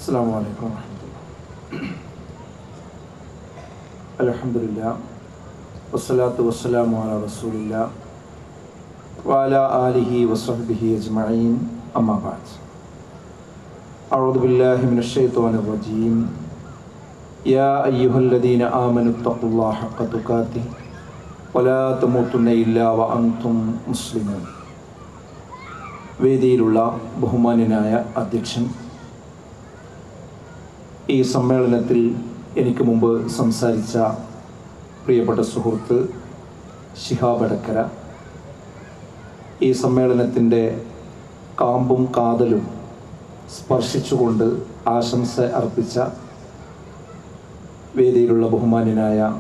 അസ്സലാമു അലൈക്കും വറഹ്മത്തുള്ളാഹി. അൽഹംദുലില്ലാ വസ്സലാത്തു വസ്സലാമു അലാ റസൂലില്ലാ വഅലാ ആലിഹി വസ്വഹ്ബിഹി അജ്മഈൻ. അമ്മാ ബഅദ്. അഊദു ബില്ലാഹി മിനശ് ശൈത്വാനിർ റജീം. യാ അയ്യുഹല്ലദീന ആമനു തഖുല്ലാഹ ഹഖ്ക തുഖാതിഹി വലാ തമൂതുന്ന ഇല്ലാ വഅൻതും മുസ്ലിമൂൻ. വേദിയിലുള്ള ബഹുമാന്യനായ അധ്യക്ഷൻ, ഈ സമ്മേളനത്തിൽ എനിക്ക് മുമ്പ് സംസാരിച്ച പ്രിയപ്പെട്ട സുഹൃത്ത് ശിഹാബ് എടക്കര, ഈ സമ്മേളനത്തിൻ്റെ കാമ്പും കാതലും സ്പർശിച്ചുകൊണ്ട് ആശംസ അർപ്പിച്ച വേദിയിലുള്ള ബഹുമാന്യനായ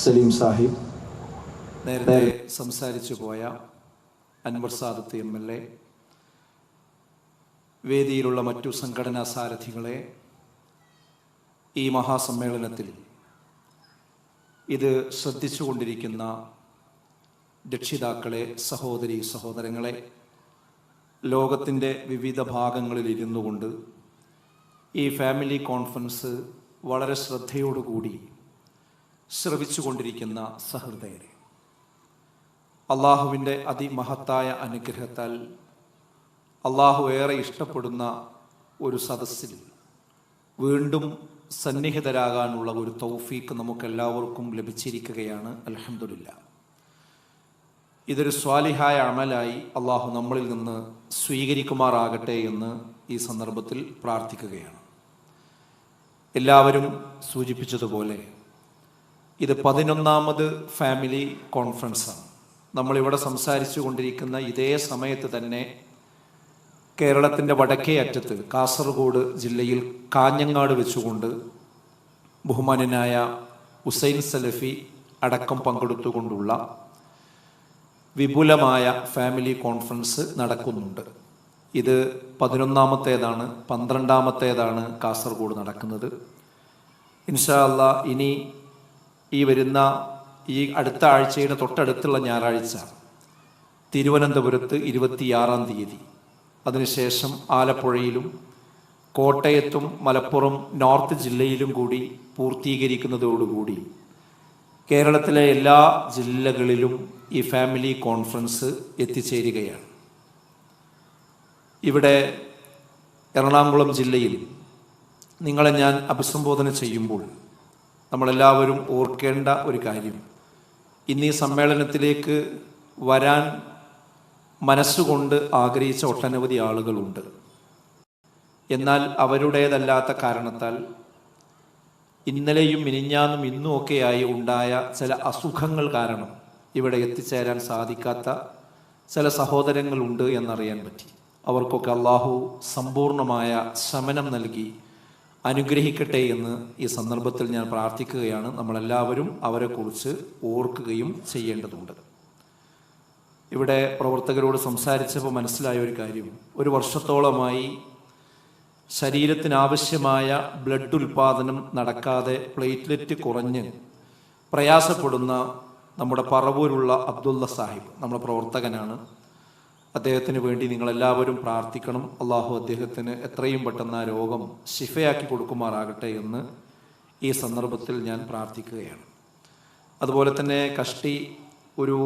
സലീം സാഹിബ്, നേരത്തെ സംസാരിച്ചു പോയ അൻവർ സാദത്ത് MLA, വേദിയിലുള്ള മറ്റു സംഘടനാ സാരഥികളെ, ഈ മഹാസമ്മേളനത്തിൽ ഇത് ശ്രദ്ധിച്ചുകൊണ്ടിരിക്കുന്ന രക്ഷിതാക്കളെ, സഹോദരി സഹോദരങ്ങളെ, ലോകത്തിൻ്റെ വിവിധ ഭാഗങ്ങളിൽ ഇരുന്നു കൊണ്ട് ഈ ഫാമിലി കോൺഫറൻസ് വളരെ ശ്രദ്ധയോടുകൂടി ശ്രവിച്ചു കൊണ്ടിരിക്കുന്ന സഹൃദയരെ, അള്ളാഹുവിൻ്റെ അതിമഹത്തായ അനുഗ്രഹത്താൽ അള്ളാഹു ഏറെ ഇഷ്ടപ്പെടുന്ന ഒരു സദസ്സിൽ വീണ്ടും സന്നിഹിതരാകാനുള്ള ഒരു തൗഫീക്ക് നമുക്കെല്ലാവർക്കും ലഭിച്ചിരിക്കുകയാണ്. അൽഹംദുലില്ലാ. ഇതൊരു സ്വാലിഹായ അമലായി അള്ളാഹു നമ്മളിൽ നിന്ന് സ്വീകരിക്കുമാറാകട്ടെ എന്ന് ഈ സന്ദർഭത്തിൽ പ്രാർത്ഥിക്കുകയാണ്. എല്ലാവരും സൂചിപ്പിച്ചതുപോലെ ഇത് 11ാമത് ഫാമിലി കോൺഫറൻസാണ്. നമ്മളിവിടെ സംസാരിച്ചു കൊണ്ടിരിക്കുന്ന ഇതേ സമയത്ത് തന്നെ കേരളത്തിൻ്റെ വടക്കേ അറ്റത്ത് കാസർഗോഡ് ജില്ലയിൽ കാഞ്ഞങ്ങാട് വെച്ചുകൊണ്ട് ബഹുമാന്യനായ ഹുസൈൻ സലഫി അടക്കം പങ്കെടുത്തുകൊണ്ടുള്ള വിപുലമായ ഫാമിലി കോൺഫറൻസ് നടക്കുന്നുണ്ട്. ഇത് 11ാമത്തേതാണ്, 12ാമത്തേതാണ് കാസർഗോഡ് നടക്കുന്നത്. ഇൻഷാ അല്ലാഹ് ഇനി ഈ വരുന്ന ഈ അടുത്ത ആഴ്ചയുടെ തൊട്ടടുത്തുള്ള ഞായറാഴ്ച തിരുവനന്തപുരത്ത് 26-ാം തീയതി, അതിനുശേഷം ആലപ്പുഴയിലും കോട്ടയത്തും മലപ്പുറം നോർത്ത് ജില്ലയിലും കൂടി പൂർത്തീകരിക്കുന്നതോടുകൂടി കേരളത്തിലെ എല്ലാ ജില്ലകളിലും ഈ ഫാമിലി കോൺഫറൻസ് എത്തിച്ചേരുകയാണ്. ഇവിടെ എറണാകുളം ജില്ലയിൽ നിങ്ങളെ ഞാൻ അഭിസംബോധന ചെയ്യുമ്പോൾ നമ്മളെല്ലാവരും ഓർക്കേണ്ട ഒരു കാര്യം, ഇന്ന് ഈ സമ്മേളനത്തിലേക്ക് വരാൻ മനസ്സുകൊണ്ട് ആഗ്രഹിച്ച ഒട്ടനവധി ആളുകളുണ്ട്. എന്നാൽ അവരുടേതല്ലാത്ത കാരണത്താൽ ഇന്നലെയും മിനിഞ്ഞാന്നും ഇന്നുമൊക്കെയായി ഉണ്ടായ ചില അസുഖങ്ങൾ കാരണം ഇവിടെ എത്തിച്ചേരാൻ സാധിക്കാത്ത ചില സഹോദരങ്ങളുണ്ട് എന്നറിയാൻ പറ്റി. അവർക്കൊക്കെ അള്ളാഹു സമ്പൂർണമായ ശമനം നൽകി അനുഗ്രഹിക്കട്ടെ എന്ന് ഈ സന്ദർഭത്തിൽ ഞാൻ പ്രാർത്ഥിക്കുകയാണ്. നമ്മളെല്ലാവരും അവരെക്കുറിച്ച് ഓർക്കുകയും ചെയ്യേണ്ടതുണ്ട്. ഇവിടെ പ്രവർത്തകരോട് സംസാരിച്ചപ്പോൾ മനസ്സിലായ ഒരു കാര്യം, ഒരു വർഷത്തോളമായി ശരീരത്തിനാവശ്യമായ ബ്ലഡ് ഉൽപാദനം നടക്കാതെ പ്ലേറ്റ്ലെറ്റ് കുറഞ്ഞ് പ്രയാസപ്പെടുന്ന നമ്മുടെ പറവൂരുള്ള അബ്ദുള്ള സാഹിബ് നമ്മുടെ പ്രവർത്തകനാണ്. അദ്ദേഹത്തിന് വേണ്ടി നിങ്ങളെല്ലാവരും പ്രാർത്ഥിക്കണം. അള്ളാഹു അദ്ദേഹത്തിന് എത്രയും പെട്ടെന്ന് ആ രോഗം ശിഫയാക്കി കൊടുക്കുമാറാകട്ടെ എന്ന് ഈ സന്ദർഭത്തിൽ ഞാൻ പ്രാർത്ഥിക്കുകയാണ്. അതുപോലെ തന്നെ കഷ്ടി ഒരു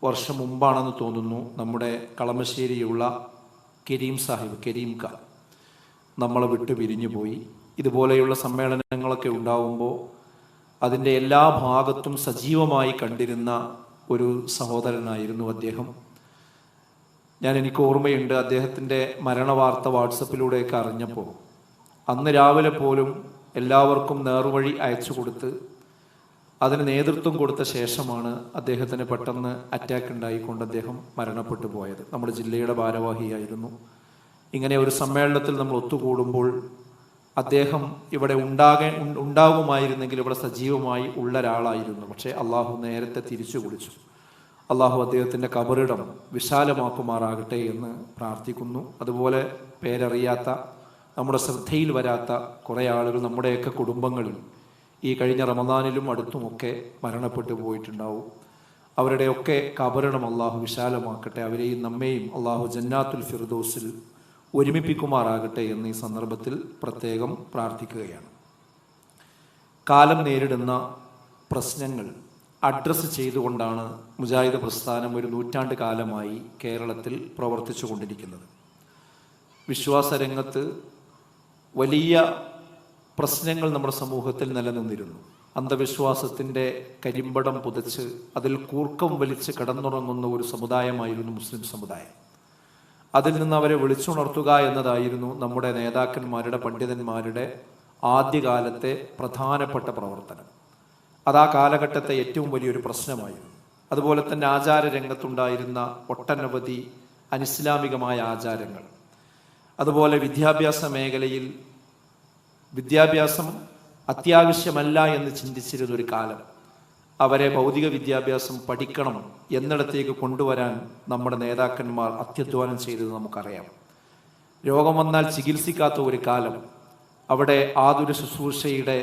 വർഷം മുമ്പാണെന്ന് തോന്നുന്നു നമ്മുടെ കളമശ്ശേരിയുള്ള കരീം സാഹിബ്, കരീം ക, നമ്മളെ വിട്ട് പിരിഞ്ഞു പോയി. ഇതുപോലെയുള്ള സമ്മേളനങ്ങളൊക്കെ ഉണ്ടാവുമ്പോൾ അതിൻ്റെ എല്ലാ ഭാഗത്തും സജീവമായി കണ്ടിരുന്ന ഒരു സഹോദരനായിരുന്നു അദ്ദേഹം. എനിക്ക് ഓർമ്മയുണ്ട്, അദ്ദേഹത്തിൻ്റെ മരണവാർത്ത വാട്സപ്പിലൂടെയൊക്കെ അറിഞ്ഞപ്പോൾ അന്ന് രാവിലെ പോലും എല്ലാവർക്കും നേർവഴി അയച്ചു കൊടുത്ത് അതിന് നേതൃത്വം കൊടുത്ത ശേഷമാണ് അദ്ദേഹത്തിന് പെട്ടെന്ന് അറ്റാക്ക് ഉണ്ടായിക്കൊണ്ട് അദ്ദേഹം മരണപ്പെട്ടു പോയത്. നമ്മുടെ ജില്ലയുടെ ഭാരവാഹിയായിരുന്നു. ഇങ്ങനെ ഒരു സമ്മേളനത്തിൽ നമ്മൾ ഒത്തുകൂടുമ്പോൾ അദ്ദേഹം ഇവിടെ ഉണ്ടാകുമായിരുന്നെങ്കിൽ ഇവിടെ സജീവമായി ഉള്ള ഒരാളായിരുന്നു. പക്ഷേ അള്ളാഹു നേരത്തെ തിരിച്ചു കുടിച്ചു. അള്ളാഹു അദ്ദേഹത്തിൻ്റെ കബറിടം വിശാലമാക്കുമാറാകട്ടെ എന്ന് പ്രാർത്ഥിക്കുന്നു. അതുപോലെ പേരറിയാത്ത, നമ്മുടെ ശ്രദ്ധയിൽ വരാത്ത കുറേ ആളുകൾ നമ്മുടെയൊക്കെ കുടുംബങ്ങളിൽ ഈ കഴിഞ്ഞ റമദാനിലും അടുത്തുമൊക്കെ മരണപ്പെട്ടു പോയിട്ടുണ്ടാവും. അവരുടെയൊക്കെ കബറിടം അള്ളാഹു വിശാലമാക്കട്ടെ. അവരെയും നമ്മെയും അള്ളാഹു ജന്നാത്തുൽ ഫിർദൗസിൽ ഒരുമിപ്പിക്കുമാറാകട്ടെ എന്ന് ഈ സന്ദർഭത്തിൽ പ്രത്യേകം പ്രാർത്ഥിക്കുകയാണ്. കാലം നേരിടുന്ന പ്രശ്നങ്ങൾ അഡ്രസ്സ് ചെയ്തുകൊണ്ടാണ് മുജാഹിദ് പ്രസ്ഥാനം ഒരു നൂറ്റാണ്ട് കാലമായി കേരളത്തിൽ പ്രവർത്തിച്ചു കൊണ്ടിരിക്കുന്നത്. വിശ്വാസരംഗത്ത് വലിയ പ്രശ്നങ്ങൾ നമ്മുടെ സമൂഹത്തിൽ നിലനിന്നിരുന്നു. അന്ധവിശ്വാസത്തിൻ്റെ കരിമ്പടം പുതച്ച് അതിൽ കൂർക്കം വലിച്ച് കിടന്നുറങ്ങുന്ന ഒരു സമുദായമായിരുന്നു മുസ്ലിം സമുദായം. അതിൽ നിന്ന് അവരെ വിളിച്ചുണർത്തുക എന്നതായിരുന്നു നമ്മുടെ നേതാക്കന്മാരുടെ, പണ്ഡിതന്മാരുടെ ആദ്യകാലത്തെ പ്രധാനപ്പെട്ട പ്രവർത്തനം. അത് ആ കാലഘട്ടത്തെ ഏറ്റവും വലിയൊരു പ്രശ്നമായിരുന്നു. അതുപോലെ തന്നെ ആചാര രംഗത്തുണ്ടായിരുന്ന ഒട്ടനവധി അനിസ്ലാമികമായ ആചാരങ്ങൾ, അതുപോലെ വിദ്യാഭ്യാസ മേഖലയിൽ വിദ്യാഭ്യാസം അത്യാവശ്യമല്ല എന്ന് ചിന്തിച്ചിരുന്നൊരു കാലം, അവരെ ഭൗതിക വിദ്യാഭ്യാസം പഠിക്കണം എന്നിടത്തേക്ക് കൊണ്ടുവരാൻ നമ്മുടെ നേതാക്കന്മാർ അത്യധ്വാനം ചെയ്തത് നമുക്കറിയാം. രോഗം വന്നാൽ ചികിത്സിക്കാത്ത ഒരു കാലം, അവിടെ ആതുര ശുശ്രൂഷയുടെ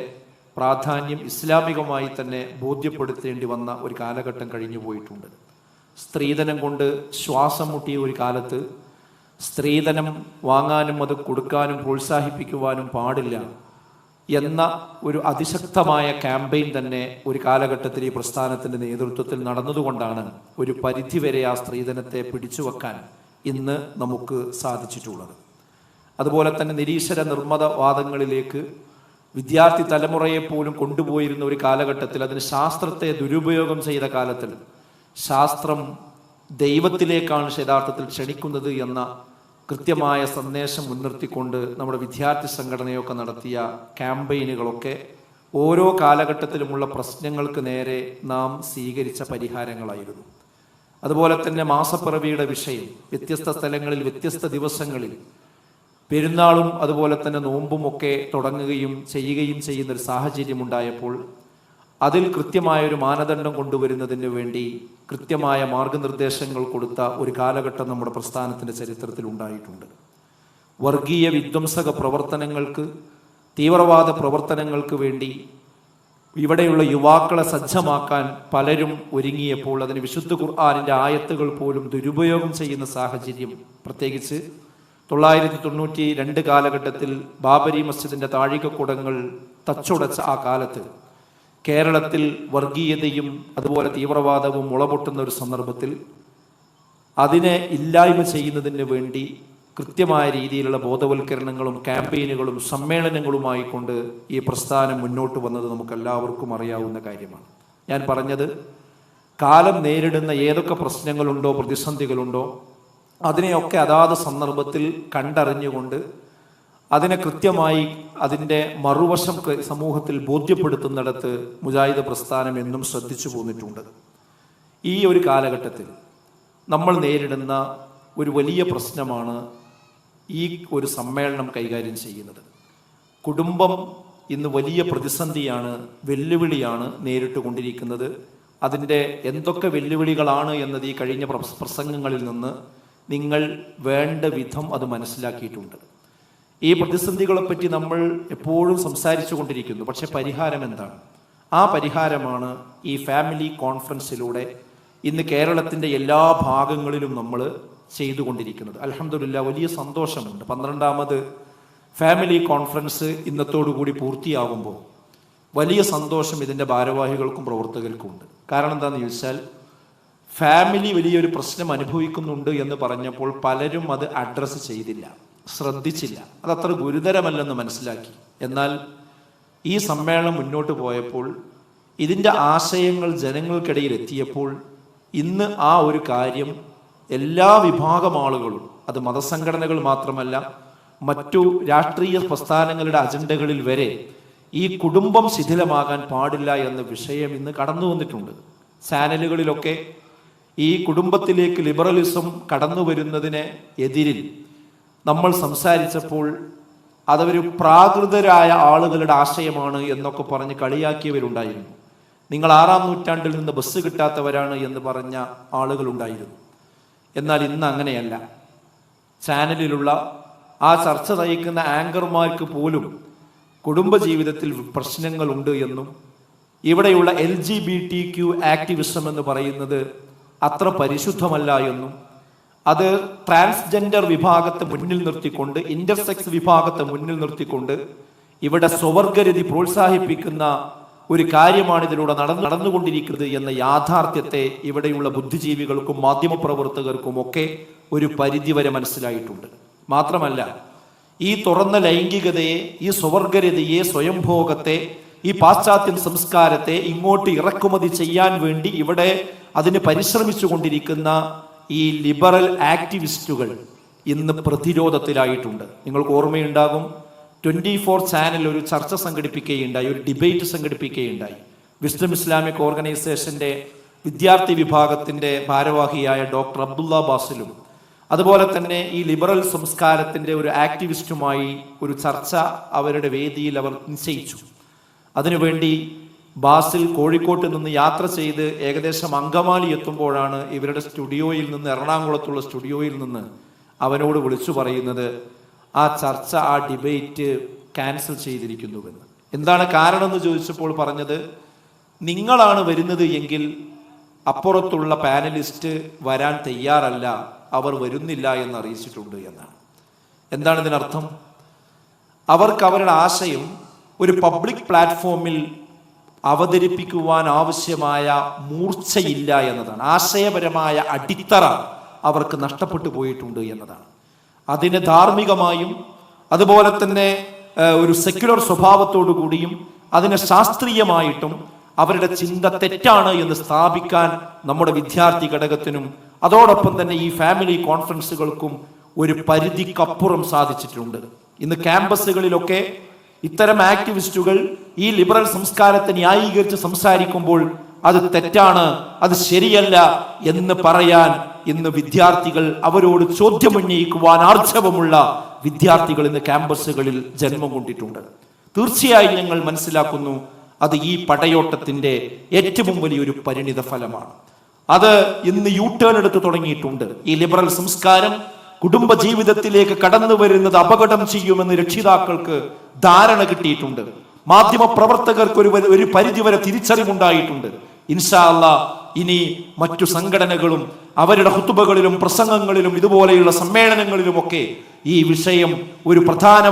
പ്രാധാന്യം ഇസ്ലാമികമായി തന്നെ ബോധ്യപ്പെടുത്തേണ്ടി വന്ന ഒരു കാലഘട്ടം കഴിഞ്ഞു പോയിട്ടുണ്ട്. സ്ത്രീധനം കൊണ്ട് ശ്വാസം മുട്ടിയ ഒരു കാലത്ത് സ്ത്രീധനം വാങ്ങാനും അത് കൊടുക്കാനും പ്രോത്സാഹിപ്പിക്കുവാനും പാടില്ല എന്ന ഒരു അതിശക്തമായ ക്യാമ്പയിൻ തന്നെ ഒരു കാലഘട്ടത്തിൽ ഈ പ്രസ്ഥാനത്തിൻ്റെ നേതൃത്വത്തിൽ നടന്നതുകൊണ്ടാണ് ഒരു പരിധിവരെ ആ സ്ത്രീധനത്തെ പിടിച്ചുവെക്കാൻ ഇന്ന് നമുക്ക് സാധിച്ചിട്ടുള്ളത്. അതുപോലെ തന്നെ നിരീശ്വര നിർമ്മതവാദങ്ങളിലേക്ക് വിദ്യാർത്ഥി തലമുറയെ പോലും കൊണ്ടുപോയിരുന്ന ഒരു കാലഘട്ടത്തിൽ, അതിന് ശാസ്ത്രത്തെ ദുരുപയോഗം ചെയ്ത കാലത്തിൽ, ശാസ്ത്രം ദൈവത്തിലേക്കാണ് യഥാർത്ഥത്തിൽ ക്ഷണിക്കുന്നത് എന്ന കൃത്യമായ സന്ദേശം മുൻനിർത്തിക്കൊണ്ട് നമ്മുടെ വിദ്യാർത്ഥി സംഘടനയൊക്കെ നടത്തിയ ക്യാമ്പയിനുകളൊക്കെ ഓരോ കാലഘട്ടത്തിലുമുള്ള പ്രശ്നങ്ങൾക്ക് നേരെ നാം സ്വീകരിച്ച പരിഹാരങ്ങളായിരുന്നു. അതുപോലെ തന്നെ മാസപ്പിറവിയുടെ വിഷയം വ്യത്യസ്ത സ്ഥലങ്ങളിൽ വ്യത്യസ്ത ദിവസങ്ങളിൽ പെരുന്നാളും അതുപോലെ തന്നെ നോമ്പും ഒക്കെ തുടങ്ങുകയും ചെയ്യുകയും ചെയ്യുന്നൊരു സാഹചര്യം ഉണ്ടായപ്പോൾ അതിൽ കൃത്യമായൊരു മാനദണ്ഡം കൊണ്ടുവരുന്നതിന് വേണ്ടി കൃത്യമായ മാർഗനിർദ്ദേശങ്ങൾ കൊടുത്ത ഒരു കാലഘട്ടം നമ്മുടെ പ്രസ്ഥാനത്തിൻ്റെ ചരിത്രത്തിൽ ഉണ്ടായിട്ടുണ്ട്. വർഗീയ വിധ്വംസക പ്രവർത്തനങ്ങൾക്ക്, തീവ്രവാദ പ്രവർത്തനങ്ങൾക്ക് വേണ്ടി ഇവിടെയുള്ള യുവാക്കളെ സജ്ജമാക്കാൻ പലരും ഒരുങ്ങിയപ്പോൾ അതിന് വിശുദ്ധ ഖുർആനിൻ്റെ ആയത്തുകൾ പോലും ദുരുപയോഗം ചെയ്യുന്ന സാഹചര്യം, പ്രത്യേകിച്ച് 1992 കാലഘട്ടത്തിൽ ബാബരി മസ്ജിദിൻ്റെ താഴികക്കുടങ്ങൾ തച്ചുടച്ച ആ കാലത്ത് കേരളത്തിൽ വർഗീയതയും അതുപോലെ തീവ്രവാദവും മുളപൊട്ടുന്ന ഒരു സന്ദർഭത്തിൽ അതിനെ ഇല്ലായ്മ ചെയ്യുന്നതിന് വേണ്ടി കൃത്യമായ രീതിയിലുള്ള ബോധവൽക്കരണങ്ങളും ക്യാമ്പയിനുകളും സമ്മേളനങ്ങളുമായി കൊണ്ട് ഈ പ്രസ്ഥാനം മുന്നോട്ട് വന്നത് നമുക്കെല്ലാവർക്കും അറിയാവുന്ന കാര്യമാണ്. ഞാൻ പറഞ്ഞത്, കാലം നേരിടുന്ന ഏതൊക്കെ പ്രശ്നങ്ങളുണ്ടോ, പ്രതിസന്ധികളുണ്ടോ, അതിനെയൊക്കെ അതാത് സന്ദർഭത്തിൽ കണ്ടറിഞ്ഞുകൊണ്ട് അതിനെ കൃത്യമായി അതിൻ്റെ മറുവശം സമൂഹത്തിൽ ബോധ്യപ്പെടുത്തുന്നിടത്ത് മുജാഹിദ് പ്രസ്ഥാനം എന്നും ശ്രദ്ധിച്ചു പോന്നിട്ടുണ്ട്. ഈ ഒരു കാലഘട്ടത്തിൽ നമ്മൾ നേരിടുന്ന ഒരു വലിയ പ്രശ്നമാണ് ഈ ഒരു സമ്മേളനം കൈകാര്യം ചെയ്യുന്നത്. കുടുംബം ഇന്ന് വലിയ പ്രതിസന്ധിയാണ്, വെല്ലുവിളിയാണ് നേരിട്ട് കൊണ്ടിരിക്കുന്നത്. അതിൻ്റെ എന്തൊക്കെ വെല്ലുവിളികളാണ് എന്നത് ഈ കഴിഞ്ഞ പ്രസംഗങ്ങളിൽ നിന്ന് നിങ്ങൾ വേണ്ട വിധം അത് മനസ്സിലാക്കിയിട്ടുണ്ട്. ഈ പ്രതിസന്ധികളെപ്പറ്റി നമ്മൾ എപ്പോഴും സംസാരിച്ചു കൊണ്ടിരിക്കുന്നു. പക്ഷെ പരിഹാരം എന്താണ്? ആ പരിഹാരമാണ് ഈ ഫാമിലി കോൺഫറൻസിലൂടെ ഇന്ന് കേരളത്തിൻ്റെ എല്ലാ ഭാഗങ്ങളിലും നമ്മൾ ചെയ്തുകൊണ്ടിരിക്കുന്നത്. അൽഹംദുലില്ലാ, വലിയ സന്തോഷമുണ്ട്. 12ാമത് ഫാമിലി കോൺഫറൻസ് ഇന്നത്തോടുകൂടി പൂർത്തിയാകുമ്പോൾ വലിയ സന്തോഷം ഇതിൻ്റെ ഭാരവാഹികൾക്കും പ്രവർത്തകർക്കും ഉണ്ട്. കാരണം എന്താണെന്ന് ചോദിച്ചാൽ, ഫാമിലി വലിയൊരു പ്രശ്നം അനുഭവിക്കുന്നുണ്ട് എന്ന് പറഞ്ഞപ്പോൾ പലരും അത് അഡ്രസ്സ് ചെയ്തില്ല, ശ്രദ്ധിച്ചില്ല, അതത്ര ഗുരുതരമല്ലെന്ന് മനസ്സിലാക്കി. എന്നാൽ ഈ സമ്മേളനം മുന്നോട്ട് പോയപ്പോൾ, ഇതിൻ്റെ ആശയങ്ങൾ ജനങ്ങൾക്കിടയിൽ എത്തിയപ്പോൾ ഇന്ന് ആ ഒരു കാര്യം എല്ലാ വിഭാഗം ആളുകളും, അത് മതസംഘടനകൾ മാത്രമല്ല മറ്റു രാഷ്ട്രീയ പ്രസ്ഥാനങ്ങളുടെ അജണ്ടകളിൽ വരെ ഈ കുടുംബം ശിഥിലമാകാൻ പാടില്ല എന്ന വിഷയം ഇന്ന് കടന്നു വന്നിട്ടുണ്ട്. ചാനലുകളിലൊക്കെ ഈ കുടുംബത്തിലേക്ക് ലിബറലിസം കടന്നു വരുന്നതിന് എതിരിൽ നമ്മൾ സംസാരിച്ചപ്പോൾ അതൊരു പ്രാകൃതരായ ആളുകളുടെ ആശയമാണ് എന്നൊക്കെ പറഞ്ഞ് കളിയാക്കിയവരുണ്ടായിരുന്നു. നിങ്ങൾ 6ാം നൂറ്റാണ്ടിൽ നിന്ന് ബസ് കിട്ടാത്തവരാണ് എന്ന് പറഞ്ഞ ആളുകളുണ്ടായിരുന്നു. എന്നാൽ ഇന്ന് അങ്ങനെയല്ല. ചാനലിലുള്ള ആ ചർച്ച നയിക്കുന്ന ആങ്കർമാർക്ക് പോലും കുടുംബജീവിതത്തിൽ പ്രശ്നങ്ങളുണ്ട് എന്നും ഇവിടെയുള്ള LGBTQ ആക്ടിവിസം എന്ന് പറയുന്നത് അത്ര പരിശുദ്ധമല്ല എന്നും അത് ട്രാൻസ്ജെൻഡർ വിഭാഗത്തെ മുന്നിൽ നിർത്തിക്കൊണ്ട്, ഇന്റർസെക്സ് വിഭാഗത്തെ മുന്നിൽ നിർത്തിക്കൊണ്ട് ഇവിടെ സ്വവർഗരതി പ്രോത്സാഹിപ്പിക്കുന്ന ഒരു കാര്യമാണ് ഇതിലൂടെ നടന്നുകൊണ്ടിരിക്കുന്നത് എന്ന യാഥാർത്ഥ്യത്തെ ഇവിടെയുള്ള ബുദ്ധിജീവികൾക്കും മാധ്യമപ്രവർത്തകർക്കും ഒക്കെ ഒരു പരിധിവരെ മനസ്സിലായിട്ടുണ്ട്. മാത്രമല്ല, ഈ തുറന്ന ലൈംഗികതയെ, ഈ സ്വവർഗരതിയെ, സ്വയംഭോഗത്തെ, ഈ പാശ്ചാത്യ സംസ്കാരത്തെ ഇങ്ങോട്ട് ഇറക്കുമതി ചെയ്യാൻ വേണ്ടി ഇവിടെ അതിന് പരിശ്രമിച്ചു കൊണ്ടിരിക്കുന്ന ഈ ലിബറൽ ആക്ടിവിസ്റ്റുകൾ ഇന്ന് പ്രതിരോധത്തിലായിട്ടുണ്ട്. നിങ്ങൾക്ക് ഓർമ്മയുണ്ടാകും, 24 ചാനൽ ഒരു ചർച്ച സംഘടിപ്പിക്കുകയുണ്ടായി, ഒരു ഡിബേറ്റ് സംഘടിപ്പിക്കുകയുണ്ടായി. വിസ്ഡം ഇസ്ലാമിക് ഓർഗനൈസേഷന്റെ വിദ്യാർത്ഥി വിഭാഗത്തിന്റെ ഭാരവാഹിയായ ഡോക്ടർ അബ്ദുള്ള ബാസിലും അതുപോലെ തന്നെ ഈ ലിബറൽ സംസ്കാരത്തിന്റെ ഒരു ആക്ടിവിസ്റ്റുമായി ഒരു ചർച്ച അവരുടെ വേദിയിൽ അവർ നിശ്ചയിച്ചു. അതിനുവേണ്ടി ബാസിൽ കോഴിക്കോട്ട് നിന്ന് യാത്ര ചെയ്ത് ഏകദേശം അങ്കമാലി എത്തുമ്പോഴാണ് ഇവരുടെ സ്റ്റുഡിയോയിൽ നിന്ന്, എറണാകുളത്തുള്ള സ്റ്റുഡിയോയിൽ നിന്ന് അവനോട് വിളിച്ചു പറയുന്നത്, ആ ചർച്ച, ആ ഡിബേറ്റ് ക്യാൻസൽ ചെയ്തിരിക്കുന്നുവെന്ന്. എന്താണ് കാരണം എന്ന് ചോദിച്ചപ്പോൾ പറഞ്ഞത്, നിങ്ങളാണ് വരുന്നത് എങ്കിൽ അപ്പുറത്തുള്ള പാനലിസ്റ്റ് വരാൻ തയ്യാറല്ല, അവർ വരുന്നില്ല എന്ന് അറിയിച്ചിട്ടുണ്ട് എന്നാണ്. എന്താണ് ഇതിനർത്ഥം? അവർക്ക് അവരുടെ ആശയം ഒരു പബ്ലിക് പ്ലാറ്റ്ഫോമിൽ അവതരിപ്പിക്കുവാൻ ആവശ്യമായ മൂർച്ചയില്ല എന്നതാണ്. ആശയപരമായ അടിത്തറ അവർക്ക് നഷ്ടപ്പെട്ടു പോയിട്ടുണ്ട് എന്നതാണ്. അതിന് ധാർമ്മികമായും അതുപോലെ തന്നെ ഒരു സെക്യുലർ സ്വഭാവത്തോടു കൂടിയും അതിനെ ശാസ്ത്രീയമായിട്ടും അവരുടെ ചിന്ത തെറ്റാണ് എന്ന് സ്ഥാപിക്കാൻ നമ്മുടെ വിദ്യാർത്ഥി ഘടകത്തിനും അതോടൊപ്പം തന്നെ ഈ ഫാമിലി കോൺഫറൻസുകൾക്കും ഒരു പരിധിക്കപ്പുറം സാധിച്ചിട്ടുണ്ട്. ഇന്ന് ക്യാമ്പസുകളിലൊക്കെ ഇത്തരം ആക്ടിവിസ്റ്റുകൾ ഈ ലിബറൽ സംസ്കാരത്തെ ന്യായീകരിച്ച് സംസാരിക്കുമ്പോൾ അത് തെറ്റാണ്, അത് ശരിയല്ല എന്ന് പറയാൻ ഇന്ന് വിദ്യാർത്ഥികൾ, അവരോട് ചോദ്യമുന്നയിക്കുവാൻ ആർജവമുള്ള വിദ്യാർത്ഥികൾ ഇന്ന് ക്യാമ്പസുകളിൽ ജന്മം കൊണ്ടിട്ടുണ്ട്. തീർച്ചയായും ഞങ്ങൾ മനസ്സിലാക്കുന്നു, അത് ഈ പടയോട്ടത്തിന്റെ ഏറ്റവും വലിയൊരു പരിണിത ഫലമാണ്. അത് ഇന്ന് യൂടേൺ എടുത്ത് തുടങ്ങിയിട്ടുണ്ട്. ഈ ലിബറൽ സംസ്കാരം കുടുംബ ജീവിതത്തിലേക്ക് കടന്നു വരുന്നത് അപകടം ചെയ്യുമെന്ന് രക്ഷിതാക്കൾക്ക് ധാരണ കിട്ടിയിട്ടുണ്ട്. മാധ്യമ പ്രവർത്തകർക്ക് ഒരു പരിധിവരെ തിരിച്ചറിവുണ്ടായിട്ടുണ്ട്. ഇൻഷാ അല്ലാഹ് ഇനി മറ്റു സംഘടനകളും അവരുടെ ഖുതുബകളിലും പ്രസംഗങ്ങളിലും ഇതുപോലെയുള്ള സമ്മേളനങ്ങളിലുമൊക്കെ ഈ വിഷയം ഒരു പ്രധാന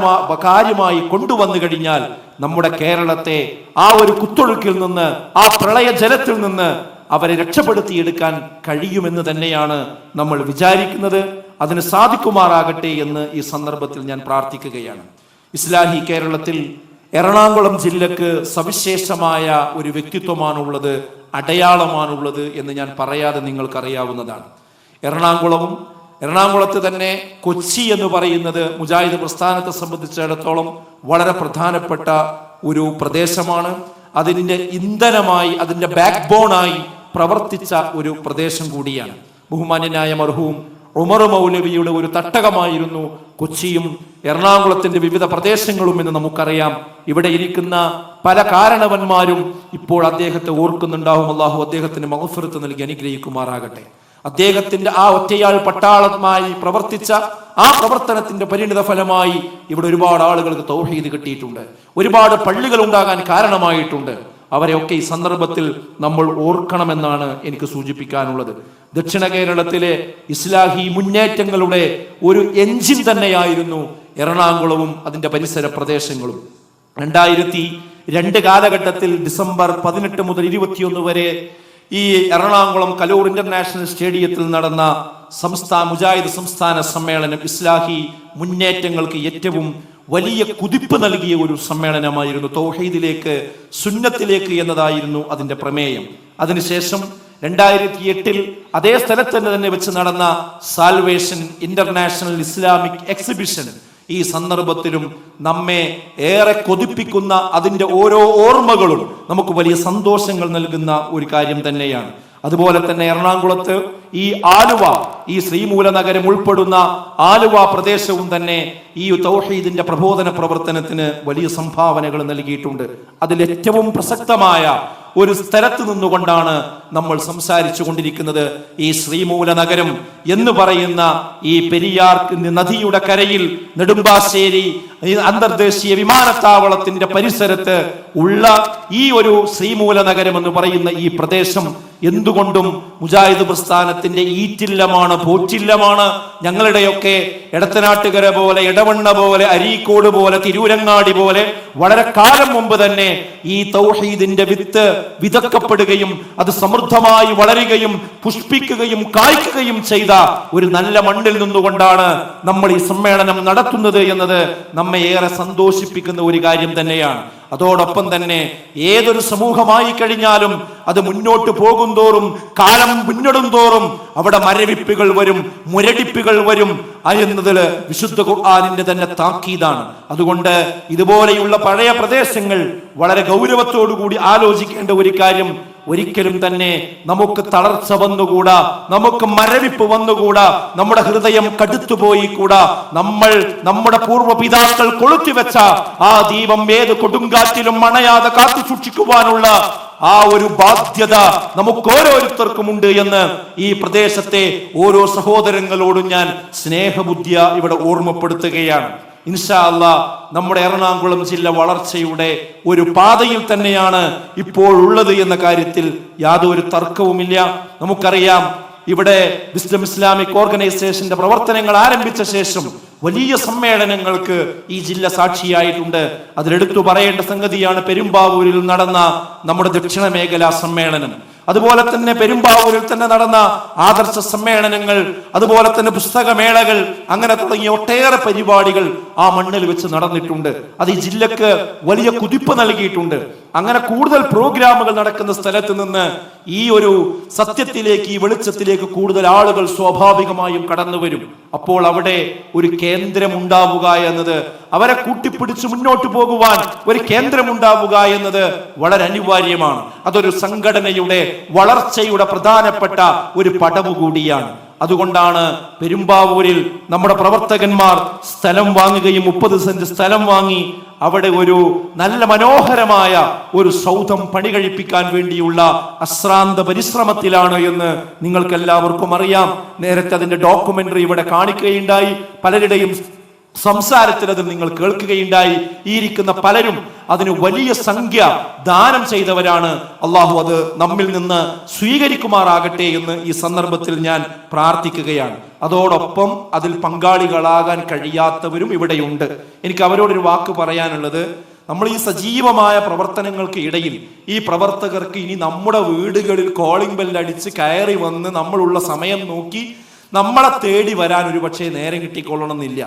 കാര്യമായി കൊണ്ടുവന്നു കഴിഞ്ഞാൽ നമ്മുടെ കേരളത്തെ ആ ഒരു കുത്തൊഴുക്കിൽ നിന്ന്, ആ പ്രളയ ജലത്തിൽ നിന്ന് അവരെ രക്ഷപ്പെടുത്തിയെടുക്കാൻ കഴിയുമെന്ന് തന്നെയാണ് നമ്മൾ വിചാരിക്കുന്നത്. അതിന് സാധിക്കുമാറാകട്ടെ എന്ന് ഈ സന്ദർഭത്തിൽ ഞാൻ പ്രാർത്ഥിക്കുകയാണ്. ഇസ്ലാഹി കേരളത്തിൽ എറണാകുളം ജില്ലക്ക് സവിശേഷമായ ഒരു വ്യക്തിത്വമാണുള്ളത്, അടയാളമാണുള്ളത് എന്ന് ഞാൻ പറയാതെ നിങ്ങൾക്കറിയാവുന്നതാണ്. എറണാകുളത്ത് തന്നെ കൊച്ചി എന്ന് പറയുന്നത് മുജാഹിദ് പ്രസ്ഥാനത്തെ സംബന്ധിച്ചിടത്തോളം വളരെ പ്രധാനപ്പെട്ട ഒരു പ്രദേശമാണ്. അതിൻ്റെ ഇന്ധനമായി, അതിൻ്റെ ബാക്ക് ബോണായി പ്രവർത്തിച്ച ഒരു പ്രദേശം കൂടിയാണ്. ബഹുമാന്യനായ മർഹൂം ഉമർ മൗലവിയുടെ ഒരു തട്ടകമായിരുന്നു കൊച്ചിയും എറണാകുളത്തിന്റെ വിവിധ പ്രദേശങ്ങളും എന്ന് നമുക്കറിയാം. ഇവിടെ ഇരിക്കുന്ന പല കാരണവന്മാരും ഇപ്പോൾ അദ്ദേഹത്തെ ഓർക്കുന്നുണ്ടാവും. അള്ളാഹു അദ്ദേഹത്തിന് മഗ്ഫിറത്ത് നൽകി അനുഗ്രഹിക്കുമാറാകട്ടെ. അദ്ദേഹത്തിന്റെ ആ ഒറ്റയാൾ പട്ടാളമായി പ്രവർത്തിച്ച ആ പ്രവർത്തനത്തിന്റെ പരിണിത ഫലമായി ഇവിടെ ഒരുപാട് ആളുകൾക്ക് തൗഹീദ് കിട്ടിയിട്ടുണ്ട്, ഒരുപാട് പള്ളികൾ ഉണ്ടാകാൻ കാരണമായിട്ടുണ്ട്. അവരെയൊക്കെ ഈ സന്ദർഭത്തിൽ നമ്മൾ ഓർക്കണമെന്നാണ് എനിക്ക് സൂചിപ്പിക്കാനുള്ളത്. ദക്ഷിണ കേരളത്തിലെ ഇസ്ലാഹി മുന്നേറ്റങ്ങളുടെ ഒരു എഞ്ചിൻ തന്നെയായിരുന്നു എറണാകുളവും അതിന്റെ പരിസര പ്രദേശങ്ങളും. 2002 കാലഘട്ടത്തിൽ ഡിസംബർ 18 മുതൽ 21 വരെ ഈ എറണാകുളം കലൂർ ഇന്റർനാഷണൽ സ്റ്റേഡിയത്തിൽ നടന്ന മുജാഹിദ് സംസ്ഥാന സമ്മേളനം ഇസ്ലാഹി മുന്നേറ്റങ്ങൾക്ക് ഏറ്റവും വലിയ കുതിപ്പ് നൽകിയ ഒരു സമ്മേളനമായിരുന്നു. തൗഹീദിലേക്ക്, സുന്നത്തിലേക്ക് എന്നതായിരുന്നു അതിന്റെ പ്രമേയം. അതിനുശേഷം 2008 അതേ സ്ഥലത്ത് തന്നെ വെച്ച് നടന്ന സാൽവേഷൻ ഇന്റർനാഷണൽ ഇസ്ലാമിക് എക്സിബിഷൻ ഈ സന്ദർഭത്തിലും നമ്മെ ഏറെ കൊതിപ്പിക്കുന്ന, അതിൻ്റെ ഓരോ ഓർമ്മകളും നമുക്ക് വലിയ സന്തോഷങ്ങൾ നൽകുന്ന ഒരു കാര്യം തന്നെയാണ്. അതുപോലെ തന്നെ എറണാകുളത്ത് ഈ ആലുവ, ഈ ശ്രീമൂല നഗരം ഉൾപ്പെടുന്ന ആലുവ പ്രദേശവും തന്നെ ഈ തൗഹീദിന്റെ പ്രബോധന പ്രവർത്തനത്തിന് വലിയ സംഭാവനകൾ നൽകിയിട്ടുണ്ട്. അതിൽ ഏറ്റവും പ്രസക്തമായ ഒരു സ്ഥലത്ത് നിന്നുകൊണ്ടാണ് നമ്മൾ സംസാരിച്ചു കൊണ്ടിരിക്കുന്നത്. ഈ ശ്രീമൂല നഗരം എന്ന് പറയുന്ന ഈ പെരിയാർ നദിയുടെ കരയിൽ നെടുമ്പാശ്ശേരി അന്തർദേശീയ വിമാനത്താവളത്തിന്റെ പരിസരത്ത് ഉള്ള ഈ ഒരു ശ്രീമൂല നഗരം എന്ന് പറയുന്ന ഈ പ്രദേശം എന്തുകൊണ്ടും മുജാഹിദ് പ്രസ്ഥാനത്തിന്റെ ഈറ്റില്ലമാണ്, പോറ്റില്ലമാണ് ഞങ്ങളുടെയൊക്കെ എടത്തനാട്ടുകര പോലെ, എടവണ്ണ പോലെ, അരീക്കോട് പോലെ, തിരൂരങ്ങാടി പോലെ വളരെ കാലം മുമ്പ് തന്നെ ഈ തൗഹീദിന്റെ വിത്ത് വിതക്കപ്പെടുകയും അത് സമൃദ്ധമായി വളരുകയും പുഷ്പിക്കുകയും കായ്ക്കുകയും ചെയ്ത ഒരു നല്ല മണ്ണിൽ നിന്നുകൊണ്ടാണ് നമ്മൾ ഈ സമ്മേളനം നടത്തുന്നത് എന്നത് നമ്മെ ഏറെ സന്തോഷിപ്പിക്കുന്ന ഒരു കാര്യം തന്നെയാണ്. അതോടൊപ്പം തന്നെ ഏതൊരു സമൂഹമായി കഴിഞ്ഞാലും അത് മുന്നോട്ട് പോകും തോറും, കാലം മുന്നിടും തോറും അവിടെ മരവിപ്പുകൾ വരും, മുരടിപ്പുകൾ വരും എന്നതിൽ വിശുദ്ധ ഖുർആനിന്റെ തന്നെ താക്കീതാണ്. അതുകൊണ്ട് ഇതുപോലെയുള്ള പഴയ പ്രദേശങ്ങൾ വളരെ ഗൗരവത്തോടു കൂടി ആലോചിക്കേണ്ട ഒരു കാര്യം. ഒരിക്കലും തന്നെ നമുക്ക് തളർച്ച വന്നുകൂടാ, നമുക്ക് മരവിപ്പ് വന്നുകൂടാ, നമ്മുടെ ഹൃദയം കടുത്തുപോയി കൂടാ. നമ്മൾ നമ്മുടെ പൂർവ്വപിതാക്കൾ കൊളുത്തിവെച്ച ആ ദീപം ഏത് കൊടുങ്കാറ്റിലും അണയാതെ കാത്തു സൂക്ഷിക്കുവാനുള്ള ആ ഒരു ബാധ്യത നമുക്ക് ഓരോരുത്തർക്കുമുണ്ട് എന്ന് ഈ പ്രദേശത്തെ ഓരോ സഹോദരങ്ങളോടും ഞാൻ സ്നേഹബുദ്ധിയ ഇവിടെ ഓർമ്മപ്പെടുത്തുകയാണ്. ഇൻഷാ അല്ലാഹ് നമ്മുടെ എറണാകുളം ജില്ല വളർച്ചയുടെ ഒരു പാതയിൽ തന്നെയാണ് ഇപ്പോൾ ഉള്ളത് എന്ന കാര്യത്തിൽ യാതൊരു തർക്കവുമില്ല. നമുക്കറിയാം, ഇവിടെ വിസ്ഡം ഇസ്ലാമിക് ഓർഗനൈസേഷന്റെ പ്രവർത്തനങ്ങൾ ആരംഭിച്ച ശേഷം വലിയ സമ്മേളനങ്ങൾക്ക് ഈ ജില്ല സാക്ഷിയായിട്ടുണ്ട്. അതിലെടുത്തു പറയേണ്ട സംഗതിയാണ് പെരുമ്പാവൂരിൽ നടന്ന നമ്മുടെ ദക്ഷിണ മേഖലാ സമ്മേളനം. അതുപോലെ തന്നെ പെരുമ്പാവൂരിൽ തന്നെ നടന്ന ആദർശ സമ്മേളനങ്ങൾ, അതുപോലെ തന്നെ പുസ്തകമേളകൾ, അങ്ങനെ തുടങ്ങിയ ഒട്ടേറെ പരിപാടികൾ ആ മണ്ണിൽ വെച്ച് നടന്നിട്ടുണ്ട്. അത് ഈ ജില്ലക്ക് വലിയ കുതിപ്പ് നൽകിയിട്ടുണ്ട്. അങ്ങനെ കൂടുതൽ പ്രോഗ്രാമുകൾ നടക്കുന്ന സ്ഥലത്ത് നിന്ന് ഈ ഒരു സത്യത്തിലേക്ക്, ഈ വെളിച്ചത്തിലേക്ക് കൂടുതൽ ആളുകൾ സ്വാഭാവികമായും കടന്നു വരും. അപ്പോൾ അവിടെ ഒരു കേന്ദ്രം ഉണ്ടാവുക എന്നത്, അവരെ കൂട്ടിപ്പിടിച്ച് മുന്നോട്ട് പോകുവാൻ ഒരു കേന്ദ്രം ഉണ്ടാവുക എന്നത് വളരെ അനിവാര്യമാണ്. അതൊരു സംഘടനയുടെ വളർച്ചയുടെ പ്രധാനപ്പെട്ട ഒരു പടവ് കൂടിയാണ്. അതുകൊണ്ടാണ് പെരുമ്പാവൂരിൽ നമ്മുടെ പ്രവർത്തകന്മാർ സ്ഥലം വാങ്ങുകയും 30 സെന്റ് സ്ഥലം വാങ്ങി അവിടെ ഒരു നല്ല മനോഹരമായ ഒരു സൗധം പണി കഴിപ്പിക്കാൻ വേണ്ടിയുള്ള അശ്രാന്ത പരിശ്രമത്തിലാണ് എന്ന് നിങ്ങൾക്ക് എല്ലാവർക്കും അറിയാം. നേരത്തെ അതിന്റെ ഡോക്യുമെന്ററി ഇവിടെ കാണിക്കുകയുണ്ടായി. പലരുടെയും സംസാരത്തിൽ അത് നിങ്ങൾ കേൾക്കുകയുണ്ടായി. ഈ ഇരിക്കുന്ന പലരും അതിന് വലിയ സംഖ്യ ദാനം ചെയ്തവരാണ്. അള്ളാഹു അത് നമ്മിൽ നിന്ന് സ്വീകരിക്കുമാറാകട്ടെ എന്ന് ഈ സന്ദർഭത്തിൽ ഞാൻ പ്രാർത്ഥിക്കുകയാണ്. അതോടൊപ്പം അതിൽ പങ്കാളികളാകാൻ കഴിയാത്തവരും ഇവിടെയുണ്ട്. എനിക്ക് അവരോടൊരു വാക്ക് പറയാനുള്ളത്, നമ്മൾ ഈ സജീവമായ പ്രവർത്തനങ്ങൾക്ക് ഇടയിൽ ഈ പ്രവർത്തകർക്ക് ഇനി നമ്മുടെ വീടുകളിൽ കോളിംഗ് ബെല്ലടിച്ച് കയറി വന്ന് നമ്മളുള്ള സമയം നോക്കി നമ്മളെ തേടി വരാൻ ഒരു പക്ഷേ നേരം കിട്ടിക്കൊള്ളണമെന്നില്ല.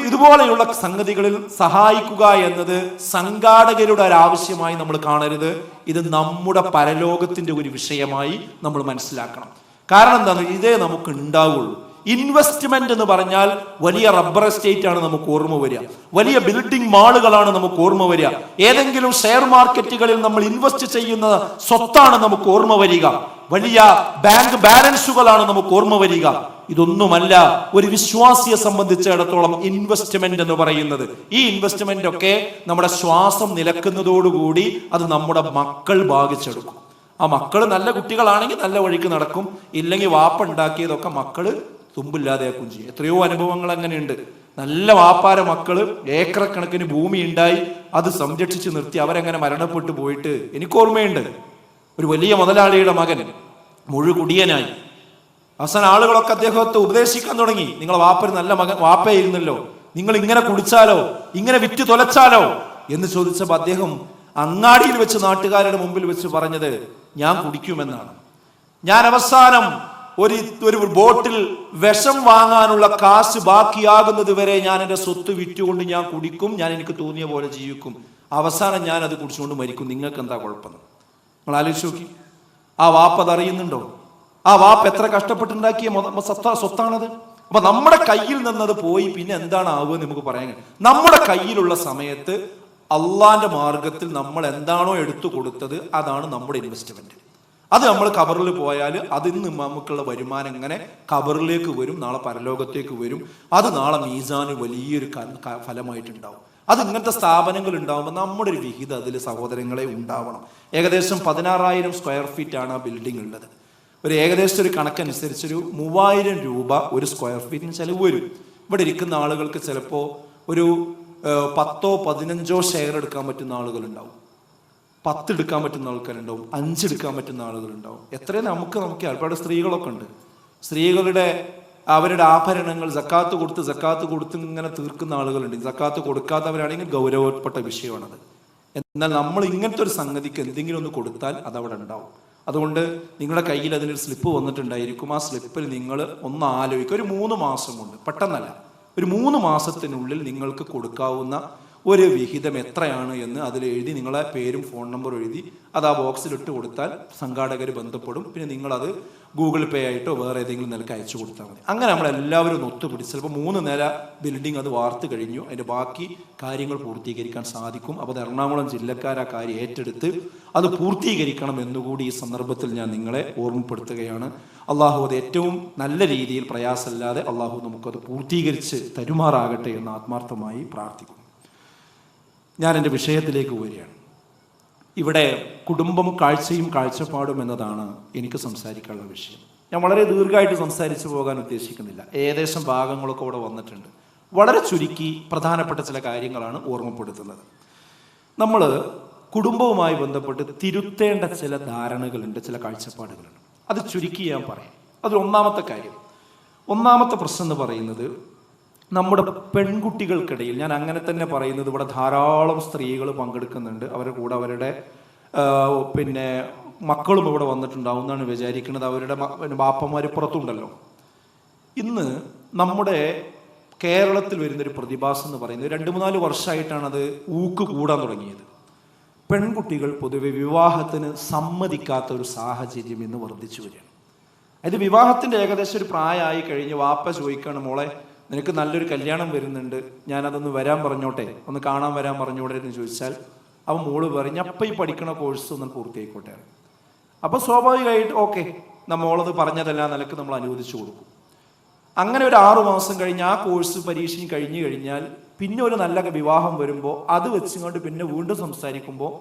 ഇതുപോലെയുള്ള സംഗതികളിൽ സഹായിക്കുക എന്നത് സംഘാടകരുടെ ഒരു ആവശ്യമായി നമ്മൾ കാണരുത്. ഇത് നമ്മുടെ പരലോകത്തിന്റെ ഒരു വിഷയമായി നമ്മൾ മനസ്സിലാക്കണം. കാരണം എന്താണ്, ഇതേ നമുക്ക് ഉണ്ടാവുള്ളൂ. ഇൻവെസ്റ്റ്മെന്റ് എന്ന് പറഞ്ഞാൽ വലിയ റബ്ബർ എസ്റ്റേറ്റ് ആണ് നമുക്ക് ഓർമ്മ വരിക, വലിയ ബിൽഡിംഗ് മാളുകളാണ് നമുക്ക് ഓർമ്മ വരിക, ഏതെങ്കിലും ഷെയർ മാർക്കറ്റുകളിൽ നമ്മൾ ഇൻവെസ്റ്റ് ചെയ്യുന്ന സ്വത്താണ് നമുക്ക് ഓർമ്മ വരിക, വലിയ ബാങ്ക് ബാലൻസുകളാണ് നമുക്ക് ഓർമ്മ വരിക. ഇതൊന്നുമല്ല ഒരു വിശ്വാസിയെ സംബന്ധിച്ചിടത്തോളം ഇൻവെസ്റ്റ്മെന്റ് എന്ന് പറയുന്നത്. ഈ ഇൻവെസ്റ്റ്മെന്റ് ഒക്കെ നമ്മുടെ ശ്വാസം നിലക്കുന്നതോടുകൂടി അത് നമ്മുടെ മക്കൾ ഭാഗിച്ചെടുക്കും. ആ മക്കള് നല്ല കുട്ടികളാണെങ്കിൽ നല്ല വഴിക്ക് നടക്കും, ഇല്ലെങ്കിൽ വാപ്പ ഉണ്ടാക്കിയതൊക്കെ മക്കള് തുമ്പില്ലാതെയാക്കും ചെയ്യും. എത്രയോ അനുഭവങ്ങൾ അങ്ങനെയുണ്ട്. നല്ല വാപ്പാര മക്കള് ഏക്കർ കണക്കിന് ഭൂമി ഉണ്ടായി അത് സംരക്ഷിച്ച് നിർത്തി അവരങ്ങനെ മരണപ്പെട്ടു പോയിട്ട് എനിക്ക് ഓർമ്മയുണ്ട്. ഒരു വലിയ മുതലാളിയുടെ മകൻ മുഴുകുടിയനായി. അവസാനം ആളുകളൊക്കെ അദ്ദേഹത്തെ ഉപദേശിക്കാൻ തുടങ്ങി, നിങ്ങളെ വാപ്പര് നല്ല മകൻ വാപ്പയായിരുന്നല്ലോ, നിങ്ങൾ ഇങ്ങനെ കുടിച്ചാലോ, ഇങ്ങനെ വിറ്റ് തൊലച്ചാലോ എന്ന് ചോദിച്ചപ്പോൾ അദ്ദേഹം അങ്ങാടിയിൽ വെച്ച് നാട്ടുകാരുടെ മുമ്പിൽ വെച്ച് പറഞ്ഞത്, ഞാൻ കുടിക്കുമെന്നാണ്. ഞാൻ അവസാനം ഒരു ബോട്ടിൽ വിഷം വാങ്ങാനുള്ള കാശ് ബാക്കിയാകുന്നത് വരെ ഞാൻ എൻ്റെ സ്വത്ത് വിറ്റുകൊണ്ട് ഞാൻ കുടിക്കും, ഞാൻ എനിക്ക് തോന്നിയ പോലെ ജീവിക്കും, അവസാനം ഞാൻ അത് കുടിച്ചുകൊണ്ട് മരിക്കും, നിങ്ങൾക്ക് എന്താ കുഴപ്പം? നിങ്ങൾ ആലോചിച്ച് നോക്കി. ആ വാപ്പ അതറിയുന്നുണ്ടോ? ആ വാപ്പ എത്ര കഷ്ടപ്പെട്ടുണ്ടാക്കിയ സ്വത്താണത്. അപ്പൊ നമ്മുടെ കയ്യിൽ നിന്നത് പോയി പിന്നെ എന്താണ് ആവുക നമുക്ക് പറയാൻ കഴിയും. നമ്മുടെ കയ്യിലുള്ള സമയത്ത് അള്ളാന്റെ മാർഗത്തിൽ നമ്മൾ എന്താണോ എടുത്തു കൊടുത്തത് അതാണ് നമ്മുടെ ഇൻവെസ്റ്റ്മെന്റ്. അത് നമ്മൾ കബറിൽ പോയാൽ അതിൽ നിന്ന് നമുക്കുള്ള വരുമാനം ഇങ്ങനെ കബറിലേക്ക് വരും, നാളെ പരലോകത്തേക്ക് വരും. അത് നാളെ മീസാന് വലിയൊരു ഫലമായിട്ടുണ്ടാവും. അത് ഇങ്ങനത്തെ സ്ഥാപനങ്ങൾ ഉണ്ടാവുമ്പോൾ നമ്മുടെ ഒരു വിഹിതം അതിൽ സഹോദരങ്ങളെ ഉണ്ടാവണം. ഏകദേശം 16,000 സ്ക്വയർ ഫീറ്റ് ആണ് ആ ബിൽഡിംഗ് ഉള്ളത്. ഒരു ഏകദേശം ഒരു കണക്കനുസരിച്ച് ഒരു 3,000 രൂപ ഒരു സ്ക്വയർ ഫീറ്റിന് ചിലവ് വരും. ഇവിടെ ഇരിക്കുന്ന ആളുകൾക്ക് ചിലപ്പോൾ ഒരു 10-15 ഷെയർ എടുക്കാൻ പറ്റുന്ന ആളുകളുണ്ടാവും. 10 എടുക്കാൻ പറ്റുന്ന ആൾക്കാരുണ്ടാവും, 5 എടുക്കാൻ പറ്റുന്ന ആളുകളുണ്ടാവും. എത്രയും നമുക്ക് ഒരുപാട് സ്ത്രീകളൊക്കെ ഉണ്ട്. സ്ത്രീകളുടെ അവരുടെ ആഭരണങ്ങൾ സക്കാത്ത് കൊടുത്ത് ഇങ്ങനെ തീർക്കുന്ന ആളുകളുണ്ട്. സക്കാത്ത് കൊടുക്കാത്തവരാണെങ്കിൽ ഗൗരവപ്പെട്ട വിഷയമാണത്. എന്നാൽ നമ്മൾ ഇങ്ങനത്തെ ഒരു സംഗതിക്ക് എന്തെങ്കിലും ഒന്ന് കൊടുത്താൽ അതവിടെ ഉണ്ടാവും. അതുകൊണ്ട് നിങ്ങളുടെ കയ്യിൽ അതിനൊരു സ്ലിപ്പ് വന്നിട്ടുണ്ടായിരിക്കും. ആ സ്ലിപ്പിൽ നിങ്ങൾ ഒന്ന് ആലോചിക്കുക. ഒരു 3 മാസം കൊണ്ട്, പെട്ടെന്നല്ല, ഒരു 3 മാസത്തിനുള്ളിൽ നിങ്ങൾക്ക് കൊടുക്കാവുന്ന ഒരു വിഹിതം എത്രയാണ് എന്ന് അതിൽ എഴുതി നിങ്ങളെ പേരും ഫോൺ നമ്പറും എഴുതി അത് ആ ബോക്സിലിട്ട് കൊടുത്താൽ സംഘാടകർ ബന്ധപ്പെടും. പിന്നെ നിങ്ങളത് ഗൂഗിൾ പേ ആയിട്ടോ വേറെ ഏതെങ്കിലും നിലക്ക് അയച്ചു കൊടുത്താൽ മതി. അങ്ങനെ നമ്മളെല്ലാവരും ഒന്ന് ഒത്തുപിടിച്ച് ചിലപ്പോൾ 3 നില ബിൽഡിംഗ് അത് വാർത്ത് കഴിഞ്ഞു, അതിൻ്റെ ബാക്കി കാര്യങ്ങൾ പൂർത്തീകരിക്കാൻ സാധിക്കും. അപ്പോൾ എറണാകുളം ജില്ലക്കാർ ആ കാര്യം ഏറ്റെടുത്ത് അത് പൂർത്തീകരിക്കണം എന്നുകൂടി ഈ സന്ദർഭത്തിൽ ഞാൻ നിങ്ങളെ ഓർമ്മപ്പെടുത്തുകയാണ്. അള്ളാഹു അത് ഏറ്റവും നല്ല രീതിയിൽ പ്രയാസമില്ലാതെ അള്ളാഹു നമുക്കത് പൂർത്തീകരിച്ച് തരുമാറാകട്ടെ എന്ന് ആത്മാർത്ഥമായി പ്രാർത്ഥിക്കുന്നു. ഞാൻ എൻ്റെ വിഷയത്തിലേക്ക് വരികയാണ്. ഇവിടെ കുടുംബം കാഴ്ചയും കാഴ്ചപ്പാടും എന്നതാണ് എനിക്ക് സംസാരിക്കാനുള്ള വിഷയം. ഞാൻ വളരെ ദീർഘമായിട്ട് സംസാരിച്ചു പോകാൻ ഉദ്ദേശിക്കുന്നില്ല. ഏകദേശം ഭാഗങ്ങളൊക്കെ ഇവിടെ വന്നിട്ടുണ്ട്. വളരെ ചുരുക്കി പ്രധാനപ്പെട്ട ചില കാര്യങ്ങളാണ് ഓർമ്മപ്പെടുത്തുന്നത്. നമ്മൾ കുടുംബവുമായി ബന്ധപ്പെട്ട് തിരുത്തേണ്ട ചില ധാരണകളുണ്ട്, ചില കാഴ്ചപ്പാടുകളുണ്ട്. അത് ചുരുക്കി ഞാൻ പറയാം. അതിൽ ഒന്നാമത്തെ പ്രശ്നം എന്ന് പറയുന്നത് നമ്മുടെ പെൺകുട്ടികൾക്കിടയിൽ, ഞാൻ അങ്ങനെ തന്നെ പറയുന്നത്, ഇവിടെ ധാരാളം സ്ത്രീകൾ പങ്കെടുക്കുന്നുണ്ട്. അവരുടെ കൂടെ അവരുടെ മക്കളും ഇവിടെ വന്നിട്ടുണ്ടാവും എന്നാണ് വിചാരിക്കുന്നത്. അവരുടെ ബാപ്പമാർ പുറത്തുണ്ടല്ലോ. ഇന്ന് നമ്മുടെ കേരളത്തിൽ വരുന്നൊരു പ്രതിഭാസം എന്ന് പറയുന്നത് 2-3 വർഷമായിട്ടാണ് അത് കൂടാൻ തുടങ്ങിയത്. പെൺകുട്ടികൾ പൊതുവെ വിവാഹത്തിന് സമ്മതിക്കാത്ത ഒരു സാഹചര്യം ഇന്ന് വർദ്ധിച്ചു വരികയാണ്. അത് വിവാഹത്തിൻ്റെ ഏകദേശം ഒരു പ്രായമായി കഴിഞ്ഞ് വാപ്പ ചോദിക്കുകയാണ്, മോളെ നിനക്ക് നല്ലൊരു കല്യാണം വരുന്നുണ്ട്, ഞാനതൊന്ന് വരാൻ പറഞ്ഞോട്ടെ, ഒന്ന് കാണാൻ വരാൻ പറഞ്ഞോട്ടെ എന്ന് ചോദിച്ചാൽ അവൻ മോള് പറയും അപ്പം ഈ പഠിക്കണ കോഴ്സ് ഒന്ന് പൂർത്തിയായിക്കോട്ടെ. അപ്പം സ്വാഭാവികമായിട്ട് ഓക്കെ, നമ്മളത് പറഞ്ഞതെല്ലാം നിലക്ക് നമ്മൾ അനുവദിച്ചു കൊടുക്കും. അങ്ങനെ ഒരു 6 മാസം കഴിഞ്ഞ് ആ കോഴ്സ് പരീക്ഷയും കഴിഞ്ഞു കഴിഞ്ഞാൽ പിന്നെ ഒരു നല്ല വിവാഹം വരുമ്പോൾ അത് വെച്ചുകൊണ്ട് പിന്നെ വീണ്ടും സംസാരിക്കുമ്പോൾ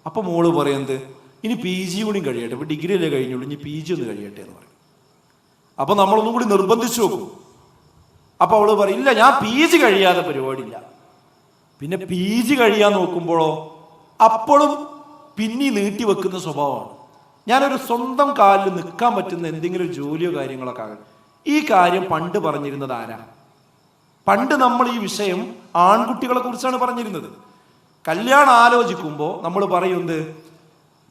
അപ്പം മോള് പറയുന്നത് ഇനി PG കൂടി കഴിയട്ടെ, ഇപ്പോൾ ഡിഗ്രി അല്ലേ കഴിഞ്ഞുള്ളൂ, ഇനി PG ഒന്ന് കഴിയട്ടെ എന്ന് പറയും. അപ്പം നമ്മളൊന്നും കൂടി നിർബന്ധിച്ചു നോക്കും. അപ്പോൾ അവള് പറയും ഇല്ല, ഞാൻ PG കഴിയാതെ പരിപാടിയില്ല. പിന്നെ PG കഴിയാൻ നോക്കുമ്പോഴോ അപ്പോഴും പിന്നെ നീട്ടി വെക്കുന്ന സ്വഭാവമാണ്. ഞാനൊരു സ്വന്തം കാലിൽ നിൽക്കാൻ പറ്റുന്ന എന്തെങ്കിലും ഒരു ജോലിയോ കാര്യങ്ങളൊക്കെ ആകണം. ഈ കാര്യം പണ്ട് പറഞ്ഞിരുന്നത് ആരാ? പണ്ട് നമ്മൾ ഈ വിഷയം ആൺകുട്ടികളെ കുറിച്ചാണ് പറഞ്ഞിരുന്നത്. കല്യാണം ആലോചിക്കുമ്പോൾ നമ്മൾ പറയുന്നത്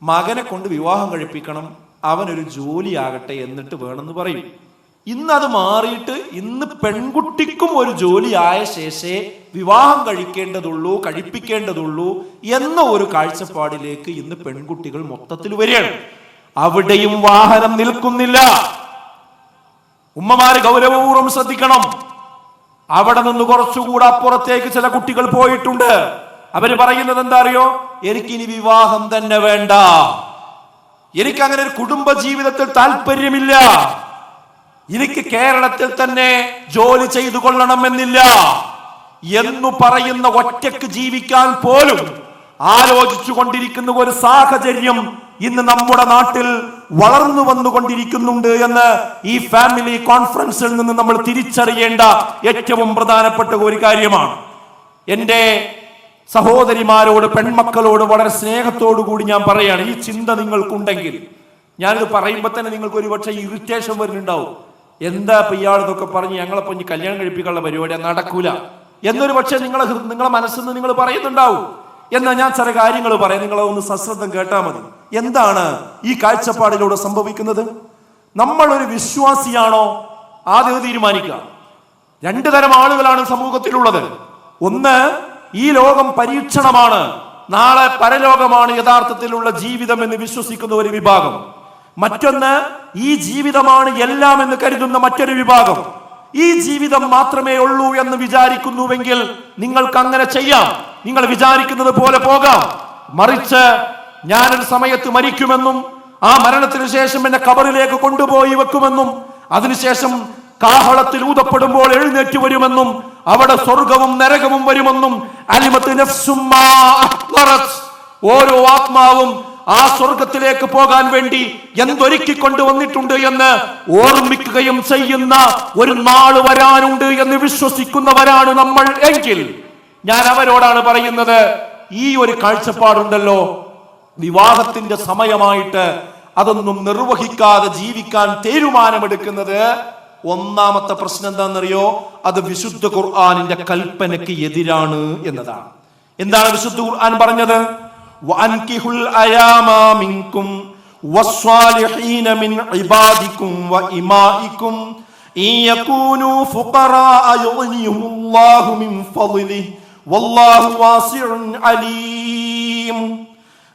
മകനെ കൊണ്ട് വിവാഹം കഴിപ്പിക്കണം, അവനൊരു ജോലിയാകട്ടെ എന്നിട്ട് വേണമെന്ന് പറയും. ഇന്നത് മാറിയിട്ട് ഇന്ന് പെൺകുട്ടിക്കും ഒരു ജോലിയായ ശേഷേ വിവാഹം കഴിപ്പിക്കേണ്ടതുള്ളൂ എന്ന ഒരു കാഴ്ചപ്പാടിലേക്ക് ഇന്ന് പെൺകുട്ടികൾ മൊത്തത്തിൽ വരികയാണ്. അവിടെയും വാഹനം നിൽക്കുന്നില്ല. ഉമ്മമാര് ഗൗരവപൂർവ്വം ശ്രദ്ധിക്കണം. അവിടെ നിന്ന് കുറച്ചുകൂടെ അപ്പുറത്തേക്ക് ചില കുട്ടികൾ പോയിട്ടുണ്ട്. അവര് പറയുന്നത് എന്താ അറിയോ? എനിക്കിനി വിവാഹം തന്നെ വേണ്ട, എനിക്കങ്ങനെ ഒരു കുടുംബ ജീവിതത്തിൽ താല്പര്യമില്ല, എനിക്ക് കേരളത്തിൽ തന്നെ ജോലി ചെയ്തു കൊള്ളണമെന്നില്ല എന്നു പറയുന്ന, ഒറ്റയ്ക്ക് ജീവിക്കാൻ പോലും ആലോചിച്ചു കൊണ്ടിരിക്കുന്ന ഒരു സാഹചര്യം ഇന്ന് നമ്മുടെ നാട്ടിൽ വളർന്നു വന്നുകൊണ്ടിരിക്കുന്നുണ്ട് എന്ന് ഈ ഫാമിലി കോൺഫറൻസിൽ നിന്ന് നമ്മൾ തിരിച്ചറിയേണ്ട ഏറ്റവും പ്രധാനപ്പെട്ട ഒരു കാര്യമാണ്. എൻ്റെ സഹോദരിമാരോട്, പെൺമക്കളോട് വളരെ സ്നേഹത്തോടു കൂടി ഞാൻ പറയാണ്, ഈ ചിന്ത നിങ്ങൾക്കുണ്ടെങ്കിൽ, ഞാനിത് പറയുമ്പോൾ തന്നെ നിങ്ങൾക്ക് ഒരുപക്ഷെ ഇറിറ്റേഷൻ വരുന്നുണ്ടാവും. എന്താ ഇപ്പൊ ഇയാളെന്നൊക്കെ പറഞ്ഞ് ഞങ്ങളെപ്പോ ഇനി കല്യാണം കഴിപ്പിക്കാനുള്ള പരിപാടി നടക്കൂല എന്നൊരു പക്ഷെ നിങ്ങളെ മനസ്സിൽ നിന്ന് നിങ്ങൾ പറയുന്നുണ്ടാവും. എന്നാൽ ഞാൻ ചില കാര്യങ്ങൾ പറയാം, നിങ്ങളെ ഒന്ന് സശ്രദ്ധം കേട്ടാൽ മതി. എന്താണ് ഈ കാഴ്ചപ്പാടിലൂടെ സംഭവിക്കുന്നത്? നമ്മളൊരു വിശ്വാസിയാണോ ആദ്യം തീരുമാനിക്കുക. 2 തരം ആളുകളാണ് സമൂഹത്തിലുള്ളത്. ഒന്ന്, ഈ ലോകം പരീക്ഷണമാണ്, നാളെ പരലോകമാണ് യഥാർത്ഥത്തിലുള്ള ജീവിതം എന്ന് വിശ്വസിക്കുന്ന ഒരു വിഭാഗം. മറ്റൊന്ന്, ഈ ജീവിതമാണ് എല്ലാം എന്ന് കരുതുന്ന മറ്റൊരു വിഭാഗം. ഈ ജീവിതം മാത്രമേ ഉള്ളൂ എന്ന് വിചാരിക്കുന്നുവെങ്കിൽ നിങ്ങൾക്ക് അങ്ങനെ ചെയ്യാം, നിങ്ങൾ വിചാരിക്കുന്നത് പോലെ പോകാം. മറിച്ച് ഞാനൊരു സമയത്ത് മരിക്കുമെന്നും ആ മരണത്തിന് ശേഷം എന്നെ ഖബറിലേക്ക് കൊണ്ടുപോയി വെക്കുമെന്നും അതിനുശേഷം കാഹളത്തിൽ ഊതപ്പെടുമ്പോൾ എഴുന്നേറ്റ് വരുമെന്നും അവിടെ സ്വർഗവും നരകവും വരുമെന്നും അലിമത്ത് നഫ്സും മാ അഹ്ളറത്, ഓരോ ആത്മാവും ആ സ്വർഗത്തിലേക്ക് പോകാൻ വേണ്ടി എന്തൊരുക്കി കൊണ്ടുവന്നിട്ടുണ്ട് എന്ന് ഓർമ്മിക്കുകയും ചെയ്യുന്ന ഒരു നാള് വരാനുണ്ട് എന്ന് വിശ്വസിക്കുന്നവരാണ് നമ്മൾ എങ്കിൽ, ഞാൻ അവരോടാണ് പറയുന്നത്, ഈ ഒരു കാഴ്ചപ്പാടുണ്ടല്ലോ, വിവാഹത്തിന്റെ സമയമായിട്ട് അതൊന്നും നിർവഹിക്കാതെ ജീവിക്കാൻ തീരുമാനമെടുക്കുന്നത് ഒന്നാമത്തെ പ്രശ്നം എന്താണെന്നറിയോ? അത് വിശുദ്ധ ഖുർആനിന്റെ കൽപ്പനയ്ക്ക് എതിരാണ് എന്നതാണ്. എന്താണ് വിശുദ്ധ ഖുർആൻ പറഞ്ഞത്? വഅൻകിഹുൽ അയാമാ മിൻകും വസ്സാലിഹീന മിൻ ഇബാദികും വഇമാഇകും ഇൻ യകൂനു ഫുഖറാഅ യുഗ്നിഹുല്ലാഹു മിൻ ഫളിഹി വല്ലാഹു വാസിഉൻ അലീം.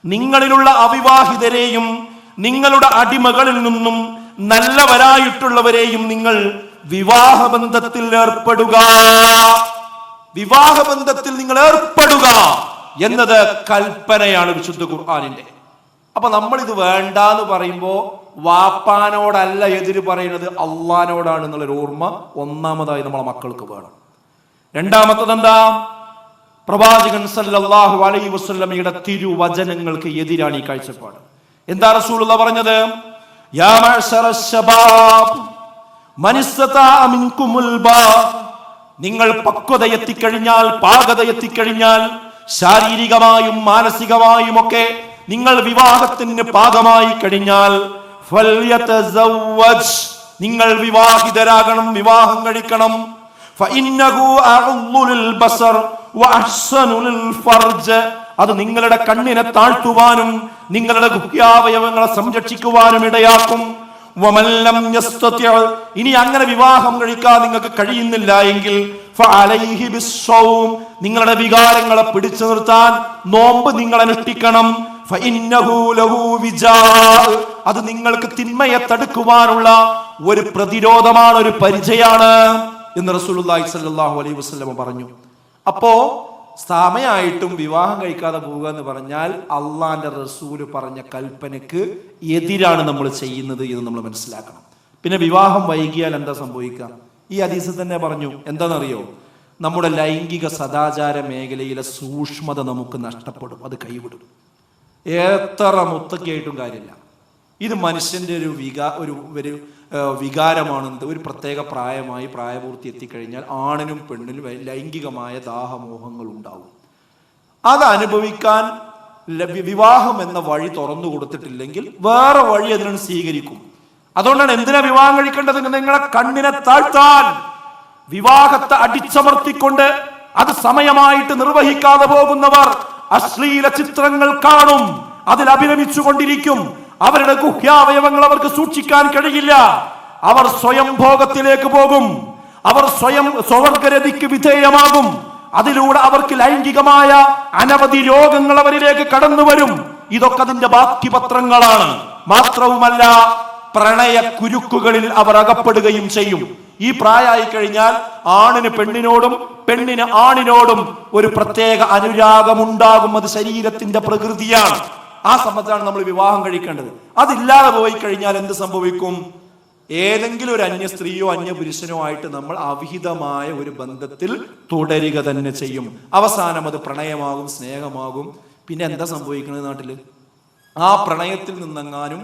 നിങ്ങളിലുള്ള അവിവാഹിതരെയും നിങ്ങളുടെ അടിമകളിൽ നിന്നും നല്ലവരായിട്ടുള്ളവരെയും നിങ്ങൾ വിവാഹബന്ധത്തിൽ ഏർപ്പെടുക, വിവാഹബന്ധത്തിൽ നിങ്ങൾ ഏർപ്പെടുക എന്നത് കൽപ്പനയാണ് വിശുദ്ധ ഖുർആനിന്റെ. അപ്പൊ നമ്മൾ ഇത് വേണ്ട എന്ന് പറയുമ്പോ വാപ്പാനോടല്ല എതിര് പറയുന്നത്, അള്ളാനോടാണ് എന്നുള്ളൊരു ഓർമ്മ ഒന്നാമതായി നമ്മളെ മക്കൾക്ക് വേണം. രണ്ടാമത്തത് എന്താ? പ്രവാചകൻ സല്ലല്ലാഹു അലൈഹി വസല്ലമയുടെ തിരുവചനങ്ങൾക്ക് എതിരാണ് ഈ കാഴ്ചപ്പാട്. എന്താ റസൂലുള്ളാഹി പറഞ്ഞത്? യാ മഅ്ശറശ് ശബാബ് മൻ ഇസ്തതാഅ മിൻകുമുൽ ബാഅ, നിങ്ങൾ പക്വതയെത്തിക്കഴിഞ്ഞാൽ, പാകതയെത്തിക്കഴിഞ്ഞാൽ, ശാരീരികമായും മാനസികമായും ഒക്കെ നിങ്ങൾ വിവാഹത്തിന് പാകമായി കഴിഞ്ഞാൽ ഫൽയതസവ്വജ്, നിങ്ങൾ വിവാഹിതരാകണം, വിവാഹം കഴിക്കണം. ഫഇന്നഹു അഅ്ളു ലിൽ ബസർ വഅഹ്സനു ലിൽ ഫർജ്, അത് നിങ്ങളുടെ കണ്ണിനെ താഴ്ത്തുവാനും നിങ്ങളുടെ ഗുഹ്യാവയവങ്ങളെ സംരക്ഷിക്കുവാനും ഇടയാക്കും. വമൻ ലം യസ്തതി, ഇനി അങ്ങനെ വിവാഹം കഴിക്കാൻ നിങ്ങൾക്ക് കഴിയുന്നില്ല എങ്കിൽ ഫഅലൈഹി ബിസ്സൗം, നിങ്ങളുടെ വികാരങ്ങളെ പിടിച്ചു നിർത്താൻ നോമ്പ് നിങ്ങൾ അനുഷ്ഠിക്കണം. ഫഇന്നഹു ലഹു വിജാ, അത് നിങ്ങൾക്ക് തിന്മയെ തടുക്കുവാനുള്ള ഒരു പ്രതിരോധമാണ്, ഒരു പരിചയാണ് എന്ന് റസൂലുള്ളാഹി സ്വല്ലല്ലാഹു അലൈഹി വസല്ലം പറഞ്ഞു. അപ്പോ സമയമായിട്ടും വിവാഹം കഴിക്കാതെ പോവുക എന്ന് പറഞ്ഞാൽ അള്ളാന്റെ റസൂല് പറഞ്ഞ കൽപ്പനക്ക് എതിരാണ് നമ്മൾ ചെയ്യുന്നത് എന്ന് നമ്മൾ മനസ്സിലാക്കണം. പിന്നെ വിവാഹം വൈകിയാൽ എന്താ സംഭവിക്കുക? ഈ ഹദീസിൽ തന്നെ പറഞ്ഞു. എന്താണെന്നറിയോ? നമ്മുടെ ലൈംഗിക സദാചാര മേഖലയിലെ സൂക്ഷ്മത നമുക്ക് നഷ്ടപ്പെടും, അത് കൈവിടും. എത്ര മുത്തക്കായിട്ടും കാര്യമില്ല. ഇത് മനുഷ്യന്റെ ഒരു വികാരമാണ്. ഒരു പ്രത്യേക പ്രായമായി പ്രായപൂർത്തി എത്തിക്കഴിഞ്ഞാൽ ആണിനും പെണ്ണിനും ലൈംഗികമായ ദാഹമോഹങ്ങൾ ഉണ്ടാവും. അത് അനുഭവിക്കാൻ വിവാഹം എന്ന വഴി തുറന്നു കൊടുത്തിട്ടില്ലെങ്കിൽ വേറെ വഴി അതിനാണ് സ്വീകരിക്കും. അതുകൊണ്ടാണ് എന്തിനാ വിവാഹം കഴിക്കേണ്ടത്? നിങ്ങളെ കണ്ണിനെ താഴ്ത്താൻ, വിവാഹത്തെ അടിച്ചമർത്തിക്കൊണ്ട് അത് സമയമായിട്ട് നിർവഹിക്കാതെ പോകുന്നവർ അശ്ലീല ചിത്രങ്ങൾ കാണും, അതിൽ അഭിരമിച്ചുകൊണ്ടിരിക്കും. അവരുടെ ഗുഹ്യാവയവങ്ങൾ അവർക്ക് സൂക്ഷിക്കാൻ കഴിയില്ല. അവർ സ്വയം ഭോഗത്തിലേക്ക് പോകും, അവർ സ്വയം സ്വവർഗരതിക്ക് വിധേയമാകും. അതിലൂടെ അവർക്ക് ലൈംഗികമായ അനവധി രോഗങ്ങൾ അവരിലേക്ക് കടന്നു വരും. ഇതൊക്കെ അതിന്റെ ബാക്കി പത്രങ്ങളാണ്. മാത്രവുമല്ല, പ്രണയ കുരുക്കുകളിൽ അവർ അകപ്പെടുകയും ചെയ്യും. ഈ പ്രായമായി കഴിഞ്ഞാൽ ആണിന് പെണ്ണിനോടും പെണ്ണിന് ആണിനോടും ഒരു പ്രത്യേക അനുരാഗമുണ്ടാകും. അത് ശരീരത്തിന്റെ പ്രകൃതിയാണ്. ആ സംബന്ധിച്ചാണ് നമ്മൾ വിവാഹം കഴിക്കേണ്ടത്. അതില്ലാതെ പോയി കഴിഞ്ഞാൽ എന്ത് സംഭവിക്കും? ഏതെങ്കിലും ഒരു അന്യ സ്ത്രീയോ അന്യ പുരുഷനോ ആയിട്ട് നമ്മൾ അവിഹിതമായ ഒരു ബന്ധത്തിൽ തുടരുക തന്നെ ചെയ്യും. അവസാനം അത് പ്രണയമാകും, സ്നേഹമാകും. പിന്നെ എന്താ സംഭവിക്കുന്നത് നാട്ടില്? ആ പ്രണയത്തിൽ നിന്നെങ്ങാനും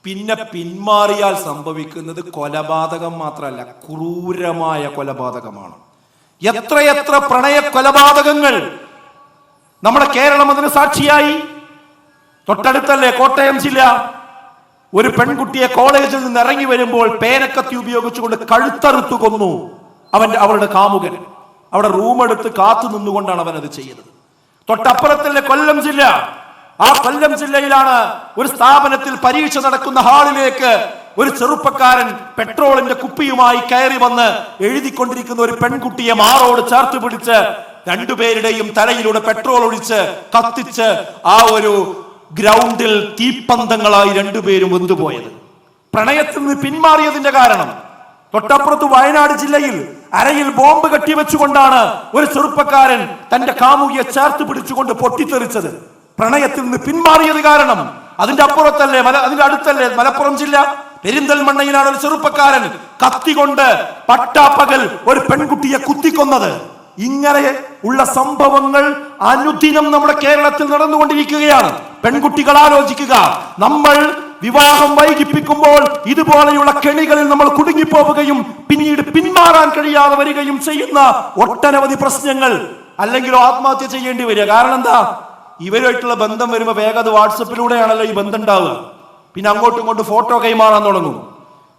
പിന്നെ പിന്മാറിയാൽ സംഭവിക്കുന്നത് കൊലപാതകം മാത്രമല്ല, ക്രൂരമായ കൊലപാതകമാണ്. എത്രയെത്ര പ്രണയ കൊലപാതകങ്ങൾ നമ്മുടെ കേരളം അതിന് സാക്ഷിയായി. തൊട്ടടുത്തല്ലേ കോട്ടയം ജില്ല, ഒരു പെൺകുട്ടിയെ കോളേജിൽ നിന്ന് ഇറങ്ങി വരുമ്പോൾ പേനക്കത്തി ഉപയോഗിച്ചുകൊണ്ട് കഴുത്തറുത്തു കൊന്നു അവളുടെ കാമുകൻ. അവിടെ റൂം എടുത്ത് കാത്തു നിന്നുകൊണ്ടാണ് അവൻ അത് ചെയ്തത്. തൊട്ടപ്പുറത്തല്ലേ കൊല്ലം ജില്ല. ആ കൊല്ലം ജില്ലയിലാണ് ഒരു സ്ഥാപനത്തിൽ പരീക്ഷ നടക്കുന്ന ഹാളിലേക്ക് ഒരു ചെറുപ്പക്കാരൻ പെട്രോളിന്റെ കുപ്പിയുമായി കയറി വന്ന് എഴുതിക്കൊണ്ടിരിക്കുന്ന ഒരു പെൺകുട്ടിയെ മാറോട് ചേർത്ത് പിടിച്ച് രണ്ടുപേരുടെയും തലയിലൂടെ പെട്രോൾ ഒഴിച്ച് കത്തിച്ച് ആ ഒരു ഗ്രൗണ്ടിൽ തീപ്പന്തങ്ങളായി രണ്ടുപേരും വെന്തുപോയത്. പ്രണയത്തിൽ നിന്ന് പിന്മാറിയതിന്റെ കാരണം. തൊട്ടപ്പുറത്ത് വയനാട് ജില്ലയിൽ അരയിൽ ബോംബ് കെട്ടിവെച്ചുകൊണ്ടാണ് ഒരു ചെറുപ്പക്കാരൻ തന്റെ കാമുകിയെ ചേർത്ത് പിടിച്ചുകൊണ്ട് പൊട്ടിത്തെറിച്ചത്. പ്രണയത്തിൽ നിന്ന് പിന്മാറിയത് കാരണം. അതിന്റെ അപ്പുറത്തല്ലേ, അതിന്റെ അടുത്തല്ലേ മലപ്പുറം ജില്ല, പെരിന്തൽമണ്ണയിലാണ് ഒരു ചെറുപ്പക്കാരൻ കത്തികൊണ്ട് പട്ടാപ്പകൽ ഒരു പെൺകുട്ടിയെ കുത്തിക്കൊന്നത്. ഇങ്ങനെ ഉള്ള സംഭവങ്ങൾ അനുദിനം നമ്മുടെ കേരളത്തിൽ നടന്നുകൊണ്ടിരിക്കുകയാണ്. പെൺകുട്ടികൾ ആലോചിക്കുക, നമ്മൾ വിവാഹം വൈകിപ്പിക്കുമ്പോൾ ഇതുപോലെയുള്ള കെണികളിൽ നമ്മൾ കുടുങ്ങിപ്പോവുകയും പിന്നീട് പിന്മാറാൻ കഴിയാതെ വരികയും ചെയ്യുന്ന ഒട്ടനവധി പ്രശ്നങ്ങൾ. അല്ലെങ്കിലോ ആത്മഹത്യ ചെയ്യേണ്ടി വരിക. കാരണം എന്താ? ഇവരുമായിട്ടുള്ള ബന്ധം വരുമ്പോൾ വേഗം അത് വാട്സപ്പിലൂടെയാണല്ലോ ഈ ബന്ധം ഉണ്ടാവുക. പിന്നെ അങ്ങോട്ടും ഇങ്ങോട്ടും ഫോട്ടോ കൈമാറാൻ തുടങ്ങും.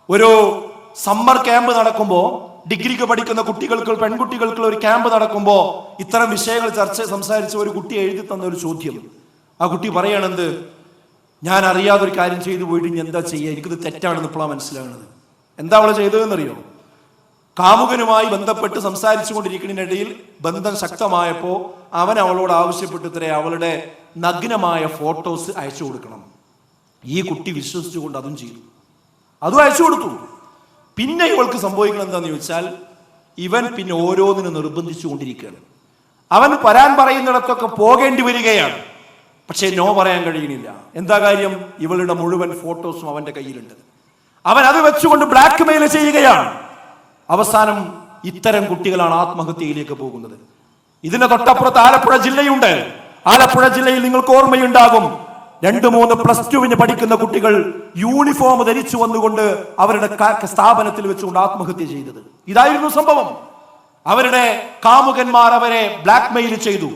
ഒരു സമ്മർ ക്യാമ്പ് നടക്കുമ്പോൾ, ഡിഗ്രിക്ക് പഠിക്കുന്ന കുട്ടികൾക്ക്, പെൺകുട്ടികൾക്കുള്ള ഒരു ക്യാമ്പ് നടക്കുമ്പോൾ ഇത്തരം വിഷയങ്ങൾ സംസാരിച്ച് ഒരു കുട്ടി എഴുതി തന്ന ഒരു ചോദ്യം. ആ കുട്ടി പറയണത്, ഞാൻ അറിയാതെ ഒരു കാര്യം ചെയ്തു പോയിട്ട് ഇനി എന്താ ചെയ്യുക, എനിക്കിത് തെറ്റാണെന്ന് ഇപ്പോഴാണ് മനസ്സിലാകുന്നത്. എന്താ അവളെ ചെയ്തതെന്നറിയോ? കാമുകനുമായി ബന്ധപ്പെട്ട് സംസാരിച്ചു കൊണ്ടിരിക്കുന്നതിനിടയിൽ ബന്ധം ശക്തമായപ്പോൾ അവൻ അവളോട് ആവശ്യപ്പെട്ടു അവളുടെ നഗ്നമായ ഫോട്ടോസ് അയച്ചു കൊടുക്കണം. ഈ കുട്ടി വിശ്വസിച്ചുകൊണ്ട് അതും ചെയ്തു, അതും അയച്ചു കൊടുത്തു. പിന്നെ ഇവൾക്ക് സംഭവിക്കണം എന്താന്ന് ചോദിച്ചാൽ, ഇവൻ പിന്നെ ഓരോന്നിനും നിർബന്ധിച്ചു കൊണ്ടിരിക്കുകയാണ്. അവൻ വരാൻ പറയുന്നിടത്തൊക്കെ പോകേണ്ടി വരികയാണ്. പക്ഷേ നോ പറയാൻ കഴിയുന്നില്ല. എന്താ കാര്യം? ഇവളുടെ മുഴുവൻ ഫോട്ടോസും അവന്റെ കയ്യിലുണ്ട്. അവൻ അത് വെച്ചുകൊണ്ട് ബ്ലാക്ക് മെയിൽ ചെയ്യുകയാണ്. അവസാനം ഇത്തരം കുട്ടികളാണ് ആത്മഹത്യയിലേക്ക് പോകുന്നത്. ഇതിന്റെ തൊട്ടപ്പുറത്ത് ആലപ്പുഴ ജില്ലയുണ്ട്. ആലപ്പുഴ ജില്ലയിൽ നിങ്ങൾക്ക് ഓർമ്മയുണ്ടാകും, 2-3 +2 പഠിക്കുന്ന കുട്ടികൾ യൂണിഫോം ധരിച്ചു വന്നുകൊണ്ട് അവരുടെ സ്ഥാപനത്തിൽ വെച്ചുകൊണ്ട് ആത്മഹത്യ ചെയ്തത്. ഇതായിരുന്നു സംഭവം. അവരുടെ കാമുകന്മാർ അവരെ ബ്ലാക്ക് മെയിൽ ചെയ്തു.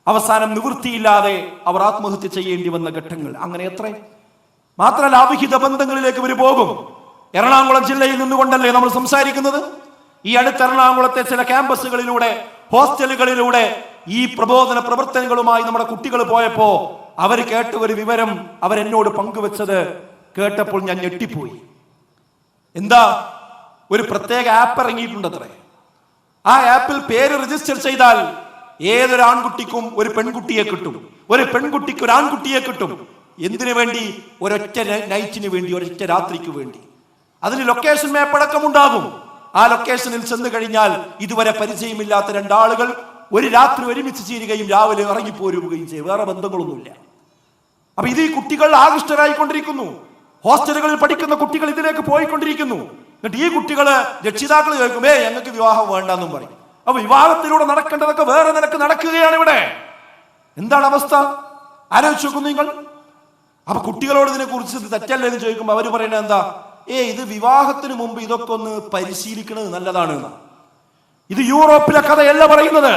അവസാനം നിവൃത്തിയില്ലാതെ അവർ ആത്മഹത്യ ചെയ്യേണ്ടി വന്ന ഘട്ടങ്ങൾ അങ്ങനെ എത്ര. മാത്രമല്ല, അവിഹിത ബന്ധങ്ങളിലേക്ക് ഇവർ പോകും. എറണാകുളം ജില്ലയിൽ നിന്നുകൊണ്ടല്ലേ നമ്മൾ സംസാരിക്കുന്നത്. ഈ അടുത്ത എറണാകുളത്തെ ചില ക്യാമ്പസുകളിലൂടെ, ഹോസ്റ്റലുകളിലൂടെ ഈ പ്രബോധന പ്രവർത്തനങ്ങളുമായി നമ്മുടെ കുട്ടികൾ പോയപ്പോ അവർ കേട്ട ഒരു വിവരം അവരെന്നോട് പങ്കുവെച്ചത് കേട്ടപ്പോൾ ഞാൻ ഞെട്ടിപ്പോയി. എന്താ? ഒരു പ്രത്യേക ആപ്പ് ഇറങ്ങിയിട്ടുണ്ടത്രേ. ആ ആപ്പിൽ പേര് രജിസ്റ്റർ ചെയ്താൽ ഏതൊരു ആൺകുട്ടിക്കും ഒരു പെൺകുട്ടിയെ കിട്ടും, ഒരു പെൺകുട്ടിക്ക് ഒരു ആൺകുട്ടിയെ കിട്ടും. എന്തിനു വേണ്ടി? ഒരൊറ്റ നൈറ്റിന് വേണ്ടി, ഒരൊറ്റ രാത്രിക്ക് വേണ്ടി. അതിന് ലൊക്കേഷൻ മാപ്പ് അടക്കമുണ്ടാകും. ആ ലൊക്കേഷനിൽ ചെന്ന് കഴിഞ്ഞാൽ ഇതുവരെ പരിചയമില്ലാത്ത 2 ആളുകൾ ഒരു രാത്രി ഒരുമിച്ച് ചേരുകയും രാവിലെ ഇറങ്ങിപ്പോരുകയും ചെയ്യും. വേറെ ബന്ധങ്ങളൊന്നുമില്ല. അപ്പൊ ഇത് ഈ കുട്ടികൾ ആകൃഷ്ടരായിക്കൊണ്ടിരിക്കുന്നു. ഹോസ്റ്റലുകളിൽ പഠിക്കുന്ന കുട്ടികൾ ഇതിലേക്ക് പോയിക്കൊണ്ടിരിക്കുന്നു. എന്നിട്ട് ഈ കുട്ടികള് രക്ഷിതാക്കൾ ചോദിക്കും, ഞങ്ങൾക്ക് വിവാഹം വേണ്ടെന്നും പറയും. അപ്പൊ വിവാഹത്തിലൂടെ നടക്കേണ്ടതൊക്കെ വേറെ നിലക്ക് നടക്കുകയാണ് ഇവിടെ. എന്താണ് അവസ്ഥ? ആലോചിച്ച് നോക്കുന്നു നിങ്ങൾ. അപ്പൊ കുട്ടികളോട് ഇതിനെ കുറിച്ച് തെറ്റല്ലേ എന്ന് ചോദിക്കുമ്പോൾ അവർ പറയുന്നത് എന്താ? ഇത് വിവാഹത്തിന് മുമ്പ് ഇതൊക്കെ ഒന്ന് പരിശീലിക്കുന്നത് നല്ലതാണ്. ഇത് യൂറോപ്പിലെ കഥയല്ല പറയുന്നത്.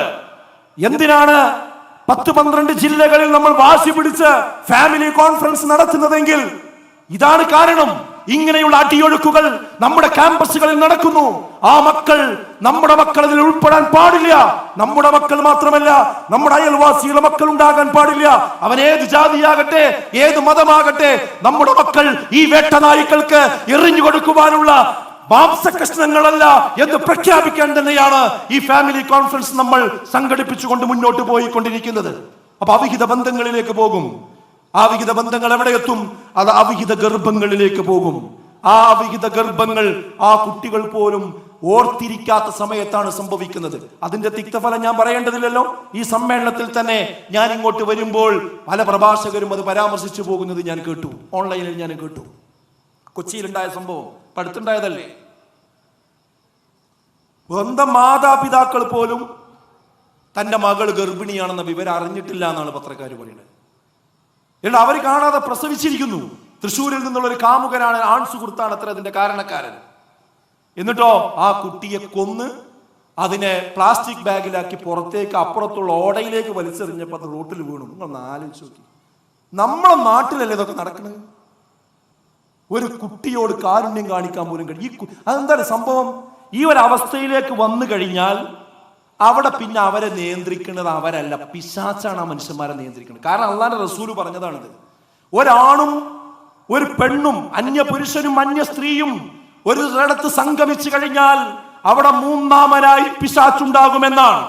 എന്തിനാണ് 10-12 ജില്ലകളിൽ നമ്മൾ വാശി പിടിച്ച് ഫാമിലി കോൺഫറൻസ് നടത്തുന്നതെങ്കിൽ ഇതാണ് കാരണം. ഇങ്ങനെയുള്ള അടിയൊഴുക്കുകൾ നമ്മുടെ ക്യാമ്പസുകളിൽ നടക്കുന്നു. ആ മക്കൾ, നമ്മുടെ മക്കൾ അതിൽ ഉൾപ്പെടാൻ പാടില്ല. നമ്മുടെ മക്കൾ മാത്രമല്ല, നമ്മുടെ അയൽവാസികളുടെ മക്കൾ ഉണ്ടാകാൻ പാടില്ല. അവൻ ഏത് ജാതിയാകട്ടെ, ഏത് മതമാകട്ടെ, നമ്മുടെ മക്കൾ ഈ വേട്ടനായ്ക്കൾക്ക് എറിഞ്ഞു കൊടുക്കുവാനുള്ള മാംസകഷ്ണങ്ങളല്ല എന്ന് പ്രഖ്യാപിക്കാൻ തന്നെയാണ് ഈ ഫാമിലി കോൺഫറൻസ് നമ്മൾ സംഘടിപ്പിച്ചുകൊണ്ട് മുന്നോട്ട് പോയിക്കൊണ്ടിരിക്കുന്നത്. അപ്പൊ അവിഹിത ബന്ധങ്ങളിലേക്ക് പോകും. ആ വിഹിത ബന്ധങ്ങൾ എവിടെ എത്തും? അത് അവിഹിത ഗർഭങ്ങളിലേക്ക് പോകും. ആ അവിഹിത ഗർഭങ്ങൾ ആ കുട്ടികൾ പോലും ഓർത്തിരിക്കാത്ത സമയത്താണ് സംഭവിക്കുന്നത്. അതിന്റെ തിക്തഫലം ഞാൻ പറയേണ്ടതില്ലല്ലോ. ഈ സമ്മേളനത്തിൽ തന്നെ ഞാൻ ഇങ്ങോട്ട് വരുമ്പോൾ പല പ്രഭാഷകരും അത് പരാമർശിച്ചു പോകുന്നത് ഞാൻ കേട്ടു. ഓൺലൈനിൽ ഞാൻ കേട്ടു. കൊച്ചിയിലുണ്ടായ സംഭവം അടുത്തുണ്ടായതല്ലേ. സ്വന്തം മാതാപിതാക്കൾ പോലും തന്റെ മകൾ ഗർഭിണിയാണെന്ന വിവരം അറിഞ്ഞിട്ടില്ല എന്നാണ് പത്രക്കാർ പറയുന്നത്. എന്നിട്ട് അവർ കാണാതെ പ്രസവിച്ചിരിക്കുന്നു. തൃശ്ശൂരിൽ നിന്നുള്ള ഒരു കാമുകനാണ്, ആൺ സുഹൃത്താണ് അത്ര അതിന്റെ കാരണക്കാരൻ. എന്നിട്ടോ ആ കുട്ടിയെ കൊന്ന് അതിനെ പ്ലാസ്റ്റിക് ബാഗിലാക്കി പുറത്തേക്ക് അപ്പുറത്തുള്ള ഓടയിലേക്ക് വലിച്ചെറിഞ്ഞപ്പോൾ അത് റോട്ടിൽ വീണു. നിങ്ങൾ ആലോചിച്ച് നോക്കി. നമ്മളെ നാട്ടിലല്ലേ ഇതൊക്കെ നടക്കുന്നത്? ഒരു കുട്ടിയോട് കാരുണ്യം കാണിക്കാൻ പോലും കഴിയും. അതെന്താണ് സംഭവം? ഈ ഒരു അവസ്ഥയിലേക്ക് വന്നു കഴിഞ്ഞാൽ അവിടെ പിന്നെ അവരെ നിയന്ത്രിക്കുന്നത് അവരല്ല, പിശാച്ചാണ് ആ മനുഷ്യന്മാരെ നിയന്ത്രിക്കുന്നത്. കാരണം അള്ളാന്റെ റസൂല് പറഞ്ഞതാണിത്. ഒരാണും ഒരു പെണ്ണും, അന്യ പുരുഷനും അന്യ സ്ത്രീയും ഒരു ഇടത്ത് സംഗമിച്ചു കഴിഞ്ഞാൽ അവിടെ മൂന്നാമനായി പിശാച്ചുണ്ടാകുമെന്നാണ്.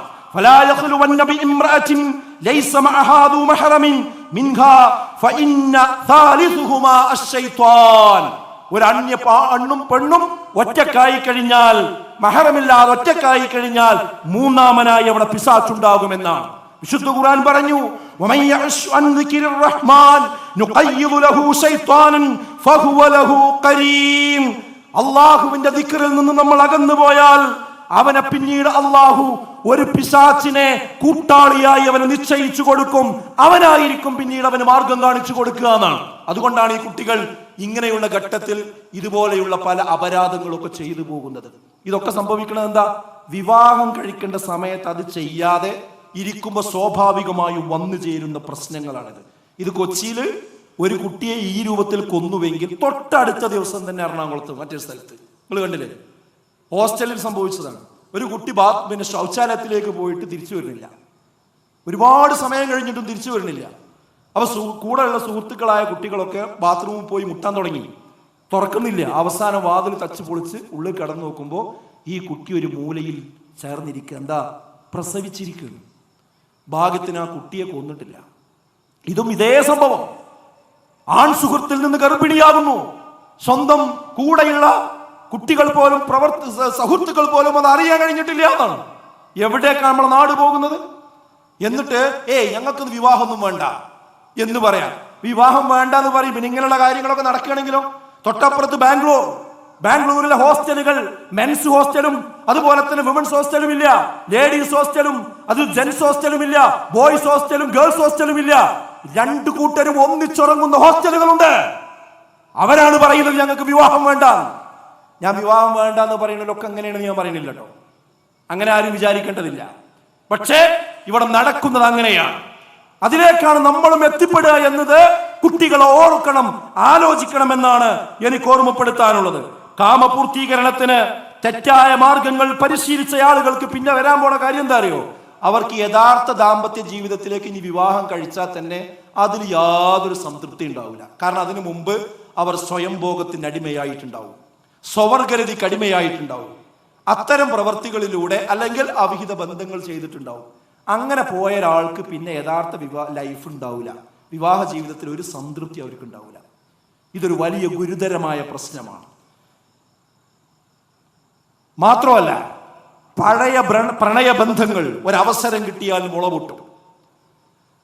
ഒരു അന്യ ആണും പെണ്ണും ഒറ്റക്കായി കഴിഞ്ഞാൽ, മഹറമില്ലാതെ ഒറ്റക്കായി കഴിഞ്ഞാൽ മൂന്നാമനായി അവിടെ പിശാച്ചുണ്ടാകുമെന്നാണ് വിശുദ്ധ ഖുർആൻ പറഞ്ഞു. അള്ളാഹുവിന്റെ ദിക്റിൽ നിന്ന് നമ്മൾ അകന്നു പോയാൽ അവനെ പിന്നീട് അള്ളാഹു ഒരു പിശാച്ചിനെ കൂട്ടാളിയായി അവന് നിശ്ചയിച്ചു കൊടുക്കും. അവനായിരിക്കും പിന്നീട് അവന് മാർഗം കാണിച്ചു കൊടുക്കുക എന്നാണ്. അതുകൊണ്ടാണ് ഈ കുട്ടികൾ ഇങ്ങനെയുള്ള ഘട്ടത്തിൽ ഇതുപോലെയുള്ള പല അപരാധങ്ങളൊക്കെ ചെയ്തു പോകുന്നത്. ഇതൊക്കെ സംഭവിക്കുന്നത് എന്താ? വിവാഹം കഴിക്കേണ്ട സമയത്ത് അത് ചെയ്യാതെ ഇരിക്കുമ്പോൾ സ്വാഭാവികമായും വന്നു ചേരുന്ന പ്രശ്നങ്ങളാണിത്. ഇത് കൊച്ചിയിൽ ഒരു കുട്ടിയെ ഈ രൂപത്തിൽ കൊന്നുവെങ്കിൽ തൊട്ടടുത്ത ദിവസം തന്നെ എറണാകുളത്ത് മറ്റൊരു സ്ഥലത്ത് നിങ്ങൾ കണ്ടില്ലേ, ഹോസ്റ്റലിൽ സംഭവിച്ചതാണ്. ഒരു കുട്ടി ശൗചാലയത്തിലേക്ക് പോയിട്ട് തിരിച്ചു വരുന്നില്ല, ഒരുപാട് സമയം കഴിഞ്ഞിട്ടും തിരിച്ചു വരുന്നില്ല. അപ്പൊ കൂടെയുള്ള സുഹൃത്തുക്കളായ കുട്ടികളൊക്കെ ബാത്റൂമിൽ പോയി മുട്ടാൻ തുടങ്ങി, തുറക്കുന്നില്ല. അവസാനം വാതിൽ തച്ച് പൊളിച്ച് ഉള്ളിൽ കടന്നു നോക്കുമ്പോൾ ഈ കുട്ടി ഒരു മൂലയിൽ ചേർന്നിരിക്കുക. എന്താ? പ്രസവിച്ചിരിക്കുന്നു. ഭാഗ്യത്തിന് ആ കുട്ടിയെ കൊന്നിട്ടില്ല. ഇതും ഇതേ സംഭവം. ആൺ സുഹൃത്തിൽ നിന്ന് ഗർഭിണിയാകുന്നു. സ്വന്തം കൂടെയുള്ള കുട്ടികൾ പോലും സുഹൃത്തുക്കൾ പോലും അത് അറിയാൻ കഴിഞ്ഞിട്ടില്ല എന്നാണ്. എവിടേക്കാണ് നമ്മളെ നാട് പോകുന്നത്? എന്നിട്ട് ഞങ്ങൾക്കത് വിവാഹമൊന്നും വേണ്ട എന്ന് പറയാം. വിവാഹം വേണ്ട എന്ന് പറയും. പിന്നെ ഇങ്ങനെയുള്ള കാര്യങ്ങളൊക്കെ നടക്കുകയാണെങ്കിലോ? തൊട്ടപ്പുറത്ത് ബാംഗ്ലൂരിലെ ഹോസ്റ്റലുകൾ, മെൻസ് ഹോസ്റ്റലും അതുപോലെ തന്നെ വിമൻസ് ഹോസ്റ്റലും ഇല്ല, ലേഡീസ് ഹോസ്റ്റലും അത് ജെൻസ് ഹോസ്റ്റലും ഇല്ല, ബോയ്സ് ഹോസ്റ്റലും ഗേൾസ് ഹോസ്റ്റലും ഇല്ല. രണ്ടു കൂട്ടരും ഒന്നിച്ചുറങ്ങുന്ന ഹോസ്റ്റലുകളുണ്ട്. അവരാണ് പറയുന്നത് ഞങ്ങൾക്ക് വിവാഹം വേണ്ട. ഞാൻ വിവാഹം വേണ്ട എന്ന് പറയുന്നതിലൊക്കെ അങ്ങനെയാണെന്ന് ഞാൻ പറയുന്നില്ല കേട്ടോ, അങ്ങനെ ആരും വിചാരിക്കേണ്ടതില്ല. പക്ഷേ ഇവിടെ നടക്കുന്നത് അങ്ങനെയാണ്. അതിലേക്കാണ് നമ്മളും എത്തിപ്പെടുക എന്നത് കുട്ടികളെ ഓർക്കണം, ആലോചിക്കണമെന്നാണ് എനിക്ക് ഓർമ്മപ്പെടുത്താനുള്ളത്. കാമപൂർത്തീകരണത്തിന് തെറ്റായ മാർഗങ്ങൾ പരിശീലിച്ച ആളുകൾക്ക് പിന്നെ വരാൻ പോണ കാര്യം എന്താ അറിയോ? അവർക്ക് യഥാർത്ഥ ദാമ്പത്യ ജീവിതത്തിലേക്ക് ഇനി വിവാഹം കഴിച്ചാൽ തന്നെ അതിൽ യാതൊരു സംതൃപ്തി ഉണ്ടാവില്ല. കാരണം അതിനു മുമ്പ് അവർ സ്വയംഭോഗത്തിന് അടിമയായിട്ടുണ്ടാവും, സ്വവർഗരതിക്ക് അടിമയായിട്ടുണ്ടാവും, അത്തരം പ്രവർത്തികളിലൂടെ അല്ലെങ്കിൽ അവിഹിത ബന്ധങ്ങൾ ചെയ്തിട്ടുണ്ടാവും. അങ്ങനെ പോയ ഒരാൾക്ക് പിന്നെ യഥാർത്ഥ ലൈഫ് ഉണ്ടാവില്ല, വിവാഹ ജീവിതത്തിൽ ഒരു സംതൃപ്തി അവർക്ക് ഉണ്ടാവില്ല. ഇതൊരു വലിയ ഗുരുതരമായ പ്രശ്നമാണ്. മാത്രമല്ല, പഴയ പ്രണയബന്ധങ്ങൾ ഒരവസരം കിട്ടിയാൽ മുളപൊട്ടും.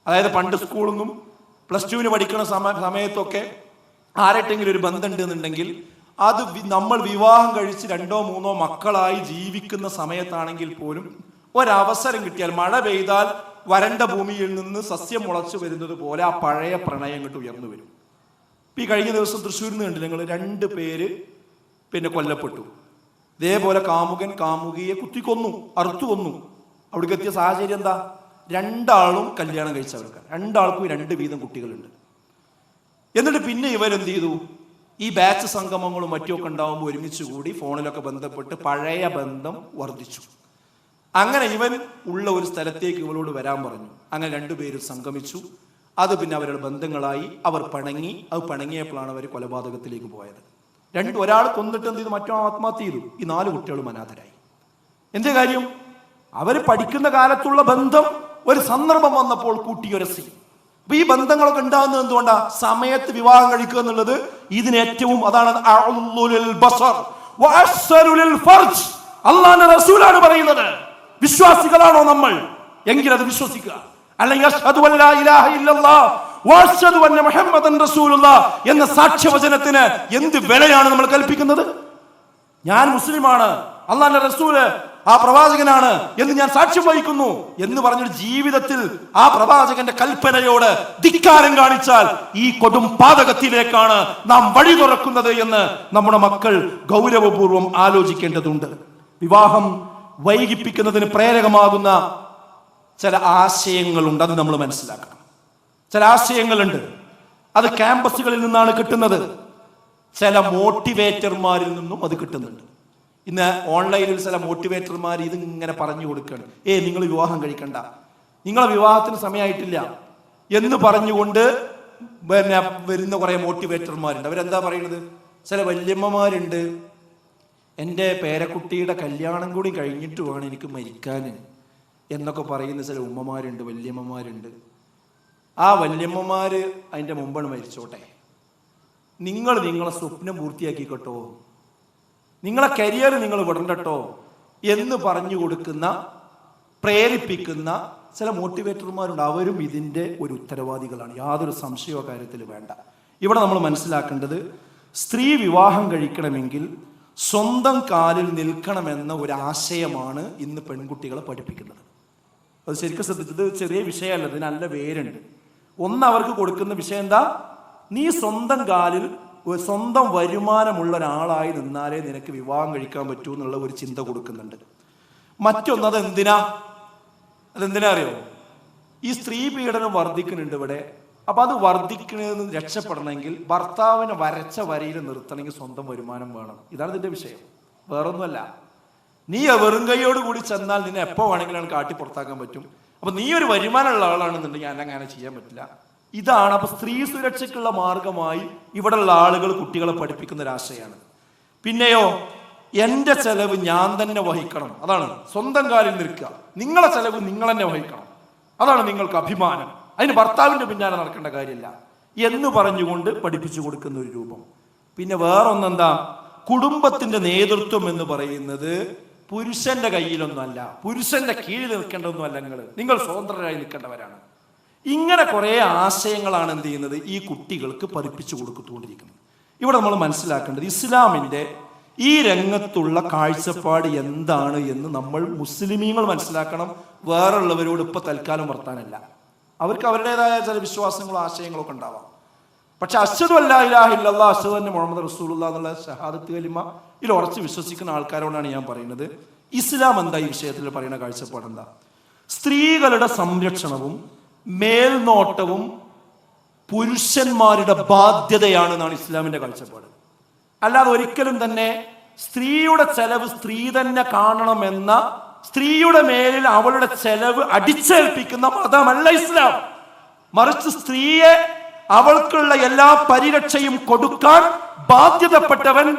അതായത് പണ്ട് സ്കൂളിൽ നിന്നും പ്ലസ് ടുവിന് പഠിക്കുന്ന സമയത്തൊക്കെ ആരെട്ടെങ്കിലും ഒരു ബന്ധം ഉണ്ടെന്നുണ്ടെങ്കിൽ അത് നമ്മൾ വിവാഹം കഴിച്ച് 2 or 3 മക്കളായി ജീവിക്കുന്ന സമയത്താണെങ്കിൽ പോലും ഒരവസരം കിട്ടിയാൽ, മഴ പെയ്താൽ വരണ്ട ഭൂമിയിൽ നിന്ന് സസ്യം മുളച്ചു വരുന്നത് പോലെ ആ പഴയ പ്രണയം ഇങ്ങോട്ട് ഉയർന്നു വരും. ഈ കഴിഞ്ഞ ദിവസം തൃശ്ശൂരിൽ നിന്ന് കണ്ടില്ല നിങ്ങൾ, 2 പേര് പിന്നെ കൊല്ലപ്പെട്ടു. ഇതേപോലെ കാമുകൻ കാമുകിയെ കുത്തിക്കൊന്നു, അറുത്തു കൊന്നു. അവിടേക്ക് എത്തിയ സാഹചര്യം എന്താ? 2 ആളും കല്യാണം കഴിച്ചവർക്ക്, 2 ആൾക്കും 2 വീതം കുട്ടികളുണ്ട്. എന്നിട്ട് പിന്നെ ഇവരെന്ത് ചെയ്തു? ഈ ബാച്ച് സംഗമങ്ങളും മറ്റുമൊക്കെ ഉണ്ടാകുമ്പോൾ ഒരുമിച്ച് കൂടി ഫോണിലൊക്കെ ബന്ധപ്പെട്ട് പഴയ ബന്ധം വർദ്ധിച്ചു. അങ്ങനെ ഇവൻ ഉള്ള ഒരു സ്ഥലത്തേക്ക് ഇവളോട് വരാൻ പറഞ്ഞു. അങ്ങനെ 2 പേരും സംഗമിച്ചു. അത് പിന്നെ അവരുടെ ബന്ധങ്ങളായി, അവർ പിണങ്ങി. അത് പിണങ്ങിയപ്പോഴാണ് അവർ കൊലപാതകത്തിലേക്ക് പോയത്. ഒരാൾ കൊന്നിട്ട് എന്ത് ചെയ്തു? മറ്റോ ആത്മഹത്യ ചെയ്തു. ഈ 4 കുട്ടികളും അനാഥരായി. എന്തേ കാര്യം? അവർ പഠിക്കുന്ന കാലത്തുള്ള ബന്ധം ഒരു സന്ദർഭം വന്നപ്പോൾ കൂട്ടിയുരസി. അപ്പൊ ഈ ബന്ധങ്ങളൊക്കെ ഉണ്ടാകുന്നത് എന്തുകൊണ്ടാ? സമയത്ത് വിവാഹം കഴിക്കുക എന്നുള്ളത് ഇതിന് ഏറ്റവും അതാണ്. അല്ലാഹുവിന്റെ റസൂലാണ് പറയുന്നത്. വിശ്വാസികളാണോ നമ്മൾ? എങ്കിൽ അത് വിശ്വസിക്കുക. അല്ലെങ്കിൽ അശ്ഹദു അല്ലാ ഇലാഹ ഇല്ലല്ലാഹ് വഅശ്ഹദു അന്ന മുഹമ്മദൻ റസൂലുള്ളാഹ് എന്ന സാക്ഷ്യവചനത്തിന് എന്ത് വിലയാണ് നമ്മൾ കൽപ്പിക്കുന്നത്? ഞാൻ മുസ്ലിമാണ്, അല്ലാഹുവിന്റെ റസൂല് ആ പ്രവാചകനാണ് എന്ന് ഞാൻ സാക്ഷ്യം വഹിക്കുന്നു എന്ന് പറഞ്ഞൊരു ജീവിതത്തിൽ ആ പ്രവാചകന്റെ കൽപ്പനയോട് ധിക്കാരം കാണിച്ചാൽ ഈ കൊടും പാതകത്തിലേക്കാണ് നാം വഴി തുറക്കുന്നത് എന്ന് നമ്മുടെ മക്കൾ ഗൗരവപൂർവം ആലോചിക്കേണ്ടതുണ്ട്. വിവാഹം വൈകിപ്പിക്കുന്നതിന് പ്രേരകമാകുന്ന ചില ആശയങ്ങളുണ്ട്, അത് നമ്മൾ മനസ്സിലാക്കണം. ചില ആശയങ്ങളുണ്ട്, അത് ക്യാമ്പസുകളിൽ നിന്നാണ് കിട്ടുന്നത്. ചില മോട്ടിവേറ്റർമാരിൽ നിന്നും അത് കിട്ടുന്നുണ്ട്. ഇന്ന് ഓൺലൈനിൽ ചില മോട്ടിവേറ്റർമാർ ഇതിങ്ങനെ പറഞ്ഞു കൊടുക്കുകയാണ്. നിങ്ങൾ വിവാഹം കഴിക്കണ്ട, നിങ്ങളെ വിവാഹത്തിന് സമയമായിട്ടില്ല എന്ന് പറഞ്ഞുകൊണ്ട് പിന്നെ വരുന്ന കുറേ മോട്ടിവേറ്റർമാരുണ്ട്. അവരെന്താ പറയുന്നത്? ചില വല്യമ്മമാരുണ്ട്, എൻ്റെ പേരക്കുട്ടിയുടെ കല്യാണം കൂടി കഴിഞ്ഞിട്ട് വേണം എനിക്ക് മരിക്കാൻ എന്നൊക്കെ പറയുന്ന ചില ഉമ്മമാരുണ്ട്, വല്യമ്മമാരുണ്ട്. ആ വല്യമ്മമാര് അതിൻ്റെ മുമ്പാണ് മരിച്ചോട്ടെ, നിങ്ങളെ സ്വപ്നം പൂർത്തിയാക്കിക്കോട്ടോ, നിങ്ങളെ കരിയർ നിങ്ങൾ വിടണ്ടട്ടോ എന്ന് പറഞ്ഞു കൊടുക്കുന്ന, പ്രേരിപ്പിക്കുന്ന ചില മോട്ടിവേറ്റർമാരുണ്ട്. അവരും ഇതിൻ്റെ ഒരു ഉത്തരവാദികളാണ്, യാതൊരു സംശയമോ കാര്യത്തിൽ വേണ്ട. ഇവിടെ നമ്മൾ മനസ്സിലാക്കേണ്ടത്, സ്ത്രീ വിവാഹം കഴിക്കണമെങ്കിൽ സ്വന്തം കാലിൽ നിൽക്കണമെന്ന ഒരു ആശയമാണ് ഇന്ന് പെൺകുട്ടികളെ പഠിപ്പിക്കുന്നത്. അത് ശരിക്കും ശ്രദ്ധിച്ചത് ചെറിയ വിഷയമല്ല, ഇതിന് നല്ല വേരുണ്ട്. ഒന്ന്, അവർക്ക് കൊടുക്കുന്ന വിഷയം എന്താ? നീ സ്വന്തം കാലിൽ സ്വന്തം വരുമാനമുള്ള ഒരാളായി നിന്നാലേ നിനക്ക് വിവാഹം കഴിക്കാൻ പറ്റൂ എന്നുള്ള ഒരു ചിന്ത കൊടുക്കുന്നുണ്ട്. മറ്റൊന്നത് എന്തിനാ? അതെന്തിനാ അറിയോ? ഈ സ്ത്രീ പീഡനം വർദ്ധിക്കുന്നുണ്ട് ഇവിടെ. അപ്പൊ അത് വർദ്ധിക്കണമെന്ന് രക്ഷപ്പെടണമെങ്കിൽ ഭർത്താവിനെ വരച്ച വരിയിൽ നിർത്തണമെങ്കിൽ സ്വന്തം വരുമാനം വേണം. ഇതാണ് ഇതിന്റെ വിഷയം, വേറൊന്നുമല്ല. നീ വെറും കൈയോട് കൂടി ചെന്നാൽ നിന്നെ എപ്പോ വേണമെങ്കിലും കാട്ടി പുറത്താക്കാൻ പറ്റും. അപ്പൊ നീ ഒരു വരുമാനമുള്ള ആളാണെന്നുണ്ടെങ്കിൽ അങ്ങനെ ചെയ്യാൻ പറ്റില്ല. ഇതാണ് അപ്പൊ സ്ത്രീ സുരക്ഷയ്ക്കുള്ള മാർഗമായി ഇവിടെയുള്ള ആളുകൾ കുട്ടികളെ പഠിപ്പിക്കുന്ന ഒരാശയാണ്. പിന്നെയോ, എന്റെ ചെലവ് ഞാൻ തന്നെ വഹിക്കണം. അതാണ് സ്വന്തം കാലിൽ നിൽക്കുക. നിങ്ങളെ ചെലവ് നിങ്ങൾ തന്നെ വഹിക്കണം. അതാണ് നിങ്ങൾക്ക് അഭിമാനം. അതിന് ഭർത്താവിന്റെ പിന്നാലെ നടക്കേണ്ട കാര്യമില്ല എന്ന് പറഞ്ഞുകൊണ്ട് പഠിപ്പിച്ചു കൊടുക്കുന്ന ഒരു രൂപം. പിന്നെ വേറൊന്നെന്താ, കുടുംബത്തിന്റെ നേതൃത്വം എന്ന് പറയുന്നത് പുരുഷന്റെ കയ്യിലൊന്നുമല്ല, പുരുഷന്റെ കീഴിൽ നിൽക്കേണ്ടതൊന്നുമല്ല. നിങ്ങൾ സ്വതന്ത്രരായി നിൽക്കേണ്ടവരാണ്. ഇങ്ങനെ കുറെ ആശയങ്ങളാണ് എന്ത് ചെയ്യുന്നത്, ഈ കുട്ടികൾക്ക് പഠിപ്പിച്ചു കൊടുത്തുകൊണ്ടിരിക്കുന്നത്. ഇവിടെ നമ്മൾ മനസ്സിലാക്കേണ്ടത് ഇസ്ലാമിന്റെ ഈ രംഗത്തുള്ള കാഴ്ചപ്പാട് എന്താണ് എന്ന് നമ്മൾ മുസ്ലിമീങ്ങൾ മനസ്സിലാക്കണം. വേറുള്ളവരോട് ഇപ്പൊ തൽക്കാലം വർത്താനല്ല. അവർക്ക് അവരുടേതായ ചില വിശ്വാസങ്ങളോ ആശയങ്ങളോ ഒക്കെ ഉണ്ടാവാം. പക്ഷെ അശ്ഹദു അല്ലാ ഇലാഹ ഇല്ലല്ലാഹ് അശ്ഹദു അന്ന മുഹമ്മദ് റസൂലുള്ളാഹി എന്നുള്ള ഷഹാദത്ത് കലിമ ഇതിൽ ഉറച്ച് വിശ്വസിക്കുന്ന ആൾക്കാരോടാണ് ഞാൻ പറയുന്നത്. ഇസ്ലാം എന്താ ഈ വിഷയത്തിൽ പറയുന്ന കാഴ്ചപ്പാട് എന്താ? സ്ത്രീകളുടെ സംരക്ഷണവും മേൽനോട്ടവും പുരുഷന്മാരുടെ ബാധ്യതയാണെന്നാണ് ഇസ്ലാമിന്റെ കാഴ്ചപ്പാട്. അല്ലാതെ ഒരിക്കലും തന്നെ സ്ത്രീയുടെ ചെലവ് സ്ത്രീ തന്നെ കാണണമെന്ന, സ്ത്രീയുടെ മേലിൽ അവളുടെ ചെലവ് അടിച്ചേൽപ്പിക്കുന്ന മതമല്ല ഇസ്ലാം. മറിച്ച് സ്ത്രീയെ അവൾക്കുള്ള എല്ലാ പരിരക്ഷയും കൊടുക്കാൻ ബാധ്യതപ്പെട്ടവൻ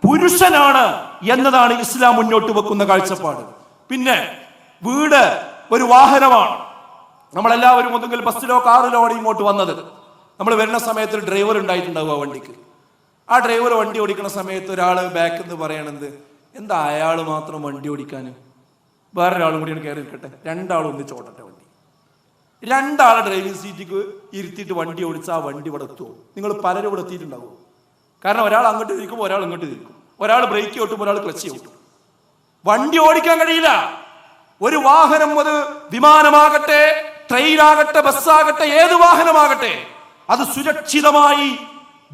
പുരുഷനാണ് എന്നതാണ് ഇസ്ലാം മുന്നോട്ട് വെക്കുന്ന കാഴ്ചപ്പാട്. പിന്നെ വീട് ഒരു വാഹനമാണ്. നമ്മളെല്ലാവരും ഒന്നുകിൽ ബസ്സിലോ കാറിലോ ആണ് ഇങ്ങോട്ട് വന്നത്. നമ്മൾ വരുന്ന സമയത്ത് ഡ്രൈവർ ഉണ്ടായിട്ടുണ്ടാവും ആ വണ്ടിക്ക്. ആ ഡ്രൈവർ വണ്ടി ഓടിക്കുന്ന സമയത്ത് ഒരാൾ ബാക്കിൽ നിന്ന് പറയണത്, എന്താ അയാൾ മാത്രം വണ്ടി ഓടിക്കാൻ, വേറൊരാളും കൂടി കയറി നിൽക്കട്ടെ, രണ്ടാളും ഒന്ന് ചോട്ടട്ടെ വണ്ടി. രണ്ടാളെ ഡ്രൈവിംഗ് സീറ്റിക്ക് ഇരുത്തിയിട്ട് വണ്ടി ഓടിച്ചാൽ ആ വണ്ടി ഇവിടെ എത്തുമോ? നിങ്ങൾ പലരും ഇവിടെ എത്തിയിട്ടുണ്ടാവും. കാരണം ഒരാൾ അങ്ങോട്ട് തിരിക്കും, ഒരാൾ ഇങ്ങോട്ട് തിരിക്കും, ഒരാൾ ബ്രേക്ക് ഓട്ടും, ഒരാൾ ക്ലച്ച് ഓട്ടും. വണ്ടി ഓടിക്കാൻ കഴിയില്ല. ഒരു വാഹനം, അത് വിമാനമാകട്ടെ, ട്രെയിനാകട്ടെ, ബസ്സാകട്ടെ, ഏത് വാഹനമാകട്ടെ, അത് സുരക്ഷിതമായി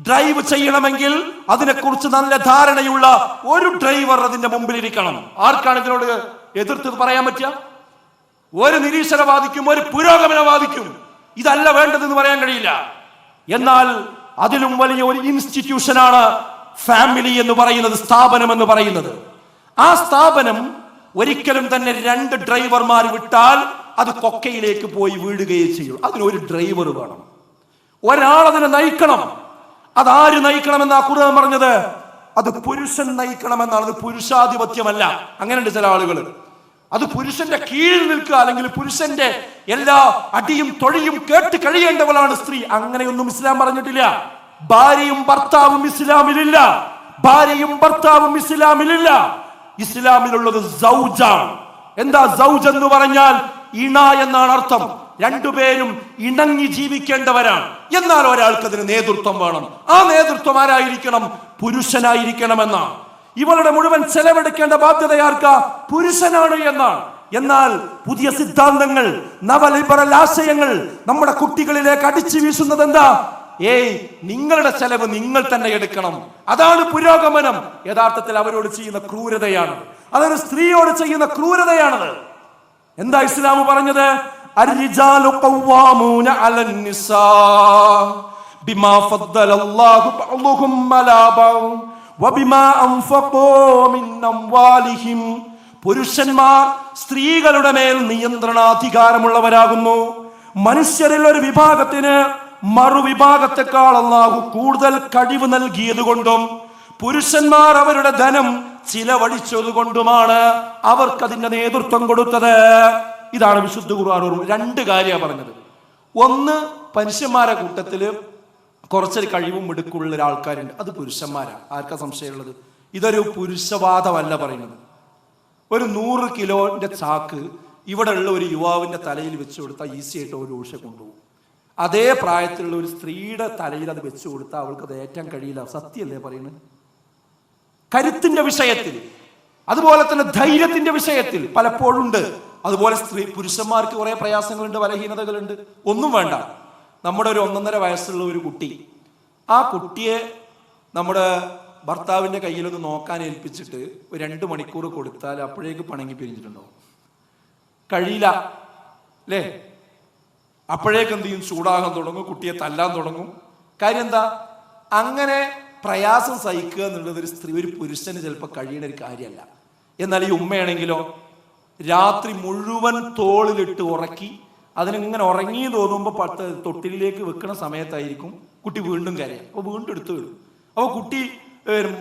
ഡ്രൈവ് ചെയ്യണമെങ്കിൽ അതിനെക്കുറിച്ച് നല്ല ധാരണയുള്ള ഒരു ഡ്രൈവർ അതിന്റെ മുമ്പിൽ ഇരിക്കണം. ആർക്കാണ് ഇതിനോട് എതിർത്ത് പറയാൻ പറ്റുക? ഒരു നിരീശ്വരവാദിക്കും ഒരു പുരോഗമനവാദിക്കും ഇതല്ല വേണ്ടതെന്ന് പറയാൻ കഴിയില്ല. എന്നാൽ അതിലും വലിയ ഒരു ഇൻസ്റ്റിറ്റ്യൂഷനാണ് ഫാമിലി എന്ന് പറയുന്നത്, സ്ഥാപനം എന്ന് പറയുന്നത്. ആ സ്ഥാപനം ഒരിക്കലും തന്നെ രണ്ട് ഡ്രൈവർമാർ വിട്ടാൽ അത് കൊക്കയിലേക്ക് പോയി വീഴുകയേ ചെയ്യും. അതിനൊരു ഡ്രൈവർ വേണം, ഒരാൾ അതിനെ നയിക്കണം. അതാര് നയിക്കണമെന്നാ ഖുർആൻ പറഞ്ഞത്? അത് പുരുഷൻ നയിക്കണമെന്നാണ്. അത് പുരുഷാധിപത്യമല്ല. അങ്ങനെയുണ്ട് ചില ആളുകൾ. അത് പുരുഷന്റെ കീഴിൽ നിൽക്കുക, അല്ലെങ്കിൽ പുരുഷന്റെ എല്ലാ അടിയും തൊഴിയും കേട്ട് കഴിയേണ്ടവളാണ് സ്ത്രീ. അങ്ങനെയൊന്നും ഇസ്ലാം പറഞ്ഞിട്ടില്ല. ഭാര്യയും ഭർത്താവും ഇസ്ലാമിലില്ല. ഭാര്യയും ഭർത്താവും ഇസ്ലാമിലില്ല. ഇസ്ലാമിലുള്ളത് സൗജാണ്. എന്താ സൗജ് എന്ന് പറഞ്ഞാൽ? ഇണ എന്നാണ് അർത്ഥം. രണ്ടുപേരും ഇണങ്ങി ജീവിക്കേണ്ടവരാണ്. എന്നാൽ ഒരാൾക്ക് അതിന് നേതൃത്വം വേണം. ആ നേതൃത്വം ആരായിരിക്കണം? പുരുഷനായിരിക്കണമെന്നാണ്. ഇവളുടെ മുഴുവൻ ചെലവെടുക്കേണ്ട ബാധ്യത ആർക്കാ? പുരുഷനാണ് എന്നാണ്. എന്നാൽ പുതിയ സിദ്ധാന്തങ്ങൾ, നവലിബറൽ ആശയങ്ങൾ നമ്മുടെ കുട്ടികളിലേക്ക് അടിച്ചു വീശുന്നത് എന്താ? നിങ്ങളുടെ ചെലവ് നിങ്ങൾ തന്നെ എടുക്കണം, അതാണ് പുരോഗമനം. യഥാർത്ഥത്തിൽ അവരോട് ചെയ്യുന്ന ക്രൂരതയാണ്. അതൊരു സ്ത്രീയോട് ചെയ്യുന്ന ക്രൂരതയാണത്. എന്താ ഇസ്ലാം പറഞ്ഞത്? الرجال قوامون على النساء بما فضل الله بعضهم على بعض وبما أنفقوا من أموالهم. പുരുഷന്മാർ സ്ത്രീകളുടെ മേൽ നിയന്ത്രണാധികാരമുള്ളവരാകുന്നു. മനുഷ്യരിൽ ഒരു വിഭാഗത്തിന് മറുവിഭാഗത്തെക്കാൾ അല്ലാഹു കൂടുതൽ കഴിവ് നൽകിയത് കൊണ്ടും പുരുഷന്മാർ അവരുടെ ധനം ചിലവഴിച്ചതുകൊണ്ടുമാണ് അവർക്കതിന്റെ നേതൃത്വം കൊടുത്തത്. ഇതാണ് വിശുദ്ധ ഖുർആൻ. രണ്ട് കാര്യമാണ് പറഞ്ഞത്. ഒന്ന്, മനുഷ്യന്മാരുടെ കൂട്ടത്തില് കുറച്ചൊരു കഴിവും മിടുക്കുള്ള ഒരാൾക്കാരുണ്ട്, അത് പുരുഷന്മാരാണ്. ആർക്കാ സംശയമുള്ളത്? ഇതൊരു പുരുഷവാദമല്ല പറയുന്നത്. ഒരു 100 കിലോന്റെ ചാക്ക് ഇവിടെ ഉള്ള ഒരു യുവാവിന്റെ തലയിൽ വെച്ച് കൊടുത്താൽ ഈസി ആയിട്ട് ഒരു ഊഷ കൊണ്ടുപോകും. അതേ പ്രായത്തിലുള്ള ഒരു സ്ത്രീയുടെ തലയിൽ അത് വെച്ചു കൊടുത്താൽ അവൾക്ക് അത് ഏറ്റാൻ കഴിയില്ല. സത്യമല്ലേ പറയുന്നത്? കരുത്തിന്റെ വിഷയത്തിൽ, അതുപോലെ തന്നെ ധൈര്യത്തിന്റെ വിഷയത്തിൽ പലപ്പോഴും ഉണ്ട്. അതുപോലെ പുരുഷന്മാർക്ക് കുറെ പ്രയാസങ്ങളുണ്ട്, ബലഹീനതകളുണ്ട്. ഒന്നും വേണ്ട, നമ്മുടെ ഒരു 1.5 വയസ്സുള്ള ഒരു കുട്ടി, ആ കുട്ടിയെ നമ്മുടെ ഭർത്താവിന്റെ കയ്യിലൊന്ന് നോക്കാൻ ഏൽപ്പിച്ചിട്ട് ഒരു 2 മണിക്കൂർ കൊടുത്താൽ അപ്പോഴേക്ക് പണങ്ങി പിരിഞ്ഞിട്ടുണ്ടാവും. കഴിയില്ല. അല്ലേ? അപ്പോഴേക്ക് എന്ത് ചെയ്യും? ചൂടാകാൻ തുടങ്ങും, കുട്ടിയെ തല്ലാൻ തുടങ്ങും. കാര്യം എന്താ? അങ്ങനെ പ്രയാസം സഹിക്കുക എന്നുള്ളത് ഒരു പുരുഷന് ചിലപ്പോൾ കഴിയുന്ന ഒരു കാര്യമല്ല. എന്നാൽ ഈ ഉമ്മയാണെങ്കിലോ രാത്രി മുഴുവൻ തോളിലിട്ട് ഉറക്കി അതിനിങ്ങനെ ഉറങ്ങി തോന്നുമ്പോൾ തൊട്ടിലേക്ക് വെക്കുന്ന സമയത്തായിരിക്കും കുട്ടി വീണ്ടും കരയാം. അപ്പോൾ വീണ്ടും എടുത്തു വിടും. അപ്പോൾ കുട്ടി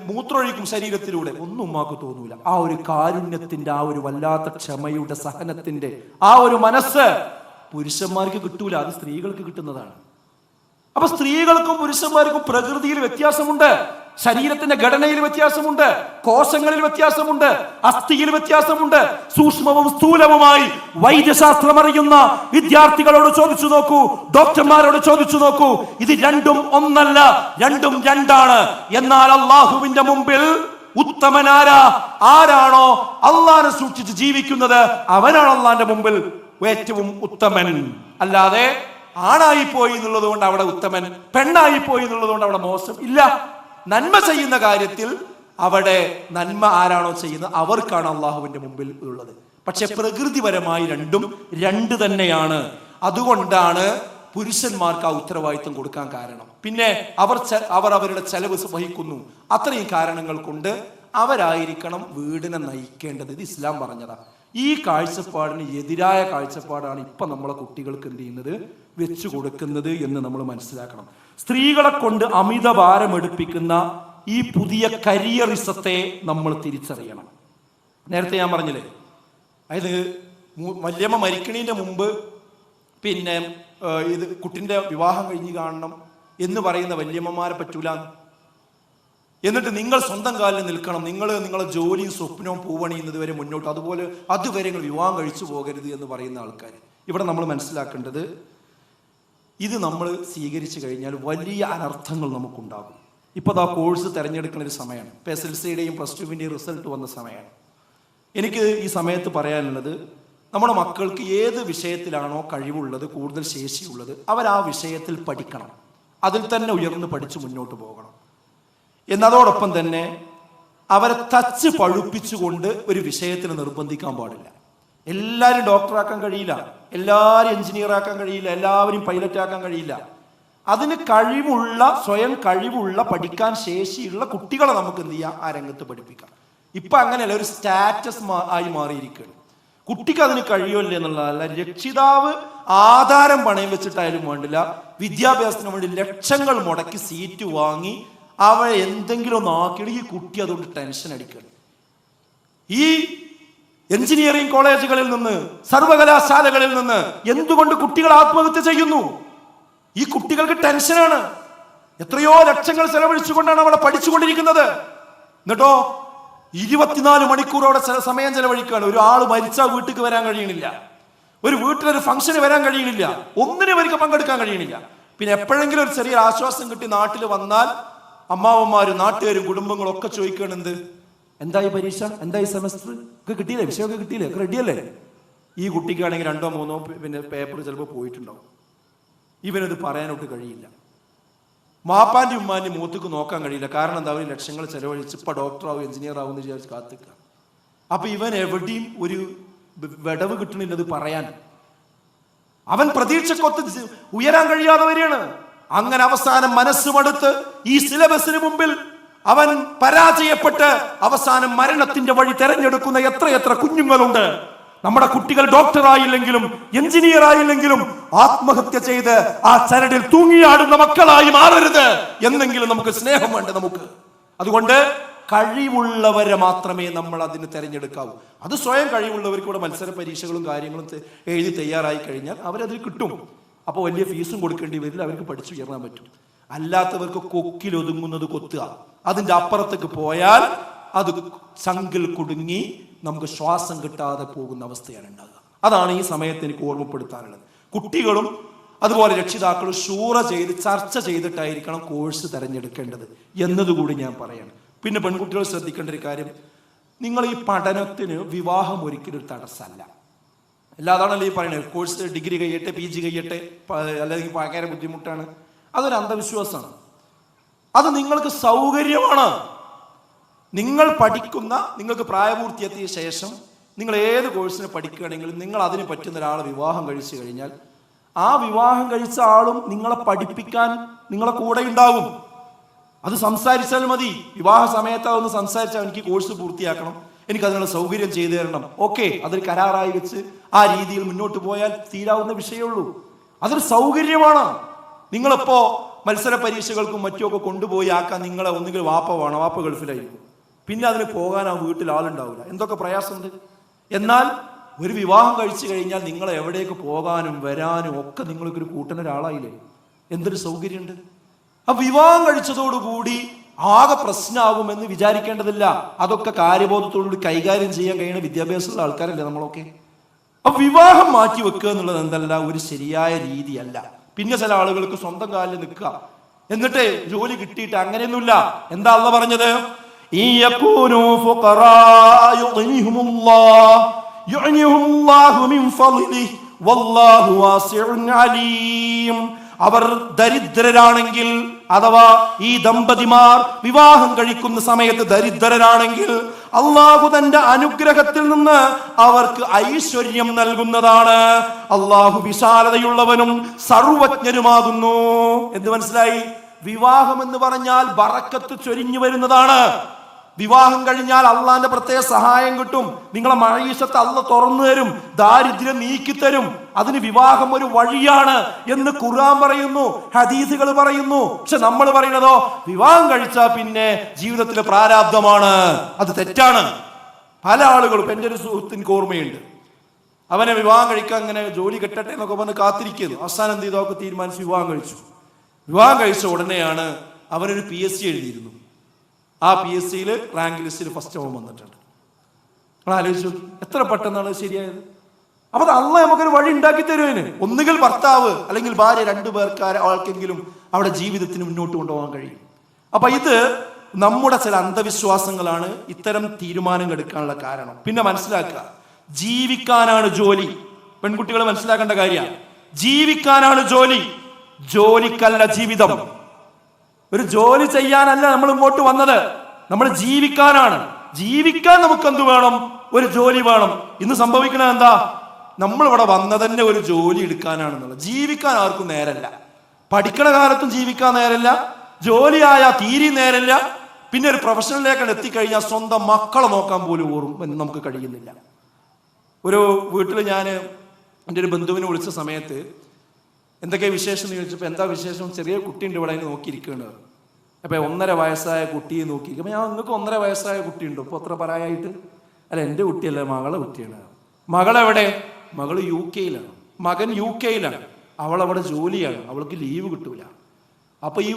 മൂത്രമൊഴിക്കും ശരീരത്തിലൂടെ. ഒന്നും ഉമ്മാക്ക് തോന്നൂല. ആ ഒരു കാരുണ്യത്തിന്റെ, ആ ഒരു വല്ലാത്ത ക്ഷമയുടെ, സഹനത്തിന്റെ ആ ഒരു മനസ്സ് പുരുഷന്മാർക്ക് കിട്ടൂല. അത് സ്ത്രീകൾക്ക് കിട്ടുന്നതാണ്. അപ്പൊ സ്ത്രീകൾക്കും പുരുഷന്മാർക്കും പ്രകൃതിയിൽ വ്യത്യാസമുണ്ട്, ശരീരത്തിന്റെ ഘടനയിൽ വ്യത്യാസമുണ്ട്, കോശങ്ങളിൽ വ്യത്യാസമുണ്ട്, അസ്ഥിയിൽ വ്യത്യാസമുണ്ട്. സൂക്ഷ്മവും സ്ഥൂലവുമായി വൈദ്യശാസ്ത്രം അറിയുന്ന വിദ്യാർത്ഥികളോട് ചോദിച്ചു നോക്കൂ, ഡോക്ടർമാരോട് ചോദിച്ചു നോക്കൂ. ഇത് രണ്ടും ഒന്നല്ല, രണ്ടും രണ്ടാണ്. എന്നാൽ അള്ളാഹുവിന്റെ മുമ്പിൽ ഉത്തമനാരാ? ആരാണോ അള്ളാഹനെ സൂക്ഷിച്ച് ജീവിക്കുന്നത് അവനാണ് അള്ളാന്റെ മുമ്പിൽ ഏറ്റവും ഉത്തമൻ. അല്ലാതെ ആണായി പോയി എന്നുള്ളത് കൊണ്ട് അവിടെ ഉത്തമൻ, പെണ്ണായി പോയി എന്നുള്ളത് കൊണ്ട് അവിടെ മോശം ഇല്ല. നന്മ ചെയ്യുന്ന കാര്യത്തിൽ അവിടെ നന്മ ആരാണോ ചെയ്യുന്നത് അവർക്കാണ് അള്ളാഹുവിന്റെ മുമ്പിൽ ഉള്ളത്. പക്ഷെ പ്രകൃതിപരമായി രണ്ടും രണ്ട് തന്നെയാണ്. അതുകൊണ്ടാണ് പുരുഷന്മാർക്ക് ആ ഉത്തരവാദിത്വം കൊടുക്കാൻ കാരണം. പിന്നെ അവർ അവരുടെ ചെലവ് വഹിക്കുന്നു. അത്രയും കാരണങ്ങൾ കൊണ്ട് അവരായിരിക്കണം വീടിനെ നയിക്കേണ്ടത്. ഇത് ഇസ്ലാം പറഞ്ഞതാ. ഈ കാഴ്ചപ്പാടിന് എതിരായ കാഴ്ചപ്പാടാണ് ഇപ്പൊ നമ്മളെ കുട്ടികൾക്ക് എന്ത് ചെയ്യുന്നത്, വെച്ചു കൊടുക്കുന്നത് എന്ന് നമ്മൾ മനസ്സിലാക്കണം. സ്ത്രീകളെ കൊണ്ട് അമിത ഭാരം എടുപ്പിക്കുന്ന ഈ പുതിയ കരിയറിസത്തെ നമ്മൾ തിരിച്ചറിയണം. നേരത്തെ ഞാൻ പറഞ്ഞില്ലേ, അതായത് വല്യമ്മ മരിക്കണീന്റെ മുമ്പ് പിന്നെ ഇത് കുട്ടിന്റെ വിവാഹം കഴിഞ്ഞ് കാണണം എന്ന് പറയുന്ന വല്യമ്മമാരെ പറ്റൂല. എന്നിട്ട് നിങ്ങൾ സ്വന്തം കാലിൽ നിൽക്കണം, നിങ്ങളെ ജോലിയും സ്വപ്നവും പൂവണിയുന്നത് വരെ മുന്നോട്ട്, അതുവരെ നിങ്ങൾ വിവാഹം കഴിച്ചു പോകരുത് എന്ന് പറയുന്ന ആൾക്കാർ. ഇവിടെ നമ്മൾ മനസ്സിലാക്കേണ്ടത്, ഇത് നമ്മൾ സ്വീകരിച്ചു കഴിഞ്ഞാൽ വലിയ അനർത്ഥങ്ങൾ നമുക്കുണ്ടാകും. ഇപ്പോൾ ആ കോഴ്സ് തിരഞ്ഞെടുക്കുന്ന ഒരു സമയമാണ്. ഇപ്പോൾ SLCയുടെയും +2-ൻ്റെയും റിസൾട്ട് വന്ന സമയമാണ്. എനിക്ക് ഈ സമയത്ത് പറയാനുള്ളത്, നമ്മുടെ മക്കൾക്ക് ഏത് വിഷയത്തിലാണോ കഴിവുള്ളത്, കൂടുതൽ ശേഷിയുള്ളത്, അവർ ആ വിഷയത്തിൽ പഠിക്കണം. അതിൽ തന്നെ ഉയർന്ന് പഠിച്ച് മുന്നോട്ട് പോകണം. എന്നതോടൊപ്പം തന്നെ അവരെ തച്ച് പഴുപ്പിച്ചുകൊണ്ട് ഒരു വിഷയത്തിന് നിർബന്ധിക്കാൻ പാടില്ല. എല്ലാവരും ഡോക്ടറാക്കാൻ കഴിയില്ല, എല്ലാവരും എഞ്ചിനീയറാക്കാൻ കഴിയില്ല, എല്ലാവരും പൈലറ്റാക്കാൻ കഴിയില്ല. അതിന് കഴിവുള്ള, സ്വയം കഴിവുള്ള, പഠിക്കാൻ ശേഷിയുള്ള കുട്ടികളെ നമുക്ക് എന്ത് ചെയ്യാം, ആ രംഗത്ത് പഠിപ്പിക്കാം. ഇപ്പൊ അങ്ങനെയല്ല, ഒരു സ്റ്റാറ്റസ് ആയി മാറിയിരിക്കുകയാണ്. കുട്ടിക്ക് അതിന് കഴിയുമല്ലേ എന്നുള്ളതല്ല, രക്ഷിതാവ് ആധാരം പണയം വെച്ചിട്ടായാലും വേണ്ടില്ല, വിദ്യാഭ്യാസത്തിന് വേണ്ടി ലക്ഷങ്ങൾ മുടക്കി സീറ്റ് വാങ്ങി അവരെ എന്തെങ്കിലും ഒന്ന് ആക്കിയിട്ട് ഈ കുട്ടി അതുകൊണ്ട് ടെൻഷൻ അടിക്കുകയാണ്. ഈ എഞ്ചിനീയറിംഗ് കോളേജുകളിൽ നിന്ന്, സർവകലാശാലകളിൽ നിന്ന് എന്തുകൊണ്ട് കുട്ടികൾ ആത്മഹത്യ ചെയ്യുന്നു? ഈ കുട്ടികൾക്ക് ടെൻഷനാണ്. എത്രയോ ലക്ഷങ്ങൾ ചെലവഴിച്ചുകൊണ്ടാണ് അവിടെ പഠിച്ചുകൊണ്ടിരിക്കുന്നത്. എന്നിട്ടോ 24 മണിക്കൂർ അവിടെ സമയം ചെലവഴിക്കുകയാണ്. ഒരാൾ മരിച്ചാൽ വീട്ടിൽ വരാൻ കഴിയണില്ല, ഒരു വീട്ടിലൊരു ഫംഗ്ഷന് വരാൻ കഴിയണില്ല, ഒന്നിനും അവർക്ക് പങ്കെടുക്കാൻ കഴിയണില്ല. പിന്നെ എപ്പോഴെങ്കിലും ഒരു ചെറിയ ആശ്വാസം കിട്ടി നാട്ടിൽ വന്നാൽ അമ്മാവന്മാരും നാട്ടുകാരും കുടുംബങ്ങളും ഒക്കെ ചോദിക്കണെന്ത്, എന്തായി പരീക്ഷ, എന്തായി സെമസ്റ്റർ ഒക്കെ കിട്ടിയില്ലേ, വിഷയമൊക്കെ കിട്ടിയില്ലേ, ഒക്കെ റെഡിയല്ലേ? ഈ കുട്ടിക്കാണെങ്കിൽ 2 or 3 പിന്നെ പേപ്പർ ചിലപ്പോൾ പോയിട്ടുണ്ടാവും. ഇവനത് പറയാനോട്ട് കഴിയില്ല. മാപ്പാൻ്റെ ഉമ്മാൻ്റെ മുഖത്തേക്ക് നോക്കാൻ കഴിയില്ല. കാരണം എന്താ, അവർ ലക്ഷങ്ങൾ ചെലവഴിച്ച് ഇപ്പം ഡോക്ടറാവും എഞ്ചിനീയർ ആവും എന്ന് വിചാരിച്ച് കാത്തിക്കുക. അപ്പൊ ഇവൻ എവിടെയും ഒരു വിടവ് കിട്ടണില്ലത് പറയാൻ. അവൻ പ്രതീക്ഷക്കൊത്ത് ഉയരാൻ കഴിയാതെ വരികയാണ്. അങ്ങനെ അവസാനം മനസ്സുമടുത്ത് ഈ സിലബസിന് മുമ്പിൽ അവൻ പരാജയപ്പെട്ട് അവസാനം മരണത്തിന്റെ വഴി തെരഞ്ഞെടുക്കുന്ന എത്രയെത്ര കുഞ്ഞുങ്ങളുണ്ട്. നമ്മുടെ കുട്ടികൾ ഡോക്ടറായില്ലെങ്കിലും എഞ്ചിനീയർ ആയില്ലെങ്കിലും ആത്മഹത്യ ചെയ്ത് ആ ചരടിൽ തൂങ്ങിയാടുന്ന മക്കളായി മാറരുത് എന്നെങ്കിലും നമുക്ക് സ്നേഹം വേണ്ട നമുക്ക്. അതുകൊണ്ട് കഴിവുള്ളവരെ മാത്രമേ നമ്മൾ അതിന് തിരഞ്ഞെടുക്കാവൂ. അത് സ്വയം കഴിവുള്ളവർക്ക് കൂടെ മത്സര പരീക്ഷകളും കാര്യങ്ങളും എഴുതി തയ്യാറായി കഴിഞ്ഞാൽ അവരതിൽ കിട്ടും. അപ്പോൾ വലിയ ഫീസും കൊടുക്കേണ്ടി വരില്ല, അവർക്ക് പഠിച്ചുയർത്താൻ പറ്റും. അല്ലാത്തവർക്ക് കൊക്കിലൊതുങ്ങുന്നത് കൊത്തുക, അതിൻ്റെ അപ്പുറത്തേക്ക് പോയാൽ അത് ചങ്കിൽ കുടുങ്ങി നമുക്ക് ശ്വാസം കിട്ടാതെ പോകുന്ന അവസ്ഥയാണ് ഉണ്ടാകുക. അതാണ് ഈ സമയത്ത് എനിക്ക് ഓർമ്മപ്പെടുത്താനുള്ളത്. കുട്ടികളും അതുപോലെ രക്ഷിതാക്കളും ചർച്ച ചെയ്തിട്ടായിരിക്കണം കോഴ്സ് തിരഞ്ഞെടുക്കേണ്ടത് എന്നതുകൂടി ഞാൻ പറയണം. പിന്നെ പെൺകുട്ടികൾ ശ്രദ്ധിക്കേണ്ട ഒരു കാര്യം, നിങ്ങൾ ഈ പഠനത്തിന് വിവാഹം ഒരിക്കലും ഒരു തടസ്സമല്ല. അല്ലാതാണല്ലോ ഈ പറയണത്, കോഴ്സ് ഡിഗ്രി കഴിയട്ടെ, PG കഴിയട്ടെ, അല്ലെങ്കിൽ ഭയങ്കര ബുദ്ധിമുട്ടാണ്. അതൊരു അന്ധവിശ്വാസമാണ്. അത് നിങ്ങൾക്ക് സൗകര്യമാണ്. നിങ്ങൾ പഠിക്കുന്ന, നിങ്ങൾക്ക് പ്രായപൂർത്തിയെത്തിയ ശേഷം നിങ്ങൾ ഏത് കോഴ്സിന് പഠിക്കുകയാണെങ്കിലും നിങ്ങൾ അതിന് പറ്റുന്ന ഒരാളെ വിവാഹം കഴിച്ചു കഴിഞ്ഞാൽ ആ വിവാഹം കഴിച്ച ആളും നിങ്ങളെ പഠിപ്പിക്കാൻ നിങ്ങളെ കൂടെ ഉണ്ടാകും. അത് സംസാരിച്ചാൽ മതി. വിവാഹ സമയത്ത് അതൊന്ന് സംസാരിച്ചാൽ എനിക്ക് കോഴ്സ് പൂർത്തിയാക്കണം, എനിക്ക് അതിനുള്ള സൗകര്യം ചെയ്തു തരണം, ഓക്കെ, അതൊരു കരാറായി വെച്ച് ആ രീതിയിൽ മുന്നോട്ട് പോയാൽ തീരാവുന്ന വിഷയമുള്ളൂ. അതൊരു സൗകര്യമാണ്. നിങ്ങളിപ്പോ മത്സര പരീക്ഷകൾക്കും മറ്റുമൊക്കെ കൊണ്ടുപോയി ആക്കാൻ നിങ്ങളെ ഒന്നുകിൽ വാപ്പ വേണം, വാപ്പ ഗൾഫിലായിരിക്കും, പിന്നെ അതിന് പോകാൻ ആ വീട്ടിൽ ആളുണ്ടാവില്ല, എന്തൊക്കെ പ്രയാസമുണ്ട്. എന്നാൽ ഒരു വിവാഹം കഴിച്ചു കഴിഞ്ഞാൽ നിങ്ങൾ എവിടേക്ക് പോകാനും വരാനും ഒക്കെ നിങ്ങൾക്കൊരു കൂട്ടുന്നൊരാളായില്ലേ, എന്തൊരു സൗകര്യമുണ്ട്. ആ വിവാഹം കഴിച്ചതോടുകൂടി ആകെ പ്രശ്നമാകുമെന്ന് വിചാരിക്കേണ്ടതില്ല. അതൊക്കെ കാര്യബോധത്തോടുകൂടി കൈകാര്യം ചെയ്യാൻ കഴിയുന്ന വിദ്യാഭ്യാസമുള്ള ആൾക്കാരല്ലേ നമ്മളൊക്കെ. അപ്പൊ വിവാഹം മാറ്റി വെക്കുക എന്നുള്ളത് എന്തല്ല ഒരു ശരിയായ രീതിയല്ല. പിന്നെ ചില ആളുകൾക്ക് സ്വന്തം കാലിൽ നിൽക്കുക, എന്നിട്ട് ജോലി കിട്ടിയിട്ട് അങ്ങനെയൊന്നുമില്ല. എന്താ അള്ളാഹ് പറഞ്ഞത്? അവർ ദരിദ്രരാണെങ്കിൽ, അഥവാ ഈ ദമ്പതിമാർ വിവാഹം കഴിക്കുന്ന സമയത്ത് ദരിദ്രരാണെങ്കിൽ അള്ളാഹു തന്റെ അനുഗ്രഹത്തിൽ നിന്ന് അവർക്ക് ഐശ്വര്യം നൽകുന്നതാണ്. അള്ളാഹു വിശാലതയുള്ളവനും സർവജ്ഞനുമാകുന്നു എന്ന് മനസ്സിലായി. വിവാഹം എന്ന് പറഞ്ഞാൽ ബറക്കത്ത് ചൊരിഞ്ഞു വരുന്നതാണ്. വിവാഹം കഴിഞ്ഞാൽ അള്ളാന്റെ പ്രത്യേക സഹായം കിട്ടും. നിങ്ങളെ മഴീശത്ത് അള്ള തുറന്നു തരും, ദാരിദ്ര്യം നീക്കിത്തരും. അതിന് വിവാഹം ഒരു വഴിയാണ് എന്ന് ഖുർആൻ പറയുന്നു, ഹദീസുകൾ പറയുന്നു. പക്ഷെ നമ്മൾ പറയുന്നതോ വിവാഹം കഴിച്ചാൽ പിന്നെ ജീവിതത്തിലെ പ്രാരാബ്ധമാണ്. അത് തെറ്റാണ്. പല ആളുകളും, എൻ്റെ ഒരു സുഹൃത്തിന് ഓർമ്മയുണ്ട്, അവനെ വിവാഹം കഴിക്കാൻ ഇങ്ങനെ ജോലി കിട്ടട്ടെ എന്നൊക്കെ പറഞ്ഞ് കാത്തിരിക്കുന്നു. അവസാനം എന്ത് ചെയ്തൊക്കെ തീരുമാനിച്ച് വിവാഹം കഴിച്ചു. വിവാഹം കഴിച്ച ഉടനെയാണ് അവനൊരു PSC എഴുതിയിരുന്നു. ആ PSCയിൽ റാങ്ക് ലിസ്റ്റിൽ ഫസ്റ്റ് അവൻ വന്നിട്ടുണ്ട്. നിങ്ങൾ ആലോചിച്ചു എത്ര പെട്ടെന്നാണ് ശരിയായത്. അപ്പൊ അള്ളാഹ് നമുക്കൊരു വഴി ഉണ്ടാക്കി തരുവതിന്. ഒന്നുകിൽ ഭർത്താവ് അല്ലെങ്കിൽ ഭാര്യ, രണ്ടു പേർക്ക് ആൾക്കെങ്കിലും അവിടെ ജീവിതത്തിന് മുന്നോട്ട് കൊണ്ടുപോകാൻ കഴിയും. അപ്പൊ ഇത് നമ്മുടെ ചില അന്ധവിശ്വാസങ്ങളാണ് ഇത്തരം തീരുമാനങ്ങൾ എടുക്കാനുള്ള കാരണം. പിന്നെ മനസ്സിലാക്കുക, ജീവിക്കാനാണ് ജോലി. പെൺകുട്ടികൾ മനസ്സിലാക്കേണ്ട കാര്യമാണ്, ജീവിക്കാനാണ് ജോലി, ജോലിക്കല്ല ജീവിതം. ഒരു ജോലി ചെയ്യാനല്ല നമ്മൾ ഇങ്ങോട്ട് വന്നത്, നമ്മൾ ജീവിക്കാനാണ്. ജീവിക്കാൻ നമുക്ക് എന്ത് വേണം? ഒരു ജോലി വേണം. ഇന്ന് സംഭവിക്കണത് എന്താ? നമ്മളിവിടെ വന്നത് തന്നെ ഒരു ജോലി എടുക്കാനാണെന്നുള്ളത്. ജീവിക്കാൻ ആർക്കും നേരല്ല. പഠിക്കണ കാലത്തും ജീവിക്കാൻ നേരല്ല, ജോലിയായ തീരെ നേരല്ല. പിന്നെ ഒരു പ്രൊഫഷണലിലേക്ക് എത്തിക്കഴിഞ്ഞാൽ സ്വന്തം മക്കളെ നോക്കാൻ പോലും നമുക്ക് കഴിയുന്നില്ല. ഒരു വീട്ടിൽ ഞാൻ എൻ്റെ ഒരു ബന്ധുവിനെ വിളിച്ച സമയത്ത് എന്തൊക്കെ വിശേഷം എന്ന് ചോദിച്ചപ്പോൾ, എന്താ വിശേഷം, ചെറിയ കുട്ടിയുണ്ട് ഇവിടെ അതിന് നോക്കിയിരിക്കുന്നത്. അപ്പോൾ 1.5 വയസ്സായ കുട്ടിയെ നോക്കി. അപ്പോൾ ഞാൻ, നിങ്ങൾക്ക് 1.5 വയസ്സായ കുട്ടിയുണ്ടോ ഇപ്പോൾ അത്ര പറയായിട്ട്? അല്ല, എൻ്റെ കുട്ടിയല്ല, മകളെ കുട്ടിയാണ്. മകളെവിടെ? മകൾ UK-യിലാണ്, മകൻ UK-യിലാണ്. അവളവിടെ ജോലിയാണ്, അവൾക്ക് ലീവ് കിട്ടൂല. അപ്പൊ ഈ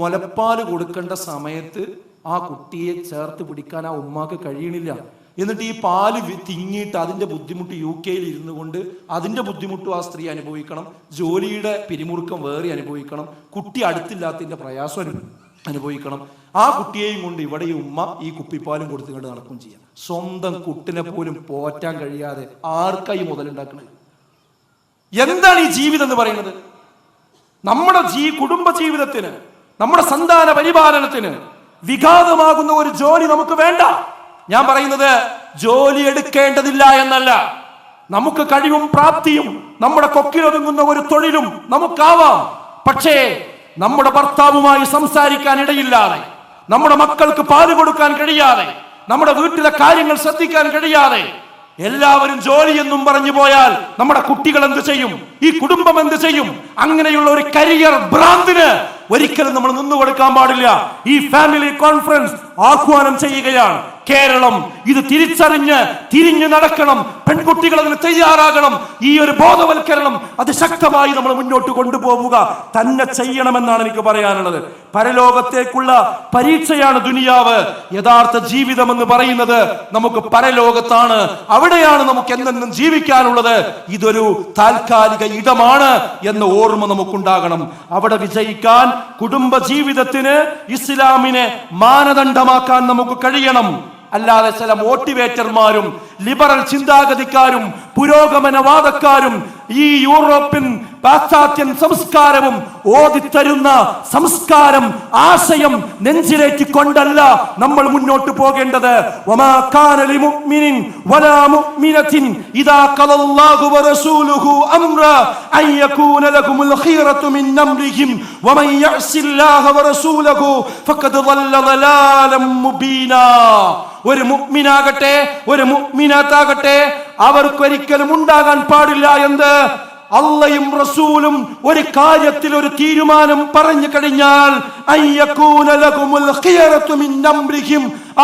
മുലപ്പാല് കൊടുക്കേണ്ട സമയത്ത് ആ കുട്ടിയെ ചേർത്ത് പിടിക്കാൻ ആ ഉമ്മാക്ക് കഴിയണില്ല. എന്നിട്ട് ഈ പാല് തിങ്ങിയിട്ട് അതിന്റെ ബുദ്ധിമുട്ട് UK-യിൽ ഇരുന്നു കൊണ്ട് അതിന്റെ ബുദ്ധിമുട്ടും ആ സ്ത്രീ അനുഭവിക്കണം, ജോലിയുടെ പിരിമുറുക്കം വേറെ അനുഭവിക്കണം, കുട്ടി അടുത്തില്ലാത്തതിന്റെ പ്രയാസം അനുഭവിക്കണം. ആ കുട്ടിയെയും കൊണ്ട് ഇവിടെ ഈ ഉമ്മ ഈ കുപ്പിപ്പാലും കൊടുത്തുകൊണ്ട് നടക്കുകയും ചെയ്യാം. സ്വന്തം കുട്ടിനെ പോലും പോറ്റാൻ കഴിയാതെ ആർക്കായി മുതലുണ്ടാക്കുന്നത്? എന്താണ് ഈ ജീവിതം എന്ന് പറയുന്നത്? നമ്മുടെ കുടുംബ ജീവിതത്തിന്, നമ്മുടെ സന്താന പരിപാലനത്തിന് വിഘാതമാകുന്ന ഒരു ജോലി നമുക്ക് വേണ്ട. ഞാൻ പറയുന്നത് ജോലി എടുക്കേണ്ടതില്ല എന്നല്ല, നമുക്ക് കഴിവും പ്രാപ്തിയും നമ്മുടെ കൊക്കിലൊതുങ്ങുന്ന ഒരു തൊഴിലും നമുക്കാവാം. പക്ഷേ നമ്മുടെ ഭർത്താവുമായി സംസാരിക്കാൻ ഇടയില്ലാതെ, നമ്മുടെ മക്കൾക്ക് പാല് കൊടുക്കാൻ കഴിയാതെ, നമ്മുടെ വീട്ടിലെ കാര്യങ്ങൾ ശ്രദ്ധിക്കാൻ കഴിയാതെ എല്ലാവരും ജോലി എന്നും പറഞ്ഞു പോയാൽ നമ്മുടെ കുട്ടികൾ എന്ത് ചെയ്യും? ഈ കുടുംബം എന്ത് ചെയ്യും? അങ്ങനെയുള്ള ഒരു കരിയർ ഭ്രാന്തിന് ഒരിക്കലും നമ്മൾ നിന്നുകൊടുക്കാൻ പാടില്ല. ഈ ഫാമിലി കോൺഫറൻസ് ആഹ്വാനം ചെയ്യുകയാണ്. കേരളം ഇത് തിരിച്ചറിഞ്ഞ് തിരിഞ്ഞു നടക്കണം. പെൺകുട്ടികൾ അതിന് തയ്യാറാകണം. ഈ ഒരു ബോധവൽക്കരണം അത് ശക്തമായി നമ്മൾ മുന്നോട്ട് കൊണ്ടുപോവുക തന്നെ ചെയ്യണമെന്നാണ് എനിക്ക് പറയാനുള്ളത്. പരലോകത്തേക്കുള്ള പരീക്ഷയാണ് ദുനിയാവ്. യഥാർത്ഥ ജീവിതം എന്ന് പറയുന്നത് നമുക്ക് പരലോകത്താണ്. അവിടെയാണ് നമുക്ക് എന്നെന്നും ജീവിക്കാനുള്ളത്. ഇതൊരു താൽക്കാലിക ഇടമാണ് എന്ന ഓർമ്മ നമുക്കുണ്ടാകണം. അവിടെ വിജയിക്കാൻ, കുടുംബ ജീവിതത്തിന് ഇസ്ലാമിനെ മാനദണ്ഡമാക്കാൻ നമുക്ക് കഴിയണം. അല്ലാതെ ചില മോട്ടിവേറ്റർമാരും ലിബറൽ ചിന്താഗതിക്കാരും പുരോഗമനവാദക്കാരും ഈ യൂറോപ്യൻ പാശ്ചാത്യൻ സംസ്കാരവും ഓതിത്തരുന്ന സംസ്കാരം ആശയം നെഞ്ചിലേക്ക് കൊണ്ടല്ല നമ്മൾ മുന്നോട്ട് പോകേണ്ടത്. വമാ കാന ലിമുഅ്മിനിൻ വലാ മുഅ്മിനത്തിൻ ഇദാ ഖലല്ലാഹു വറസൂലുഹു അംറ അൻ യകൂന ലഹുമുൽ ഖിറതു മിൻ അംരിഹിം വമൻ യഅസില്ലാഹ വറസൂലഹു ഫഖദ് ളല്ല ളലാലൻ മുബീനാ. ഒരു മുഅ്മിനാകട്ടെ ഒരു മുഅ്മിനാത്താകട്ടെ അവർക്കൊരിക്കലും ഉണ്ടാകാൻ പാടില്ല എന്ന് അള്ളയും റസൂലും ഒരു കാര്യത്തിൽ ഒരു തീരുമാനം പറഞ്ഞു കഴിഞ്ഞാൽ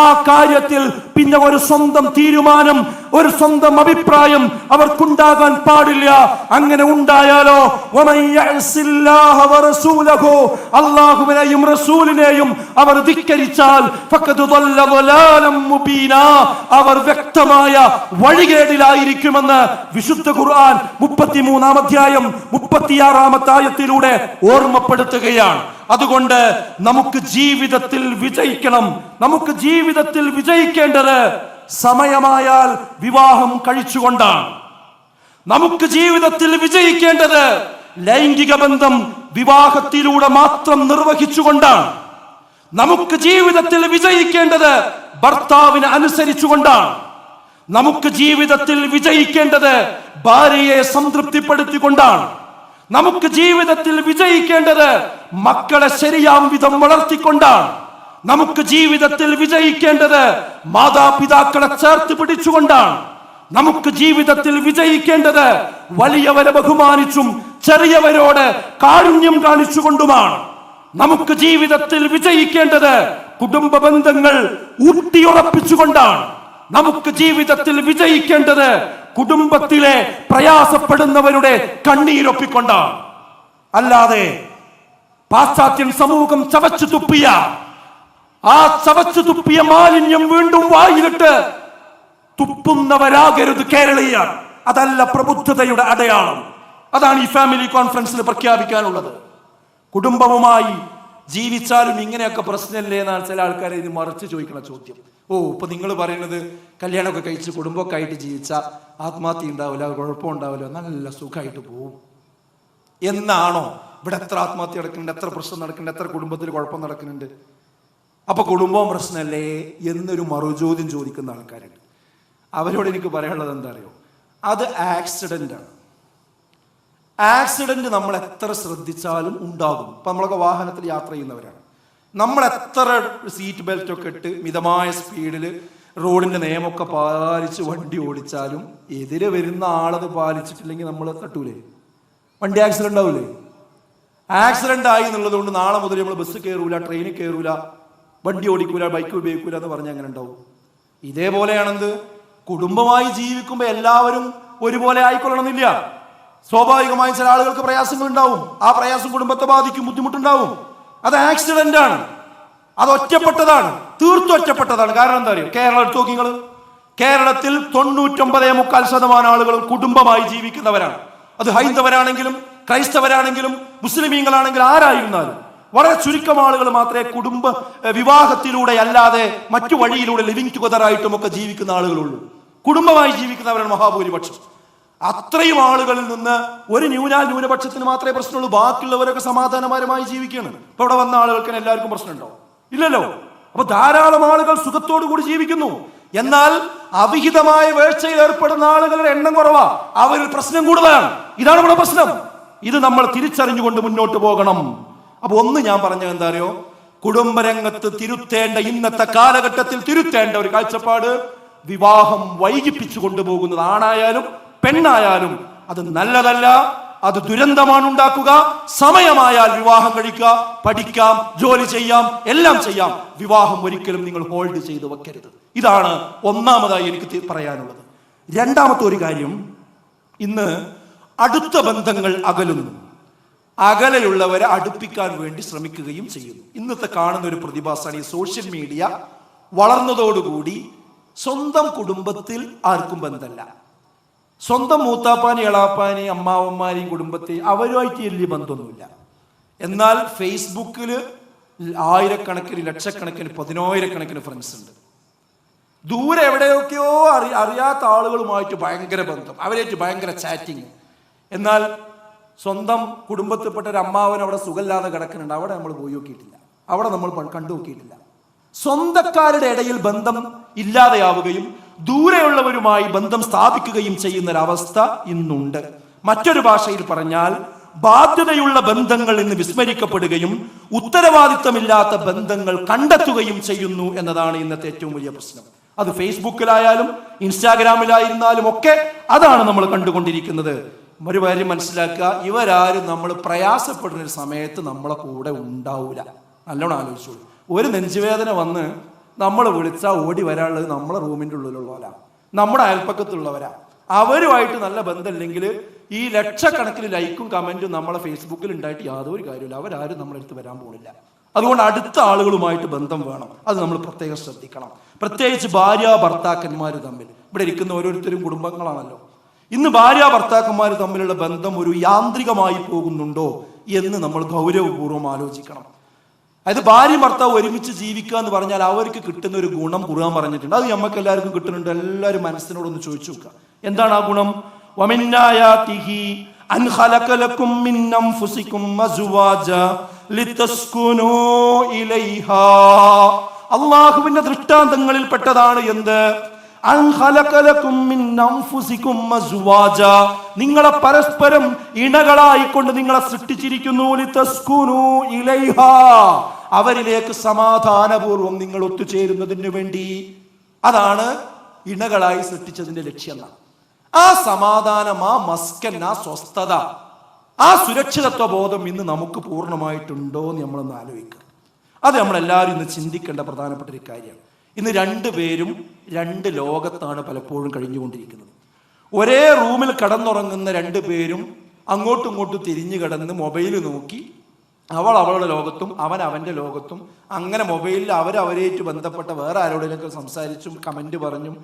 ആ കാര്യത്തിൽ പിന്നെ ഒരു സ്വന്തം തീരുമാനം ഒരു സ്വന്തം അഭിപ്രായം അവർക്കുണ്ടാകാൻ പാടില്ല. അങ്ങനെ ഉണ്ടായാലോ അല്ലാഹുവിനെയും റസൂലിനെയും അവർ ധിക്കരിച്ചാൽ അവർ വ്യക്തമായ വഴികേടിലായിരിക്കുമെന്ന് വിശുദ്ധ ഖുർആൻ 33-ാം അധ്യായം 36-ാമത്തെ ആയത്തിലൂടെ ഓർമ്മപ്പെടുത്തുകയാണ്. അതുകൊണ്ട് നമുക്ക് ജീവിതത്തിൽ വിജയിക്കണം. നമുക്ക് ജീവിതത്തിൽ വിജയിക്കേണ്ടത് സമയമായാൽ വിവാഹം കഴിച്ചുകൊണ്ടാണ്. നമുക്ക് ജീവിതത്തിൽ വിജയിക്കേണ്ടത് ലൈംഗിക ബന്ധം വിവാഹത്തിലൂടെ മാത്രം നിർവഹിച്ചുകൊണ്ടാണ്. നമുക്ക് ജീവിതത്തിൽ വിജയിക്കേണ്ടത് ഭർത്താവിനെ അനുസരിച്ചുകൊണ്ടാണ്. നമുക്ക് ജീവിതത്തിൽ വിജയിക്കേണ്ടത് ഭാര്യയെ സംതൃപ്തിപ്പെടുത്തിക്കൊണ്ടാണ്. നമുക്ക് ജീവിതത്തിൽ വിജയിക്കേണ്ടത് മക്കളെ ശരിയാം വിധം വളർത്തിക്കൊണ്ടാണ്. നമുക്ക് ജീവിതത്തിൽ വിജയിക്കേണ്ടത് മാതാപിതാക്കളെ ചേർത്ത് പിടിച്ചുകൊണ്ടാണ്. നമുക്ക് ജീവിതത്തിൽ വിജയിക്കേണ്ടത് വലിയവരെ ബഹുമാനിച്ചും ചെറിയവരോട് കാരുണ്യം കാണിച്ചുകൊണ്ടുമാണ്. നമുക്ക് ജീവിതത്തിൽ വിജയിക്കേണ്ടത് കുടുംബ ബന്ധങ്ങൾ ഊട്ടിയുറപ്പിച്ചുകൊണ്ടാണ്. നമുക്ക് ജീവിതത്തിൽ വിജയിക്കേണ്ടത് കുടുംബത്തിലെ പ്രയാസപ്പെടുന്നവരുടെ കണ്ണീരൊപ്പിക്കൊണ്ടാണ്. അല്ലാതെ പാശ്ചാത്യൻ സമൂഹം ചവച്ചു തുപ്പിയ ആ ചവച്ചു തുപ്പിയ മാലിന്യം വീണ്ടും വായിലിട്ട് തുപ്പുന്നവരാകരുത് കേരളീയർ. അതല്ല പ്രബുദ്ധതയുടെ അടയാളം. അതാണ് ഈ ഫാമിലി കോൺഫറൻസിൽ പ്രഖ്യാപിക്കാനുള്ളത്. കുടുംബവുമായി ജീവിച്ചാലും ഇങ്ങനെയൊക്കെ പ്രശ്നമില്ലേ എന്നാണ് ചില ആൾക്കാരെ ഇത് മറിച്ച് ചോദിക്കുന്ന ചോദ്യം. ഇപ്പൊ നിങ്ങൾ പറയുന്നത് കല്യാണമൊക്കെ കഴിച്ച് കുടുംബമൊക്കെ ആയിട്ട് ജീവിച്ച ആത്മഹത്യ ഉണ്ടാവില്ല, കുഴപ്പമുണ്ടാവില്ല, നല്ല സുഖമായിട്ട് പോവും എന്നാണോ? ഇവിടെ എത്ര ആത്മഹത്യ നടക്കുന്നുണ്ട്, എത്ര പ്രശ്നം നടക്കുന്നുണ്ട്, എത്ര കുടുംബത്തിൽ കുഴപ്പം നടക്കുന്നുണ്ട്. അപ്പൊ കുടുംബവും പ്രശ്നമല്ലേ എന്നൊരു മറുചോദ്യം ചോദിക്കുന്ന ആൾക്കാരുണ്ട്. അവരോട് എനിക്ക് പറയാനുള്ളത് എന്താ അറിയോ? അത് ആക്സിഡന്റ് ആണ്. ആക്സിഡന്റ് നമ്മൾ എത്ര ശ്രദ്ധിച്ചാലും ഉണ്ടാകും. ഇപ്പൊ നമ്മളൊക്കെ വാഹനത്തിൽ യാത്ര ചെയ്യുന്നവരാണ്. നമ്മൾ എത്ര സീറ്റ് ബെൽറ്റ് ഒക്കെ ഇട്ട് മിതമായ സ്പീഡിൽ റോഡിന്റെ നിയമമൊക്കെ പാലിച്ച് വണ്ടി ഓടിച്ചാലും എതിരെ വരുന്ന ആളത് പാലിച്ചിട്ടില്ലെങ്കിൽ നമ്മൾ തട്ടൂലേ? വണ്ടി ആക്സിഡന്റ് ആവൂലേ? ആക്സിഡന്റ് ആയി എന്നുള്ളത് കൊണ്ട് നാളെ മുതൽ നമ്മൾ ബസ് കയറൂല, ട്രെയിനിൽ കയറൂല, വണ്ടി ഓടിക്കൂല, ബൈക്ക് ഉപയോഗിക്കൂല എന്ന് പറഞ്ഞാൽ അങ്ങനെ ഉണ്ടാവും. ഇതേപോലെയാണെന്ത് കുടുംബമായി ജീവിക്കുമ്പോൾ എല്ലാവരും ഒരുപോലെ ആയിക്കൊള്ളണമെന്നില്ല. സ്വാഭാവികമായും ചില ആളുകൾക്ക് പ്രയാസങ്ങൾ ഉണ്ടാവും. ആ പ്രയാസം കുടുംബത്തെ ബാധിക്കും, ബുദ്ധിമുട്ടുണ്ടാവും. അത് ആക്സിഡന്റ് ആണ്. അത് ഒറ്റപ്പെട്ടതാണ്, തീർത്തും ഒറ്റപ്പെട്ടതാണ്. കാരണം എന്താ അറിയോ? കേരളം എടുത്തു നോക്കി നിങ്ങൾ. കേരളത്തിൽ 99.4% ആളുകളും കുടുംബമായി ജീവിക്കുന്നവരാണ്. അത് ഹൈന്ദവരാണെങ്കിലും ക്രൈസ്തവരാണെങ്കിലും മുസ്ലിമീങ്ങളാണെങ്കിലും ആരായിരുന്നാലും വളരെ ചുരുക്കം ആളുകൾ മാത്രമേ കുടുംബ വിവാഹത്തിലൂടെ അല്ലാതെ മറ്റു വഴിയിലൂടെ ലിവിങ് ടുഗദർ ആയിട്ടും ഒക്കെ ജീവിക്കുന്ന ആളുകളുള്ളൂ. കുടുംബമായി ജീവിക്കുന്നവരാണ് മഹാഭൂരിപക്ഷം. അത്രയും ആളുകളിൽ നിന്ന് ഒരു ന്യൂനപക്ഷത്തിന് മാത്രമേ പ്രശ്നമുള്ളൂ. ബാക്കിയുള്ളവരൊക്കെ സമാധാനപരമായി ജീവിക്കുകയാണ്. ഇപ്പൊ ഇവിടെ വന്ന ആളുകൾക്ക് എല്ലാവർക്കും പ്രശ്നമുണ്ടോ? ഇല്ലല്ലോ. അപ്പൊ ധാരാളം ആളുകൾ സുഖത്തോടു കൂടി ജീവിക്കുന്നു. എന്നാൽ അവിഹിതമായ വീഴ്ചയിൽ ഏർപ്പെടുന്ന ആളുകളുടെ എണ്ണം കുറവാ, അവരിൽ പ്രശ്നം കൂടുതലാണ്. ഇതാണ് ഇവിടെ പ്രശ്നം. ഇത് നമ്മൾ തിരിച്ചറിഞ്ഞുകൊണ്ട് മുന്നോട്ട് പോകണം. അപ്പൊ ഒന്ന് ഞാൻ പറഞ്ഞത് എന്താ അറിയോ? കുടുംബരംഗത്ത് തിരുത്തേണ്ട, ഇന്നത്തെ കാലഘട്ടത്തിൽ തിരുത്തേണ്ട ഒരു കാഴ്ചപ്പാട് വിവാഹം വൈകിപ്പിച്ചു കൊണ്ടുപോകുന്നത് ആണായാലും പെണ്ണായാലും അത് നല്ലതല്ല. അത് ദുരന്തമാണ് ഉണ്ടാക്കുക. സമയമായാൽ വിവാഹം കഴിക്കുക, പഠിക്കാം, ജോലി ചെയ്യാം, എല്ലാം ചെയ്യാം. വിവാഹം ഒരിക്കലും നിങ്ങൾ ഹോൾഡ് ചെയ്ത് വെക്കരുത്. ഇതാണ് ഒന്നാമതായി എനിക്ക് പറയാനുള്ളത്. രണ്ടാമത്തെ ഒരു കാര്യം, ഇന്ന് അടുത്ത ബന്ധങ്ങൾ അകലുന്നു, അകലെയുള്ളവരെ അടുപ്പിക്കാൻ വേണ്ടി ശ്രമിക്കുകയും ചെയ്യുന്നു. ഇന്നത്തെ കാണുന്ന ഒരു പ്രതിഭാസമാണ് ഈ സോഷ്യൽ മീഡിയ വളർന്നതോടുകൂടി സ്വന്തം കുടുംബത്തിൽ ആർക്കും ബന്ധമല്ല. സ്വന്തം മൂത്താപ്പാനി, എളാപ്പാനി, അമ്മാവന്മാരെയും കുടുംബത്തെ അവരുമായിട്ട് വലിയ ബന്ധമൊന്നുമില്ല. എന്നാൽ ഫേസ്ബുക്കിൽ ആയിരക്കണക്കിന്, ലക്ഷക്കണക്കിന്, 10,000-കണക്കിന് ഫ്രണ്ട്സ് ഉണ്ട്. ദൂരെ എവിടെയൊക്കെയോ അറിയാത്ത ആളുകളുമായിട്ട് ഭയങ്കര ബന്ധം, അവരായിട്ട് ഭയങ്കര ചാറ്റിങ്. എന്നാൽ സ്വന്തം കുടുംബത്തിൽപ്പെട്ട ഒരു അമ്മാവൻ അവിടെ സുഖമില്ലാതെ കിടക്കുന്നുണ്ട്, അവിടെ നമ്മൾ പോയി നോക്കിയിട്ടില്ല, അവിടെ നമ്മൾ കണ്ടു നോക്കിയിട്ടില്ല. സ്വന്തക്കാരുടെ ഇടയിൽ ബന്ധം ഇല്ലാതെയാവുകയും ദൂരെയുള്ളവരുമായി ബന്ധം സ്ഥാപിക്കുകയും ചെയ്യുന്ന ഒരവസ്ഥ ഇന്നുണ്ട്. മറ്റൊരു ഭാഷയിൽ പറഞ്ഞാൽ ബാധ്യതയുള്ള ബന്ധങ്ങൾ ഇന്ന് വിസ്മരിക്കപ്പെടുകയും ഉത്തരവാദിത്തമില്ലാത്ത ബന്ധങ്ങൾ കണ്ടെത്തുകയും ചെയ്യുന്നു എന്നതാണ് ഇന്നത്തെ ഏറ്റവും വലിയ പ്രശ്നം. അത് ഫേസ്ബുക്കിലായാലും ഇൻസ്റ്റാഗ്രാമിലായിരുന്നാലും ഒക്കെ അതാണ് നമ്മൾ കണ്ടുകൊണ്ടിരിക്കുന്നത്. ഒരു കാര്യം മനസ്സിലാക്കുക, ഇവരാരും നമ്മൾ പ്രയാസപ്പെടുന്ന ഒരു സമയത്ത് നമ്മളെ കൂടെ ഉണ്ടാവില്ല. നല്ലോണം ആലോചിച്ചോളൂ. ഒരു നെഞ്ചുവേദന വന്ന് നമ്മൾ വിളിച്ചാൽ ഓടി വരാനുള്ളത് നമ്മളെ റൂമിൻ്റെ ഉള്ളിലുള്ളവരാ, നമ്മുടെ അയൽപ്പക്കത്തുള്ളവരാ. അവരുമായിട്ട് നല്ല ബന്ധമില്ലെങ്കിൽ ഈ ലക്ഷക്കണക്കിന് ലൈക്കും കമന്റും നമ്മളെ ഫേസ്ബുക്കിൽ ഉണ്ടായിട്ട് യാതൊരു കാര്യമില്ല. അവരാരും നമ്മളെടുത്ത് വരാൻ പോകുന്നില്ല. അതുകൊണ്ട് അടുത്ത ആളുകളുമായിട്ട് ബന്ധം വേണം. അത് നമ്മൾ പ്രത്യേകം ശ്രദ്ധിക്കണം. പ്രത്യേകിച്ച് ഭാര്യ ഭർത്താക്കന്മാർ തമ്മിൽ, ഇവിടെ ഇരിക്കുന്ന ഓരോരുത്തരും കുടുംബങ്ങളാണല്ലോ. ഇന്ന് ഭാര്യ ഭർത്താക്കന്മാർ തമ്മിലുള്ള ബന്ധം ഒരു യാന്ത്രികമായി പോകുന്നുണ്ടോ എന്ന് നമ്മൾ ഗൗരവപൂർവ്വം ആലോചിക്കണം. അതായത് ഭാര്യ ഭർത്താവ് ഒരുമിച്ച് ജീവിക്കുക എന്ന് പറഞ്ഞാൽ അവർക്ക് കിട്ടുന്ന ഒരു ഗുണം ഖുർആൻ പറഞ്ഞിട്ടുണ്ട്. അത് നമുക്ക് എല്ലാവർക്കും കിട്ടുന്നുണ്ട്. എല്ലാവരും മനസ്സിനോടൊന്ന് ചോദിച്ചു നോക്കുക, എന്താണ് ആ ഗുണം? അള്ളാഹുവിന്റെ ദൃഷ്ടാന്തങ്ങളിൽ പെട്ടതാണ് എന്ത്? നിങ്ങളെ പരസ്പരം ഇണകളായിക്കൊണ്ട് നിങ്ങളെ സൃഷ്ടിച്ചിരിക്കുന്നു. അവരിലേക്ക് സമാധാനപൂർവം നിങ്ങൾ ഒത്തുചേരുന്നതിന് വേണ്ടി. അതാണ് ഇണകളായി സൃഷ്ടിച്ചതിന്റെ ലക്ഷ്യം. ആ സമാധാനം, ആ മസ്കൻ, ആ സ്വസ്ഥത, ആ സുരക്ഷിതത്വ ബോധം ഇന്ന് നമുക്ക് പൂർണ്ണമായിട്ടുണ്ടോ എന്ന് നമ്മളൊന്ന് ആലോചിക്കുക. അത് നമ്മളെല്ലാവരും ഇന്ന് ചിന്തിക്കേണ്ട പ്രധാനപ്പെട്ട ഒരു കാര്യമാണ്. ഇന്ന് രണ്ടുപേരും രണ്ട് ലോകത്താണ് പലപ്പോഴും കഴിഞ്ഞുകൊണ്ടിരിക്കുന്നത്. ഒരേ റൂമിൽ കടന്നുറങ്ങുന്ന രണ്ടുപേരും അങ്ങോട്ടും ഇങ്ങോട്ടും തിരിഞ്ഞു കിടന്ന് മൊബൈൽ നോക്കി, അവൾ അവളുടെ ലോകത്തും അവൻ അവൻ്റെ ലോകത്തും, അങ്ങനെ മൊബൈലിൽ അവരവരായിട്ട് ബന്ധപ്പെട്ട വേറെ ആരോടെങ്കിലും സംസാരിച്ചും കമൻറ്റ് പറഞ്ഞും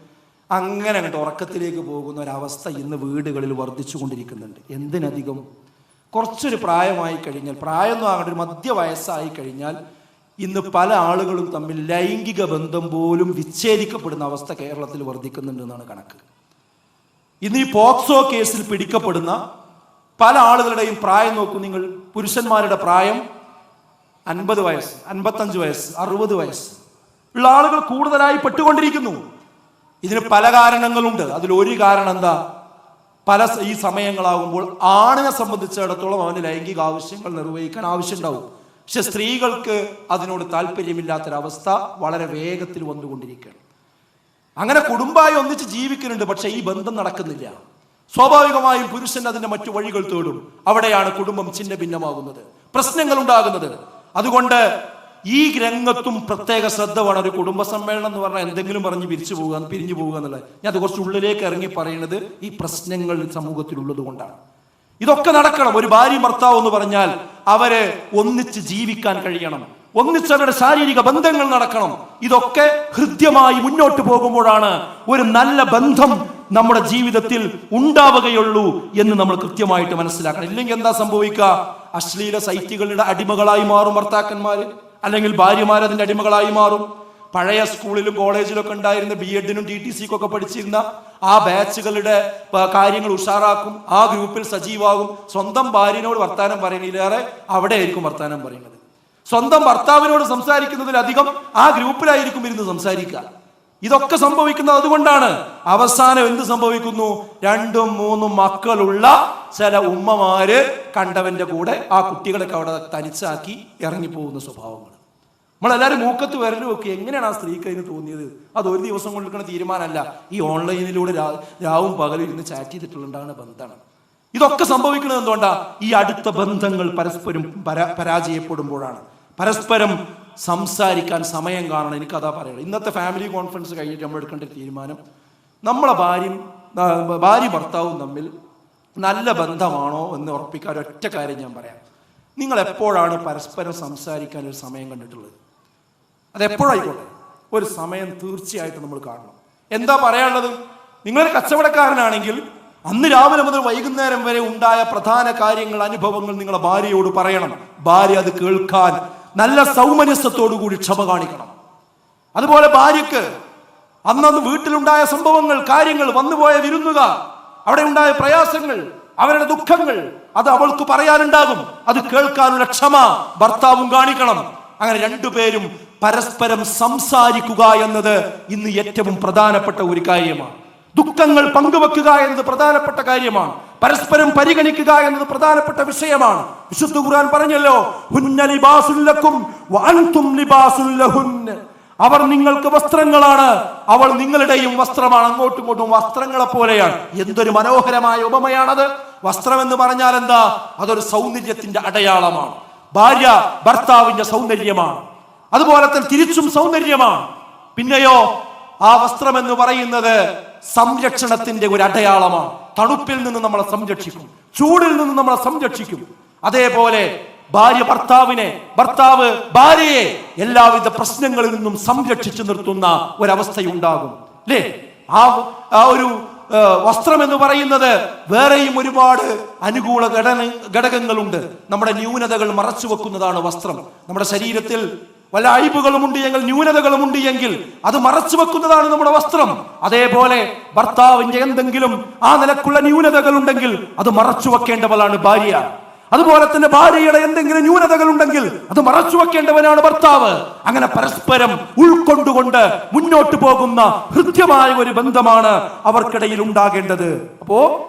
അങ്ങനെ അങ്ങോട്ട് ഉറക്കത്തിലേക്ക് പോകുന്ന ഒരവസ്ഥ ഇന്ന് വീടുകളിൽ വർദ്ധിച്ചു കൊണ്ടിരിക്കുന്നുണ്ട്. എന്തിനധികം കുറച്ചൊരു പ്രായമായി കഴിഞ്ഞാൽ, പ്രായമൊന്നും ആകട്ടെ ഒരു മധ്യവയസ്സായി കഴിഞ്ഞാൽ ഇന്ന് പല ആളുകളും തമ്മിൽ ലൈംഗിക ബന്ധം പോലും വിച്ഛേദിക്കപ്പെടുന്ന അവസ്ഥ കേരളത്തിൽ വർദ്ധിക്കുന്നുണ്ട് എന്നാണ് കണക്ക്. ഇന്ന് ഈ പോക്സോ കേസിൽ പിടിക്കപ്പെടുന്ന പല ആളുകളുടെയും പ്രായം നോക്കൂ നിങ്ങൾ. പുരുഷന്മാരുടെ പ്രായം 50 വയസ്സ്, 55 വയസ്സ്, 60 വയസ്സ് ഉള്ള ആളുകൾ കൂടുതലായി പെട്ടുകൊണ്ടിരിക്കുന്നു. ഇതിന് പല കാരണങ്ങളുണ്ട്. അതിലൊരു കാരണം എന്താ? ഈ സമയങ്ങളാകുമ്പോൾ ആണിനെ സംബന്ധിച്ചിടത്തോളം അവന് ലൈംഗിക ആവശ്യങ്ങൾ നിർവഹിക്കാൻ ആവശ്യമുണ്ടാവും. പക്ഷെ സ്ത്രീകൾക്ക് അതിനോട് താല്പര്യമില്ലാത്തൊരവസ്ഥ വളരെ വേഗത്തിൽ വന്നുകൊണ്ടിരിക്കുകയാണ്. അങ്ങനെ കുടുംബമായി ഒന്നിച്ച് ജീവിക്കുന്നുണ്ട്, പക്ഷെ ഈ ബന്ധം നടക്കുന്നില്ല. സ്വാഭാവികമായും പുരുഷൻ അതിന്റെ മറ്റു വഴികൾ തേടും. അവിടെയാണ് കുടുംബം ഛിന്ന ഭിന്നമാകുന്നത്, പ്രശ്നങ്ങൾ ഉണ്ടാകുന്നത്. അതുകൊണ്ട് ഈ രംഗത്തും പ്രത്യേക ശ്രദ്ധ വേണം. ഒരു കുടുംബ സമ്മേളനം എന്ന് പറഞ്ഞാൽ എന്തെങ്കിലും പറഞ്ഞ് പിരിഞ്ഞു പോവുക എന്നുള്ളത്, ഞാൻ അത് കുറച്ച് ഉള്ളിലേക്ക് ഇറങ്ങി പറയുന്നത് ഈ പ്രശ്നങ്ങൾ സമൂഹത്തിലുള്ളത് കൊണ്ടാണ്. ഇതൊക്കെ നടക്കണം. ഒരു ഭാര്യ ഭർത്താവ് എന്ന് പറഞ്ഞാൽ അവരെ ഒന്നിച്ച് ജീവിക്കാൻ കഴിയണം, ഒന്നിച്ച് അവരുടെ ശാരീരിക ബന്ധങ്ങൾ നടക്കണം. ഇതൊക്കെ ഹൃദ്യമായി മുന്നോട്ട് പോകുമ്പോഴാണ് ഒരു നല്ല ബന്ധം നമ്മുടെ ജീവിതത്തിൽ ഉണ്ടാവുകയുള്ളൂ എന്ന് നമ്മൾ കൃത്യമായിട്ട് മനസ്സിലാക്കണം. ഇല്ലെങ്കിൽ എന്താ സംഭവിക്കുക? അശ്ലീല സൈറ്റുകളുടെ അടിമകളായി മാറും ഭർത്താക്കന്മാര്, അല്ലെങ്കിൽ ഭാര്യമാർ അതിന്റെ അടിമകളായി മാറും. പഴയ സ്കൂളിലും കോളേജിലൊക്കെ ഉണ്ടായിരുന്ന BEdനും TTCക്കൊക്കെ പഠിച്ചിരുന്ന ആ ബാച്ചുകളുടെ കാര്യങ്ങൾ ഉഷാറാക്കും, ആ ഗ്രൂപ്പിൽ സജീവാകും. സ്വന്തം ഭാര്യനോട് വർത്താനം പറയുന്നതിലേറെ അവിടെ ആയിരിക്കും വർത്താനം പറയുന്നത്. സ്വന്തം ഭർത്താവിനോട് സംസാരിക്കുന്നതിലധികം ആ ഗ്രൂപ്പിലായിരിക്കും ഇരുന്ന് സംസാരിക്കുക. ഇതൊക്കെ സംഭവിക്കുന്നത് അതുകൊണ്ടാണ്. അവസാനം എന്ത് സംഭവിക്കുന്നു? 2ഉം 3ഉം മക്കളുള്ള ചില ഉമ്മമാര് കണ്ടവന്റെ കൂടെ ആ കുട്ടികളൊക്കെ അവിടെ തനിച്ചാക്കി ഇറങ്ങിപ്പോകുന്ന സ്വഭാവങ്ങൾ. നമ്മളെല്ലാവരും മൂക്കത്ത് വിരൽ നോക്കി, എങ്ങനെയാണ് ആ സ്ത്രീക്ക് അതിന് തോന്നിയത്? അത് ഒരു ദിവസം കൊണ്ടിരിക്കുന്ന തീരുമാനമല്ല. ഈ ഓൺലൈനിലൂടെ രാവും പകലും ഇരുന്ന് ചാറ്റ് ചെയ്തിട്ടുള്ളതാണ് ബന്ധമാണ്. ഇതൊക്കെ സംഭവിക്കുന്നത് എന്തുകൊണ്ടാ? ഈ അടുത്ത ബന്ധങ്ങൾ പരസ്പരം പരാജയപ്പെടുമ്പോഴാണ്. പരസ്പരം സംസാരിക്കാൻ സമയം കാണണം. എനിക്കതാ പറയണം. ഇന്നത്തെ ഫാമിലി കോൺഫറൻസ് കഴിഞ്ഞിട്ട് നമ്മൾ എടുക്കേണ്ട തീരുമാനം, നമ്മളെ ഭാര്യ ഭർത്താവും തമ്മിൽ നല്ല ബന്ധമാണോ എന്ന് ഉറപ്പിക്കാൻ ഒറ്റ കാര്യം ഞാൻ പറയാം. നിങ്ങൾ എപ്പോഴാണ് പരസ്പരം സംസാരിക്കാൻ ഒരു സമയം കണ്ടിട്ടുള്ളത്? അതെപ്പോഴായിക്കോട്ടെ, ഒരു സമയം തീർച്ചയായിട്ടും നമ്മൾ കാണണം. എന്താ പറയാനുള്ളത്? നിങ്ങളൊരു കച്ചവടക്കാരനാണെങ്കിൽ അന്ന് രാവിലെ മുതൽ വൈകുന്നേരം വരെ ഉണ്ടായ പ്രധാന കാര്യങ്ങൾ, അനുഭവങ്ങൾ നിങ്ങളെ ഭാര്യയോട് പറയണം. ഭാര്യ അത് കേൾക്കാൻ നല്ല സൗമനസ്യത്തോടു കൂടി ക്ഷമ കാണിക്കണം. അതുപോലെ ഭാര്യക്ക് അന്നന്ന് വീട്ടിലുണ്ടായ സംഭവങ്ങൾ, കാര്യങ്ങൾ, വന്നുപോയ വിരുന്നുകാർ, അവിടെ ഉണ്ടായ പ്രയാസങ്ങൾ, അവരുടെ ദുഃഖങ്ങൾ, അത് അവൾക്ക് പറയാനുണ്ടാകും. അത് കേൾക്കാനുള്ള ക്ഷമ ഭർത്താവും കാണിക്കണം. അങ്ങനെ രണ്ടുപേരും പരസ്പരം സംസാരിക്കുക എന്നത് ഇന്ന് ഏറ്റവും പ്രധാനപ്പെട്ട ഒരു കാര്യമാണ്. ദുഃഖങ്ങൾ പങ്കുവെക്കുക എന്നത് പ്രധാനപ്പെട്ട കാര്യമാണ്. പരസ്പരം പരിഗണിക്കുക എന്നത് പ്രധാനപ്പെട്ട വിഷയമാണ്. വിശുദ്ധ ഖുർആൻ പറഞ്ഞല്ലോ, ഹുന്ന ലിബാസുൽ ലക്കും വഅൻതും ലിബാസുൽ ലഹുന്ന. അവർ നിങ്ങൾക്ക് വസ്ത്രങ്ങളാണ്, അവൾ നിങ്ങളുടെയും വസ്ത്രമാണ്. അങ്ങോട്ടും ഇങ്ങോട്ടും വസ്ത്രങ്ങളെ പോലെയാണ്. എന്തൊരു മനോഹരമായ ഉപമയാണത്. വസ്ത്രം എന്ന് പറഞ്ഞാൽ എന്താ? അതൊരു സൗന്ദര്യത്തിന്റെ അടയാളമാണ്. ഭാര്യ ഭർത്താവിന്റെ സൗന്ദര്യമാണ്. അതുപോലെ തന്നെ തിരിച്ചും സൗന്ദര്യമാണ്. പിന്നെയോ ആ വസ്ത്രം എന്ന് പറയുന്നത് സംരക്ഷണത്തിന്റെ ഒരു അടയാളമാണ്. തണുപ്പിൽ നിന്ന് നമ്മളെ സംരക്ഷിക്കും, ചൂടിൽ നിന്ന് നമ്മളെ സംരക്ഷിക്കും. അതേപോലെ ഭാര്യ ഭർത്താവിനെ, ഭർത്താവ് ഭാര്യയെ എല്ലാവിധ പ്രശ്നങ്ങളിൽ നിന്നും സംരക്ഷിച്ചു നിർത്തുന്ന ഒരവസ്ഥയുണ്ടാകും അല്ലേ? ആ ഒരു വസ്ത്രം എന്ന് പറയുന്നത് വേറെയും ഒരുപാട് അനുകൂല ഘടകങ്ങളുണ്ട്. നമ്മുടെ ന്യൂനതകൾ മറച്ചു വെക്കുന്നതാണ് വസ്ത്രം. നമ്മുടെ ശരീരത്തിൽ വല്ല അഴിവുകളുമുണ്ട് എങ്കിൽ, ന്യൂനതകളുമുണ്ട് എങ്കിൽ അത് മറച്ചു വെക്കുന്നതാണ് നമ്മുടെ വസ്ത്രം. അതേപോലെ ഭർത്താവിന്റെ എന്തെങ്കിലും ആ നിലക്കുള്ള ന്യൂനതകൾ ഉണ്ടെങ്കിൽ അത് മറച്ചു വെക്കേണ്ടവളാണ് ഭാര്യ. അതുപോലെ തന്നെ ഭാര്യയുടെ എന്തെങ്കിലും ന്യൂനതകൾ ഉണ്ടെങ്കിൽ അത് മറച്ചു വെക്കേണ്ടവനാണ് ഭർത്താവ്. അങ്ങനെ പരസ്പരം ഉൾക്കൊണ്ടുകൊണ്ട് മുന്നോട്ട് പോകുന്ന ഹൃദ്യമായ ഒരു ബന്ധമാണ് അവർക്കിടയിൽ ഉണ്ടാകേണ്ടത്. അപ്പോ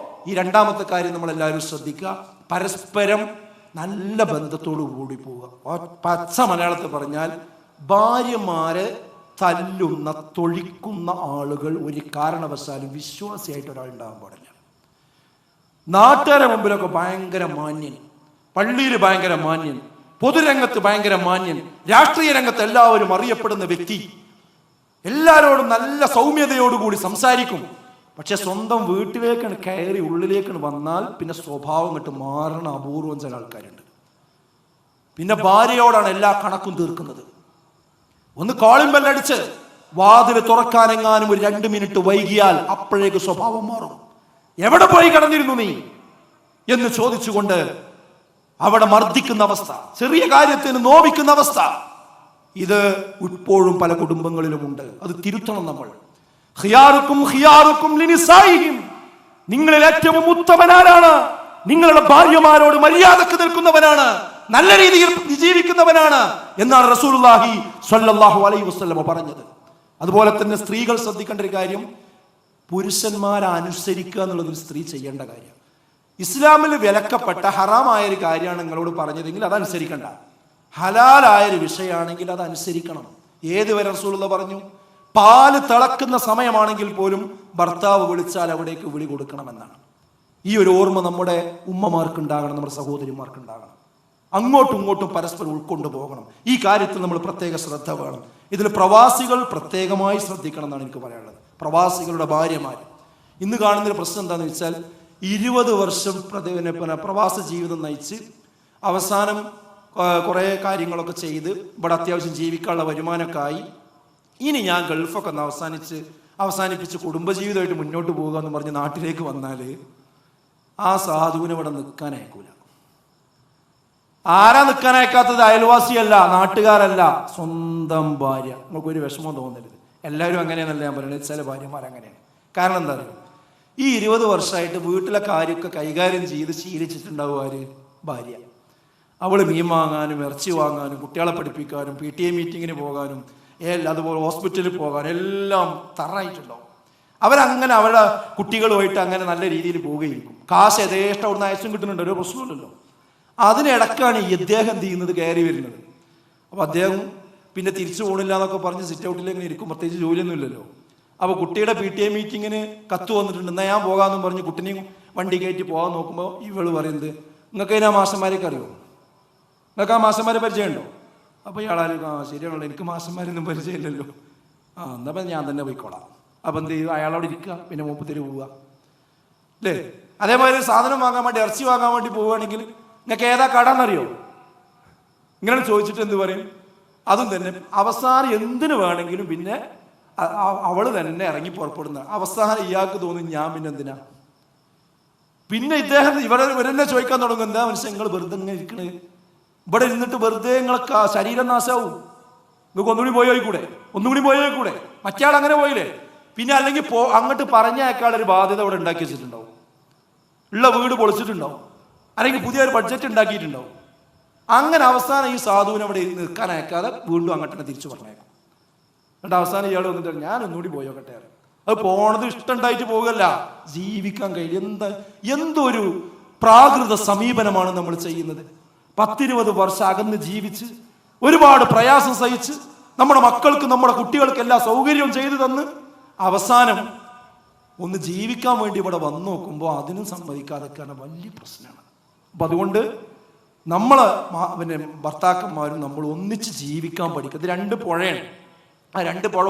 ഈ രണ്ടാമത്തെ കാര്യം നമ്മൾ എല്ലാവരും ശ്രദ്ധിക്കുക. പരസ്പരം നല്ല ബന്ധത്തോടു കൂടി പോവുക. പച്ച മലയാളത്തിൽ പറഞ്ഞാൽ ഭാര്യമാരെ തല്ലുന്ന, തൊഴിക്കുന്ന ആളുകൾ ഒരു കാരണവശാലും വിശ്വാസിയായിട്ട് ഒരാൾ ഉണ്ടാകാൻ പാടില്ല. നാട്ടുകാരെ മുമ്പിലൊക്കെ ഭയങ്കര മാന്യൻ, പള്ളിയിൽ ഭയങ്കര മാന്യൻ, പൊതുരംഗത്ത് ഭയങ്കര മാന്യൻ, രാഷ്ട്രീയ രംഗത്ത് എല്ലാവരും അറിയപ്പെടുന്ന വ്യക്തി, എല്ലാവരോടും നല്ല സൗമ്യതയോടുകൂടി സംസാരിക്കും. പക്ഷെ സ്വന്തം വീട്ടിലേക്കാണ് കയറി ഉള്ളിലേക്കാണ് വന്നാൽ പിന്നെ സ്വഭാവം കണ്ട് മാറണ അപൂർവം ചില ആൾക്കാരുണ്ട്. പിന്നെ ഭാര്യയോടാണ് എല്ലാ കണക്കും തീർക്കുന്നത്. ഒന്ന് കോളിംഗ് ബെല്ലടിച്ച് വാതിൽ തുറക്കാനെങ്ങാനും ഒരു 2 മിനിറ്റ് വൈകിയാൽ അപ്പോഴേക്ക് സ്വഭാവം മാറും. എവിടെ പോയി കിടന്നിരുന്നു നീ എന്ന് ചോദിച്ചുകൊണ്ട് അവിടെ മർദ്ദിക്കുന്ന അവസ്ഥ, ചെറിയ കാര്യത്തിന് നോവിക്കുന്ന അവസ്ഥ, ഇത് ഇപ്പോഴും പല കുടുംബങ്ങളിലുമുണ്ട്. അത് തിരുത്തണം നമ്മൾ. ഖിയാറുക്കും ഖിയാറുക്കും ലിനിസായിഹിം. നിങ്ങളിൽ ഏറ്റവും ഉത്തമനാരാണ്? നിങ്ങളുടെ ഭാര്യമാരോട് മര്യാദക്ക് നിൽക്കുന്നവനാണ്, നല്ല രീതിയിൽ ജീവിക്കുന്നവനാണ് എന്നാണ് റസൂലുള്ളാഹി സ്വല്ലല്ലാഹു അലൈഹി വസല്ലം പറഞ്ഞത്. അതുപോലെ തന്നെ സ്ത്രീകൾ ശ്രദ്ധിക്കേണ്ട ഒരു കാര്യം, പുരുഷന്മാരെ അനുസരിക്കുക എന്നുള്ളത് ഒരു സ്ത്രീ ചെയ്യേണ്ട കാര്യം. ഇസ്ലാമിൽ വിലക്കപ്പെട്ട ഹറാമായ ഒരു കാര്യമാണ് നിങ്ങളോട് പറഞ്ഞതെങ്കിൽ അത് അനുസരിക്കണ്ട. ഹലാലായൊരു വിഷയമാണെങ്കിൽ അത് അനുസരിക്കണം. ഏതുവരെ റസൂലുള്ളാഹി പറഞ്ഞു? പാല് തിളക്കുന്ന സമയമാണെങ്കിൽ പോലും ഭർത്താവ് വിളിച്ചാൽ അവിടേക്ക് വിളി കൊടുക്കണമെന്നാണ്. ഈ ഒരു ഓർമ്മ നമ്മുടെ ഉമ്മമാർക്ക് ഉണ്ടാകണം, നമ്മുടെ സഹോദരിമാർക്ക് ഉണ്ടാകണം. അങ്ങോട്ടും ഇങ്ങോട്ടും പരസ്പരം ഉൾക്കൊണ്ടു പോകണം. ഈ കാര്യത്തിൽ നമ്മൾ പ്രത്യേക ശ്രദ്ധ വേണം. ഇതിൽ പ്രവാസികൾ പ്രത്യേകമായി ശ്രദ്ധിക്കണം എന്നാണ് എനിക്ക് പറയാനുള്ളത്. പ്രവാസികളുടെ ഭാര്യമാർ ഇന്ന് കാണുന്നൊരു പ്രശ്നം എന്താണെന്ന് വെച്ചാൽ, 20 വർഷം പ്രവാസ ജീവിതം നയിച്ച് അവസാനം കുറേ കാര്യങ്ങളൊക്കെ ചെയ്ത് ഇവിടെ അത്യാവശ്യം ജീവിക്കാനുള്ള വരുമാനമൊക്കെ ആയി, ഇനി ഞാൻ ഗൾഫൊക്കെ ഒന്ന് അവസാനിപ്പിച്ച് കുടുംബജീവിതമായിട്ട് മുന്നോട്ട് പോകുക എന്ന് പറഞ്ഞ് നാട്ടിലേക്ക് വന്നാൽ ആ സാധുവിനെ ഇവിടെ നിൽക്കാൻ അയക്കൂല. ആരാ നിൽക്കാൻ അയക്കാത്തത്? അയൽവാസിയല്ല, നാട്ടുകാരല്ല, സ്വന്തം ഭാര്യ. നമുക്കൊരു വിഷമം തോന്നരുത്. എല്ലാവരും അങ്ങനെയാണെന്നല്ല ഞാൻ പറയുന്നത്, ചില ഭാര്യമാർ അങ്ങനെയാണ്. കാരണം എന്താ പറയുക, ഈ 20 വർഷമായിട്ട് വീട്ടിലെ കാര്യമൊക്കെ കൈകാര്യം ചെയ്ത് ശീലിച്ചിട്ടുണ്ടാവും ആര്? ഭാര്യ. അവൾ മീൻ വാങ്ങാനും ഇറച്ചി വാങ്ങാനും കുട്ടികളെ പഠിപ്പിക്കാനും PTA മീറ്റിങ്ങിന് പോകാനും അതുപോലെ ഹോസ്പിറ്റലിൽ പോകാനും എല്ലാം തറായിട്ടുണ്ടാവും. അവരങ്ങനെ അവരുടെ കുട്ടികളുമായിട്ട് അങ്ങനെ നല്ല രീതിയിൽ പോവുകയിരിക്കും. കാശ് യഥേഷ്ടം അവിടുന്ന് അയച്ചും കിട്ടുന്നുണ്ട്, ഒരു പ്രശ്നമില്ലല്ലോ. അതിനിടക്കാണ് ഈ അദ്ദേഹം എന്ത് ചെയ്യുന്നത്? കയറി വരുന്നത്. അപ്പോൾ അദ്ദേഹം പിന്നെ തിരിച്ചു പോകണില്ല എന്നൊക്കെ പറഞ്ഞ് സിറ്റ് ഔട്ടിലേക്ക് ഇരിക്കും. പ്രത്യേകിച്ച് ജോലിയൊന്നും ഇല്ലല്ലോ. അപ്പോൾ കുട്ടിയുടെ PTA മീറ്റിങ്ങിന് കത്ത് വന്നിട്ടുണ്ട്, എന്നാൽ ഞാൻ പോകാമെന്നും പറഞ്ഞ് കുട്ടിനെയും വണ്ടി കയറ്റി പോകാൻ നോക്കുമ്പോൾ ഇവള് പറയുന്നത്, നിങ്ങൾക്ക് അതിനാ മാഷന്മാരെയൊക്കെ അറിയുമോ? നിങ്ങൾക്ക് ആ മാഷന്മാരെ പരിചയമുണ്ടോ? അപ്പോൾ ഇയാളാരും ശരിയാണല്ലോ, എനിക്ക് മാഷന്മാരൊന്നും പരിചയമില്ലല്ലോ. എന്നപ്പം ഞാൻ തന്നെ പോയിക്കോളാം. അപ്പം എന്ത് ചെയ്തു? അയാളവിടെ ഇരിക്കുക, പിന്നെ മൂപ്പത്തിരി പോവുക അല്ലേ? അതേമാതിരി സാധനം വാങ്ങാൻ വേണ്ടി, ഇറച്ചി വാങ്ങാൻ വേണ്ടി പോവുകയാണെങ്കിൽ നിങ്ങൾക്ക് ഏതാ കട എന്നറിയോ? ഇങ്ങനെ ചോദിച്ചിട്ട് എന്ത് പറയും? അതും തന്നെ അവസാനം എന്തിനു വേണമെങ്കിലും പിന്നെ അവള് തന്നെ ഇറങ്ങി പുറപ്പെടുന്ന അവസാനം ഇയാൾക്ക് തോന്നും, ഞാൻ പിന്നെ എന്തിനാ? പിന്നെ ഇദ്ദേഹം ഇവരെന്നെ ചോദിക്കാൻ തുടങ്ങും, എന്താ മനുഷ്യൻ നിങ്ങൾ വെറുതെ ഇങ്ങനെ ഇരിക്കണേ? ഇവിടെ ഇരുന്നിട്ട് വെറുതെ നിങ്ങൾക്ക് ശരീരം നാശാവും. നിങ്ങൾക്ക് ഒന്നുകൂടി പോയി കൂടെ, ഒന്നുകൂടി പോയി കൂടെ. മറ്റേ ആൾ അങ്ങനെ പോയില്ലേ? പിന്നെ അല്ലെങ്കിൽ അങ്ങോട്ട് പറഞ്ഞേക്കാളൊരു ബാധ്യത അവിടെ ഉണ്ടാക്കി വെച്ചിട്ടുണ്ടാവും, ഉള്ള വീട് പൊളിച്ചിട്ടുണ്ടാവും, അല്ലെങ്കിൽ പുതിയൊരു ബഡ്ജറ്റ് ഉണ്ടാക്കിയിട്ടുണ്ടാവും. അങ്ങനെ അവസാനം ഈ സാധുവിനെ അവിടെ നിൽക്കാൻ അയക്കാതെ വീണ്ടും അങ്ങോട്ട് തന്നെ തിരിച്ചു പറഞ്ഞേക്കും. എന്നിട്ട് അവസാനം ഇയാൾ വന്നിട്ട് ഞാൻ ഒന്നുകൂടി പോയോക്കട്ടെ. അത് പോണത് ഇഷ്ടമുണ്ടായിട്ട് പോകുകയല്ല, ജീവിക്കാൻ കഴിയും. എന്തൊരു പ്രാകൃത സമീപനമാണ് നമ്മൾ ചെയ്യുന്നത്. 10-20 വർഷം അകന്ന് ജീവിച്ച് ഒരുപാട് പ്രയാസം സഹിച്ച് നമ്മുടെ മക്കൾക്ക് നമ്മുടെ കുട്ടികൾക്ക് എല്ലാ സൗകര്യവും ചെയ്തു തന്ന് അവസാനം ഒന്ന് ജീവിക്കാൻ വേണ്ടി ഇവിടെ വന്നു നോക്കുമ്പോൾ അതിനും സമ്മതിക്കാതൊക്കെയാണ് വലിയ പ്രശ്നമാണ്. അപ്പം അതുകൊണ്ട് നമ്മൾ ഭർത്താക്കന്മാരും നമ്മൾ ഒന്നിച്ച് ജീവിക്കാൻ പഠിക്കുക. ഇത് 2 പുഴയാണ്. ആ 2 പുഴ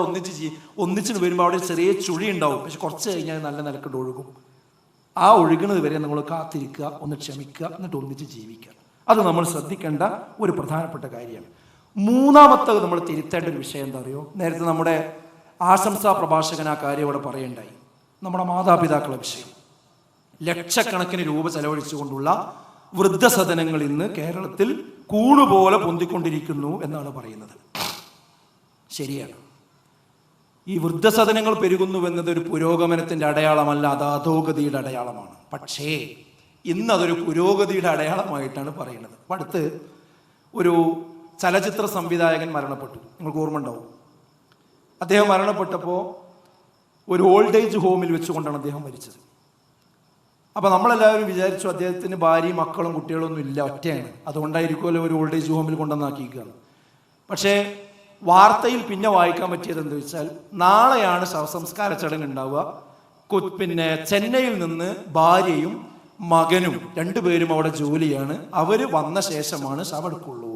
ഒന്നിച്ചിന് വരുമ്പോൾ അവിടെ ചെറിയ ചുഴി ഉണ്ടാവും. പക്ഷെ കുറച്ച് കഴിഞ്ഞാൽ നല്ല നിലക്കിട്ട് ഒഴുകും. ആ ഒഴുകുന്നത് വരെ നമ്മൾ കാത്തിരിക്കുക, ഒന്ന് ക്ഷമിക്കുക, എന്നിട്ട് ഒന്നിച്ച് ജീവിക്കുക. അത് നമ്മൾ ശ്രദ്ധിക്കേണ്ട ഒരു പ്രധാനപ്പെട്ട കാര്യമാണ്. മൂന്നാമത്തെ നമ്മൾ തിരുത്തേണ്ട ഒരു വിഷയം എന്താ അറിയോ? നേരത്തെ നമ്മുടെ ആശംസാ പ്രഭാഷകൻ ആ കാര്യം ഇവിടെ പറയണ്ടായി. നമ്മുടെ മാതാപിതാക്കളെ വിഷയം. ലക്ഷക്കണക്കിന് രൂപ ചെലവഴിച്ചുകൊണ്ടുള്ള വൃദ്ധസദനങ്ങൾ ഇന്ന് കേരളത്തിൽ കൂണുപോലെ പൊന്തിക്കൊണ്ടിരിക്കുന്നു എന്നാണ് പറയുന്നത്. ശരിയാണ്. ഈ വൃദ്ധസദനങ്ങൾ പെരുകുന്നുവെന്നത് ഒരു പുരോഗമനത്തിൻ്റെ അടയാളമല്ല, അത് അധോഗതിയുടെ അടയാളമാണ്. പക്ഷേ ഇന്നതൊരു പുരോഗതിയുടെ അടയാളമായിട്ടാണ് പറയുന്നത്. അടുത്ത് ഒരു ചലച്ചിത്ര സംവിധായകൻ മരണപ്പെട്ടു. നിങ്ങൾക്ക് ഓർമ്മ ഉണ്ടാവും. അദ്ദേഹം മരണപ്പെട്ടപ്പോൾ ഒരു ഓൾഡ് ഏജ് ഹോമിൽ വെച്ചുകൊണ്ടാണ് അദ്ദേഹം മരിച്ചത്. അപ്പോൾ നമ്മളെല്ലാവരും വിചാരിച്ചു അദ്ദേഹത്തിന് ഭാര്യയും മക്കളും കുട്ടികളൊന്നും ഇല്ല, ഒറ്റയാണ്, അതുകൊണ്ടായിരിക്കുമല്ലോ ഒരു ഓൾഡ് ഏജ് ഹോമിൽ കൊണ്ടുവന്നാക്കിയിരിക്കുകയാണ്. പക്ഷേ വാർത്തയിൽ പിന്നെ വായിക്കാൻ പറ്റിയത് എന്താ വെച്ചാൽ, നാളെയാണ് ശവസംസ്കാര ചടങ്ങ് ഉണ്ടാവുക. പിന്നെ ചെന്നൈയിൽ നിന്ന് ഭാര്യയും മകനും 2 പേരും അവിടെ ജോലിയാണ്. അവർ വന്ന ശേഷമാണ് ശവമെടുക്കുള്ളൂ.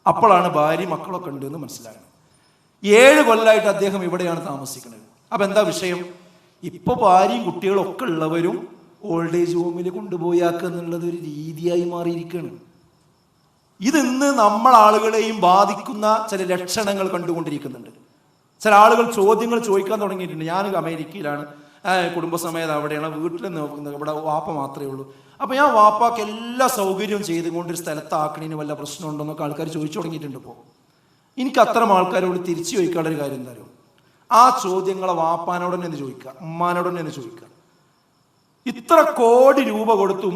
അപ്പോഴാണ് ഭാര്യ മക്കളൊക്കെ ഉണ്ടെന്ന് മനസ്സിലാകുന്നത്. 7 കൊല്ലമായിട്ട് അദ്ദേഹം ഇവിടെയാണ് താമസിക്കുന്നത്. അപ്പം എന്താ വിഷയം? ഇപ്പോൾ ഭാര്യയും കുട്ടികളൊക്കെ ഉള്ളവരും ഓൾഡ് ഏജ് ഹോമിൽ കൊണ്ടുപോയാക്കുക എന്നുള്ളത് ഒരു രീതിയായി മാറിയിരിക്കുകയാണ്. ഇതിന്ന് നമ്മളാളുകളെയും ബാധിക്കുന്ന ചില ലക്ഷണങ്ങൾ കണ്ടുകൊണ്ടിരിക്കുന്നുണ്ട്. ചില ആളുകൾ ചോദ്യങ്ങൾ ചോദിക്കാൻ തുടങ്ങിയിട്ടുണ്ട്. ഞാൻ അമേരിക്കയിലാണ്, കുടുംബസമേതം അവിടെയാണ്, വീട്ടിൽ നോക്കുന്നത്, ഇവിടെ വാപ്പ മാത്രമേ ഉള്ളൂ. അപ്പോൾ ഞാൻ വാപ്പാക്ക് എല്ലാ സൗകര്യവും ചെയ്തുകൊണ്ടൊരു സ്ഥലത്താക്കണതിന് വല്ല പ്രശ്നമുണ്ടോന്നൊക്കെ ആൾക്കാർ ചോദിച്ചു തുടങ്ങിയിട്ടുണ്ട്. ഇപ്പോൾ എനിക്ക് അത്തരം ആൾക്കാരോട് തിരിച്ചു ചോദിക്കാനുള്ളൊരു കാര്യം എന്തായാലും, ആ ചോദ്യങ്ങളെ വാപ്പാനോട് തന്നെ ചോദിക്കുക, ഉമ്മാനോട് തന്നെ ചോദിക്കുക. ഇത്ര കോടി രൂപ കൊടുത്ത്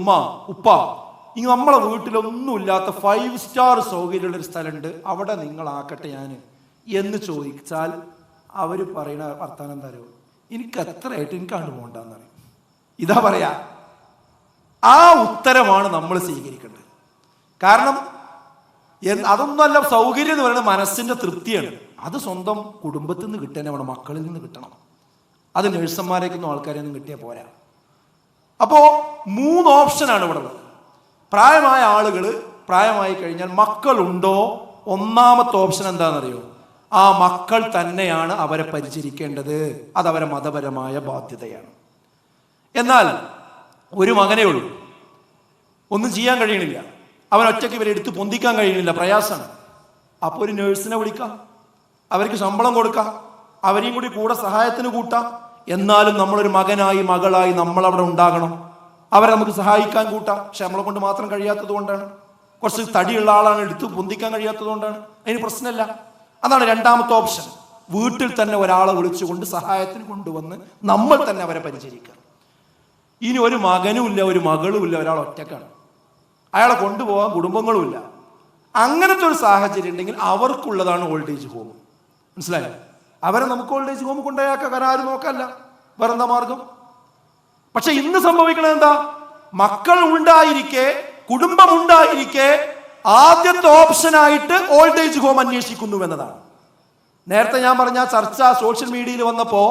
ഉപ്പ ഇനി നമ്മളെ വീട്ടിലൊന്നുമില്ലാത്ത 5 സ്റ്റാർ സൗകര്യമുള്ളൊരു സ്ഥലമുണ്ട്, അവിടെ നിങ്ങളാക്കട്ടെ ഞാൻ എന്ന് ചോദിച്ചാൽ അവർ പറയുന്ന വർത്താനം എന്താ അറിയോ? എനിക്ക് എത്രയായിട്ട് എനിക്കാണ്ട് പോകണ്ടെന്ന് പറയും. ഇതാ പറയാ. ആ ഉത്തരമാണ് നമ്മൾ സ്വീകരിക്കേണ്ടത്. കാരണം അതൊന്നുമല്ല, സൗകര്യം എന്ന് പറയുന്നത് മനസ്സിന്റെ തൃപ്തിയാണ്. അത് സ്വന്തം കുടുംബത്തിൽ നിന്ന് കിട്ടാൻ, നമ്മുടെ മക്കളിൽ നിന്ന് കിട്ടണം. അത് നഴ്സന്മാരേക്കൊന്നും ആൾക്കാരെയൊന്നും കിട്ടിയാൽ പോരാ. അപ്പോൾ 3 ഓപ്ഷനാണ് ഇവിടെ ഉള്ളത്. പ്രായമായ ആളുകൾ പ്രായമായി കഴിഞ്ഞാൽ മക്കളുണ്ടോ? ഒന്നാമത്തെ ഓപ്ഷൻ എന്താണെന്നറിയോ? ആ മക്കൾ തന്നെയാണ് അവരെ പരിചരിക്കേണ്ടത്. അതവരെ മതപരമായ ബാധ്യതയാണ്. എന്നാൽ ഒരു മകനേ ഉള്ളൂ, ഒന്നും ചെയ്യാൻ കഴിയണില്ല, അവൻ ഒറ്റയ്ക്ക് ഇവരെ എടുത്ത് പൊന്തിക്കാൻ കഴിയുന്നില്ല, പ്രയാസമാണ്. അപ്പോൾ ഒരു നേഴ്സിനെ വിളിക്കാം, അവർക്ക് ശമ്പളം കൊടുക്കാം, അവരെയും കൂടി കൂടെ സഹായത്തിന് കൂട്ടാം. എന്നാലും നമ്മളൊരു മകനായി മകളായി നമ്മളവിടെ ഉണ്ടാകണം. അവരെ നമുക്ക് സഹായിക്കാൻ കൂട്ടാം. പക്ഷെ നമ്മളെ കൊണ്ട് മാത്രം കഴിയാത്തത് കൊണ്ടാണ്, കുറച്ച് തടിയുള്ള ആളാണ്, എടുത്ത് പൊന്തിക്കാൻ കഴിയാത്തത് കൊണ്ടാണ്. അതിന് പ്രശ്നമില്ല. അതാണ് രണ്ടാമത്തെ ഓപ്ഷൻ. വീട്ടിൽ തന്നെ ഒരാളെ വിളിച്ചുകൊണ്ട് സഹായത്തിന് കൊണ്ടുവന്ന് നമ്മൾ തന്നെ അവരെ പരിചരിക്കുക. ഇനി ഒരു മകനുമില്ല, ഒരു മകളുമില്ല, ഒരാൾ ഒറ്റക്കാണ്, അയാളെ കൊണ്ടുപോകാൻ കുടുംബങ്ങളുമില്ല. അങ്ങനത്തെ ഒരു സാഹചര്യം ഉണ്ടെങ്കിൽ അവർക്കുള്ളതാണ് ഓൾഡ് ഏജ് ഹോം. മനസ്സിലായോ? അവരെ നമുക്ക് ഓൾഡ് ഏജ് ഹോം കൊണ്ടുപോയാക്കാൻ കാരണം ആരും നോക്കല്ല, വേറെന്താ മാർഗം? പക്ഷെ ഇന്ന് സംഭവിക്കണത് എന്താ? മക്കൾ ഉണ്ടായിരിക്കെ, കുടുംബം ഉണ്ടായിരിക്കെ ആദ്യത്തെ ഓപ്ഷനായിട്ട് ഓൾഡ് ഏജ് ഹോം അന്വേഷിക്കുന്നു എന്നതാണ്. നേരത്തെ ഞാൻ പറഞ്ഞ ചർച്ച സോഷ്യൽ മീഡിയയിൽ വന്നപ്പോ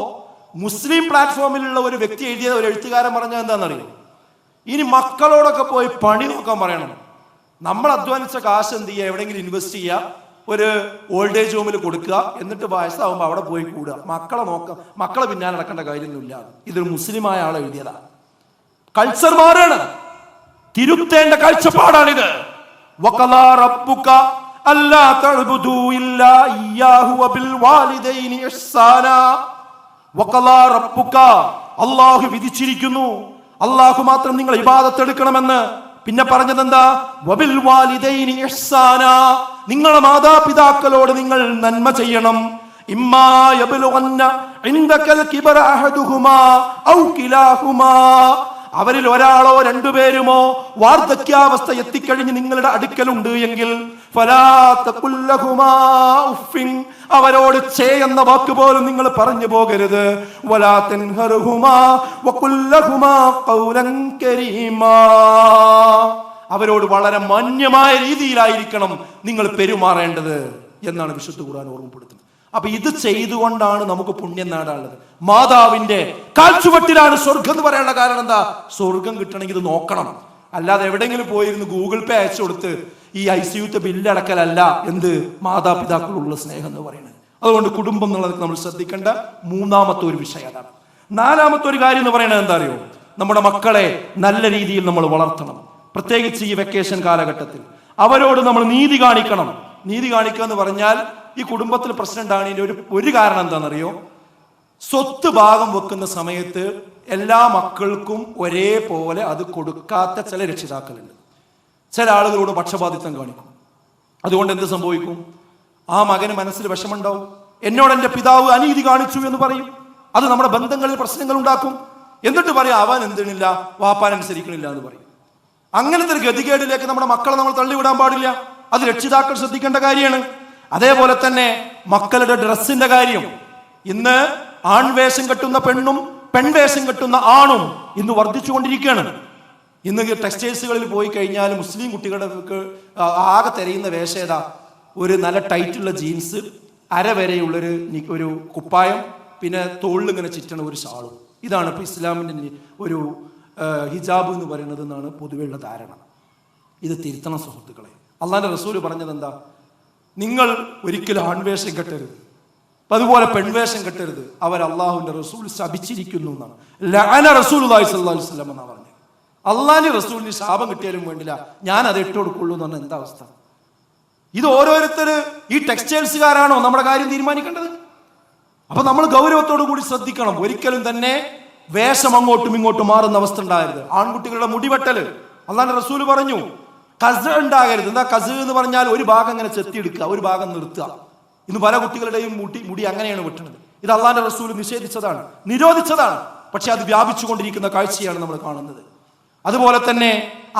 മുസ്ലിം പ്ലാറ്റ്ഫോമിലുള്ള ഒരു വ്യക്തി എഴുതിയ ഒരു എഴുത്തുകാരൻ പറഞ്ഞത് എന്താണെന്നറിയോ? ഇനി മക്കളോടൊക്കെ പോയി പണി നോക്കാൻ പറയണം. നമ്മൾ അധ്വാനിച്ച കാശ് എന്ത് ചെയ്യുക? എവിടെയെങ്കിലും ഇൻവെസ്റ്റ് ചെയ്യുക, ഒരു ഓൾഡ് ഏജ് ഹോമിൽ കൊടുക്കുക, എന്നിട്ട് വയസ്സാവുമ്പോൾ അവിടെ പോയി കൂടുക, മക്കളെ നോക്കുക, മക്കളെ പിന്നാലെ നടക്കേണ്ട കാര്യമൊന്നുമില്ല. ഇതൊരു മുസ്ലിമായ ആളെ എഴുതിയതാണ്. കൾച്ചർ മാറാണ്, തിരുത്തേണ്ട കാഴ്ചപ്പാടാണിത്. വഖലാ റബ്ബുക അല്ലാ തഅ്ബുദൂ ഇല്ലാ ഇയ്യാഹു വബിൽ വാലിദൈനി ഇഹ്സാനാ. വഖലാ റബ്ബുക, അല്ലാഹു വിധിച്ചിരിക്കുന്നു, അല്ലാഹു മാത്രം നിങ്ങൾ ഇബാദത്ത് എടുക്കണമെന്ന്. പിന്നെ പറഞ്ഞത് എന്താ? വബിൽ വാലിദൈനി ഇഹ്സാനാ, നിങ്ങളുടെ മാതാപിതാക്കളോട് നിങ്ങൾ നന്മ ചെയ്യണം. ഇമ്മാ യബ്ലുഗന്ന ഇൻദകൽ കിബറ അഹദുഹുമാ ഔ കിലാഹുമാ, അവരിൽ ഒരാളോ രണ്ടുപേരുമോ വാർദ്ധക്യാവസ്ഥ എത്തിക്കഴിഞ്ഞ് നിങ്ങളുടെ അടുക്കലുണ്ട് എങ്കിൽ ഫലാ തഖുൽ ലഹുമാ ഉഫ്ഫിൻ, അവരോട് ഛേ എന്ന വാക്ക് പോലും നിങ്ങൾ പറഞ്ഞു പോകരുത്. വലാ തൻഹറുഹുമാ വഖുൽ ലഹുമാ ഖൗലൻ കരീമാ, അവരോട് വളരെ മാന്യമായ രീതിയിലായിരിക്കണം നിങ്ങൾ പെരുമാറേണ്ടത് എന്നാണ് വിശുദ്ധ ഖുർആൻ ഓർമ്മപ്പെടുത്തുന്നത്. അപ്പൊ ഇത് ചെയ്തുകൊണ്ടാണ് നമുക്ക് പുണ്യം നേടാനുള്ളത്. മാതാവിന്റെ കാൽച്ചുവട്ടിലാണ് സ്വർഗം എന്ന് പറയാനുള്ള കാരണം എന്താ? സ്വർഗം കിട്ടണമെങ്കിൽ ഇത് നോക്കണം. അല്ലാതെ എവിടെയെങ്കിലും പോയിരുന്ന് ഗൂഗിൾ പേ അയച്ചു കൊടുത്ത് ഈ ICU ബില്ലടക്കലല്ല എന്ത് മാതാപിതാക്കളുള്ള സ്നേഹം എന്ന് പറയുന്നത്. അതുകൊണ്ട് കുടുംബം എന്നുള്ളത് നമ്മൾ ശ്രദ്ധിക്കേണ്ട മൂന്നാമത്തെ ഒരു വിഷയം അതാണ്. നാലാമത്തെ ഒരു കാര്യം എന്ന് പറയുന്നത് എന്താ അറിയോ? നമ്മുടെ മക്കളെ നല്ല രീതിയിൽ നമ്മൾ വളർത്തണം. പ്രത്യേകിച്ച് ഈ വെക്കേഷൻ കാലഘട്ടത്തിൽ അവരോട് നമ്മൾ നീതി കാണിക്കണം. നീതി കാണിക്കുക എന്ന് പറഞ്ഞാൽ ഈ കുടുംബത്തിൽ പ്രശ്നം ഉണ്ടാകുന്നതിന്റെ ഒരു കാരണം എന്താണെന്നറിയോ? സ്വത്ത് ഭാഗം വെക്കുന്ന സമയത്ത് എല്ലാ മക്കൾക്കും ഒരേപോലെ അത് കൊടുക്കാത്ത ചില രക്ഷിതാക്കളുണ്ട്. ചില ആളുകളോട് പക്ഷപാതിത്വം കാണിക്കും. അതുകൊണ്ട് എന്ത് സംഭവിക്കും? ആ മകന് മനസ്സിൽ വിഷമുണ്ടാവും. എന്നോട് എൻ്റെ പിതാവ് അനീതി കാണിച്ചു എന്ന് പറയും. അത് നമ്മുടെ ബന്ധങ്ങളിൽ പ്രശ്നങ്ങൾ ഉണ്ടാക്കും. എന്നിട്ട് പറയാം അവൻ എന്തിനില്ല, വാപ്പാൻ അനുസരിക്കണില്ല എന്ന് പറയും. അങ്ങനത്തെ ഒരു ഗതികേടിലേക്ക് നമ്മുടെ മക്കളെ നമ്മൾ തള്ളിവിടാൻ പാടില്ല. അത് രക്ഷിതാക്കൾ ശ്രദ്ധിക്കേണ്ട കാര്യമാണ്. അതേപോലെ തന്നെ മക്കളുടെ ഡ്രസ്സിന്റെ കാര്യം. ഇന്ന് ആൺവേഷം കെട്ടുന്ന പെണ്ണും പെൺവേഷം കെട്ടുന്ന ആണും ഇന്ന് വർദ്ധിച്ചുകൊണ്ടിരിക്കുകയാണ്. ഇന്ന് ടെക്സ്റ്റൈൽസുകളിൽ പോയി കഴിഞ്ഞാൽ മുസ്ലിം കുട്ടികളുടെ ആകെ തിരയുന്ന വേഷം ഏതാ? ഒരു നല്ല ടൈറ്റുള്ള ജീൻസ്, ഒരു കുപ്പായം, പിന്നെ തോളിൽ ഇങ്ങനെ ചുറ്റണ ഒരു ഷാളും. ഇതാണ് ഇപ്പൊ ഇസ്ലാമിന്റെ ഒരു ഹിജാബ് എന്ന് പറയുന്നത് എന്നാണ് പൊതുവെയുള്ള ധാരണ. ഇത് തിരുത്തണം സുഹൃത്തുക്കളെ. അള്ളാന്റെ റസൂല് പറഞ്ഞത് എന്താ? നിങ്ങൾ ഒരിക്കലും ആൺവേഷം കെട്ടരുത്, അതുപോലെ പെൺവേഷം കെട്ടരുത്. അവർ അള്ളാഹുവിന്റെ റസൂൽ ശപിച്ചിരിക്കുന്നു എന്നാണ്. ലഅന റസൂലുള്ളാഹി സ്വല്ലല്ലാഹു അലൈഹി വസല്ലം എന്നാ പറഞ്ഞത്. അള്ളാഹിന്റെ റസൂലിന് ശാപം കിട്ടിയാലും വേണ്ടില്ല, ഞാൻ അത് ഇട്ട് കൊടുക്കുള്ളൂ എന്ന് പറഞ്ഞാൽ എന്താ അവസ്ഥ? ഇത് ഓരോരുത്തർ ഈ ടെക്സ്റ്റൈൽസുകാരാണോ നമ്മുടെ കാര്യം തീരുമാനിക്കേണ്ടത്? അപ്പൊ നമ്മൾ ഗൗരവത്തോടു കൂടി ശ്രദ്ധിക്കണം. ഒരിക്കലും തന്നെ വേഷം അങ്ങോട്ടും ഇങ്ങോട്ടും മാറുന്ന അവസ്ഥ ഉണ്ടാകരുത്. ആൺകുട്ടികളുടെ മുടിവെട്ടല് അള്ളാന്റെ റസൂല് പറഞ്ഞു കസ് ഉണ്ടാകരുത്. എന്താ കസ് എന്ന് പറഞ്ഞാൽ? ഒരു ഭാഗം ഇങ്ങനെ ചെത്തിയെടുക്കുക, ഒരു ഭാഗം നിർത്തുക. ഇന്ന് പല കുട്ടികളുടെയും മുടി അങ്ങനെയാണ് വെട്ടുന്നത്. ഇത് അള്ളാന്റെ റസൂല് നിഷേധിച്ചതാണ്, നിരോധിച്ചതാണ്. പക്ഷെ അത് വ്യാപിച്ചുകൊണ്ടിരിക്കുന്ന കാഴ്ചയാണ് നമ്മൾ കാണുന്നത്. അതുപോലെ തന്നെ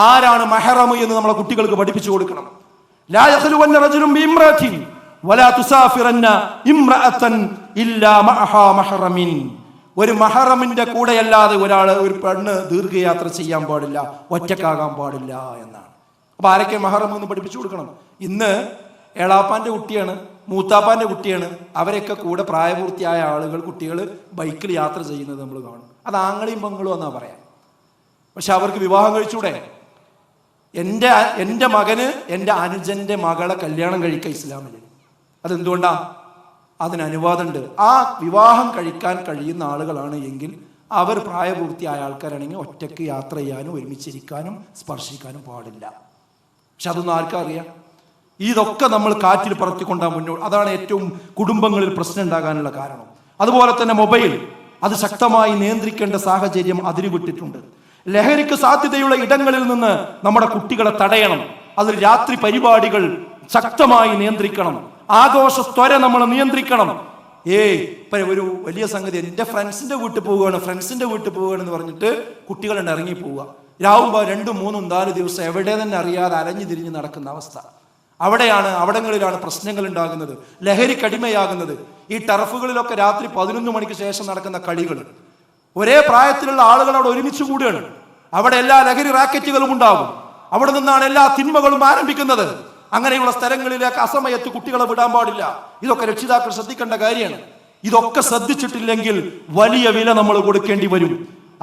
ആരാണ് മഹറം എന്ന് നമ്മളെ കുട്ടികൾക്ക് പഠിപ്പിച്ചു കൊടുക്കണം. ലാ യഖ്ലുവന്ന റജുലുൻ ബിഇംറഅത്തിൻ വലാ തുസാഫിറന്ന ഇംറഅതൻ ഇല്ലാ മഅഹാ മഹറമിൻ. ഒരു മഹറമിന്റെ കൂടെയല്ലാതെ ഒരു പെണ്ണ് ദീർഘയാത്ര ചെയ്യാൻ പാടില്ല, ഒറ്റക്കാകാൻ പാടില്ല എന്നാണ്. അപ്പൊ ആരൊക്കെ മഹറം എന്ന് പഠിപ്പിച്ചു കൊടുക്കണം? ഇന്ന് ഏളാപ്പാന്റെ കുട്ടിയാണ്, മൂത്താപ്പാന്റെ കുട്ടിയാണ്, അവരൊക്കെ കൂടെ പ്രായപൂർത്തിയായ ആളുകൾ, കുട്ടികൾ ബൈക്കിൽ യാത്ര ചെയ്യുന്നത് നമ്മൾ കാണും. അത് ആങ്ങളെയും പെങ്ങളും എന്നാ പറയാം. പക്ഷെ അവർക്ക് വിവാഹം കഴിച്ചൂടെ? എൻ്റെ മകന് എൻ്റെ അനുജന്റെ മകളെ കല്യാണം കഴിക്കുക ഇസ്ലാമിൽ. അതെന്തുകൊണ്ടാ? അതിന് അനുവാദമുണ്ട്. ആ വിവാഹം കഴിക്കാൻ കഴിയുന്ന ആളുകളാണ് എങ്കിൽ അവർ പ്രായപൂർത്തിയായ ആൾക്കാരാണെങ്കിൽ ഒറ്റയ്ക്ക് യാത്ര ചെയ്യാനും ഒരുമിച്ചിരിക്കാനും സ്പർശിക്കാനും പാടില്ല. പക്ഷെ അതൊന്നും ആർക്കും അറിയാം. ഇതൊക്കെ നമ്മൾ കാറ്റിൽ പറത്തിക്കൊണ്ടാ മുന്നോട്ട്. അതാണ് ഏറ്റവും കുടുംബങ്ങളിൽ പ്രശ്നം ഉണ്ടാകാനുള്ള കാരണം. അതുപോലെ തന്നെ മൊബൈൽ, അത് ശക്തമായി നിയന്ത്രിക്കേണ്ട സാഹചര്യം അതിരുവിട്ടിട്ടുണ്ട്. ലഹരിക്ക് സാധ്യതയുള്ള ഇടങ്ങളിൽ നിന്ന് നമ്മുടെ കുട്ടികളെ തടയണം. അതിൽ രാത്രി പരിപാടികൾ ശക്തമായി നിയന്ത്രിക്കണം. ആഘോഷത്വര നമ്മൾ നിയന്ത്രിക്കണം. ഇപ്പൊ ഒരു വലിയ സംഗതി, എൻ്റെ ഫ്രണ്ട്സിന്റെ വീട്ടിൽ പോവുകയാണ് എന്ന് പറഞ്ഞിട്ട് കുട്ടികളുണ്ട് ഇറങ്ങി പോവുക. രാവുമ്പോൾ 2, 3, 4 ദിവസം എവിടെ തന്നെ അറിയാതെ അലഞ്ഞു തിരിഞ്ഞ് നടക്കുന്ന അവസ്ഥ. അവിടങ്ങളിലാണ് പ്രശ്നങ്ങൾ ഉണ്ടാകുന്നത്, ലഹരിക്കടിമയാകുന്നത്. ഈ ടർഫുകളിലൊക്കെ രാത്രി 11 മണിക്ക് ശേഷം നടക്കുന്ന കളികൾ, ഒരേ പ്രായത്തിലുള്ള ആളുകൾ അവിടെ ഒരുമിച്ച് കൂടുകയാണ്. അവിടെ എല്ലാ ലഹരി റാക്കറ്റുകളും ഉണ്ടാകും. അവിടെ നിന്നാണ് എല്ലാ തിന്മകളും ആരംഭിക്കുന്നത്. അങ്ങനെയുള്ള സ്ഥലങ്ങളിലേക്ക് അസമയത്ത് കുട്ടികളെ വിടാൻ പാടില്ല. ഇതൊക്കെ രക്ഷിതാക്കൾ ശ്രദ്ധിക്കേണ്ട കാര്യമാണ്. ഇതൊക്കെ ശ്രദ്ധിച്ചിട്ടില്ലെങ്കിൽ വലിയ വില നമ്മൾ കൊടുക്കേണ്ടി വരും.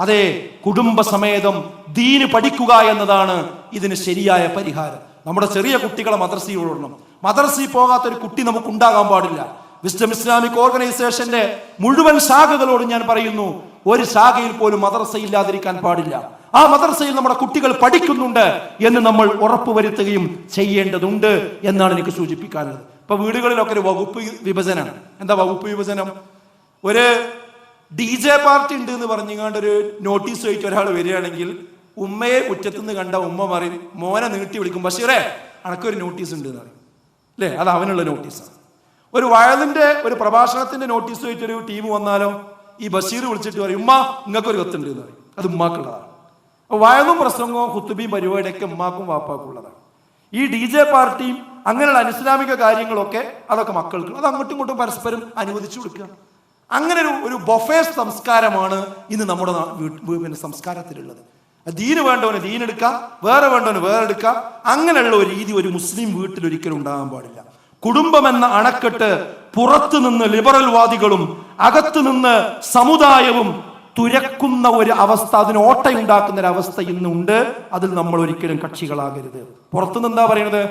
അതെ, കുടുംബസമേതം ദീന് പഠിക്കുക എന്നതാണ് ഇതിന് ശരിയായ പരിഹാരം. നമ്മുടെ ചെറിയ കുട്ടികളെ മദ്രസയിൽ വിടണം. മദ്രസയിൽ പോകാത്തൊരു കുട്ടി നമുക്ക് ഉണ്ടാകാൻ പാടില്ല. വിസ്ഡം ഇസ്ലാമിക് ഓർഗനൈസേഷന്റെ മുഴുവൻ ശാഖകളോട് ഞാൻ പറയുന്നു, ഒരു ശാഖയിൽ പോലും മദ്രസ ഇല്ലാതിരിക്കാൻ പാടില്ല. ആ മദ്രസയിൽ നമ്മുടെ കുട്ടികൾ പഠിക്കുന്നുണ്ട് എന്ന് നമ്മൾ ഉറപ്പുവരുത്തുകയും ചെയ്യേണ്ടതുണ്ട് എന്നാണ് എനിക്ക് സൂചിപ്പിക്കാനുള്ളത്. ഇപ്പൊ വീടുകളിലൊക്കെ ഒരു വകുപ്പ് വിഭജനം. എന്താ വകുപ്പ് വിഭജനം? ഒരു DJ പാർട്ടി ഉണ്ട് എന്ന് പറഞ്ഞുകൊണ്ട് ഒരു നോട്ടീസ് വെച്ചിട്ട് ഒരാൾ വരികയാണെങ്കിൽ ഉമ്മയെ മുറ്റത്തുനിന്ന് കണ്ട ഉമ്മ പറയും, മോനെ നീട്ടി വിളിക്കും, ബഷീറേ അനക്കൊരു നോട്ടീസ് ഉണ്ട് എന്ന് പറയും. അല്ലേ? അത് അവനുള്ള നോട്ടീസാണ്. ഒരു വയലിന്റെ ഒരു പ്രഭാഷണത്തിന്റെ നോട്ടീസ് വെച്ചൊരു ടീം വന്നാലോ ഈ ബഷീർ വിളിച്ചിട്ട് പറയും ഉമ്മ നിങ്ങൾക്കൊരു കത്തുണ്ട് എന്ന് പറയും. അത് ഉമ്മാക്കുള്ളതാണ്. അപ്പോൾ വയലും പ്രസംഗവും കുത്തുബിയും പരിപാടിയൊക്കെ ഉമ്മാക്കും വാപ്പാക്കും ഉള്ളതാണ്. ഈ DJ പാർട്ടിയും അങ്ങനെയുള്ള അനിസ്ലാമിക കാര്യങ്ങളൊക്കെ അതൊക്കെ മക്കൾക്ക് അത് അങ്ങോട്ടും ഇങ്ങോട്ടും പരസ്പരം അനുവദിച്ചു കൊടുക്കുക. അങ്ങനെ ഒരു ബൊഫേ സംസ്കാരമാണ് ഇന്ന് നമ്മുടെ പിന്നെ സംസ്കാരത്തിലുള്ളത്. ദീന് വേണ്ടവന് ദീനെടുക്കാം, വേറെ വേണ്ടവന് വേറെ എടുക്കാം. അങ്ങനെയുള്ള ഒരു രീതി ഒരു മുസ്ലിം വീട്ടിൽ ഒരിക്കലും ഉണ്ടാകാൻ പാടില്ല. കുടുംബം എന്ന അണക്കെട്ട് പുറത്തു നിന്ന് ലിബറൽ വാദികളും അകത്തു നിന്ന് സമുദായവും തുരക്കുന്ന ഒരു അവസ്ഥ, അതിന് ഓട്ടയുണ്ടാക്കുന്ന ഒരു അവസ്ഥ ഇന്നുണ്ട്. അതിൽ നമ്മൾ ഒരിക്കലും കക്ഷികളാകരുത്. പുറത്തുനിന്ന് എന്താ പറയുന്നത്?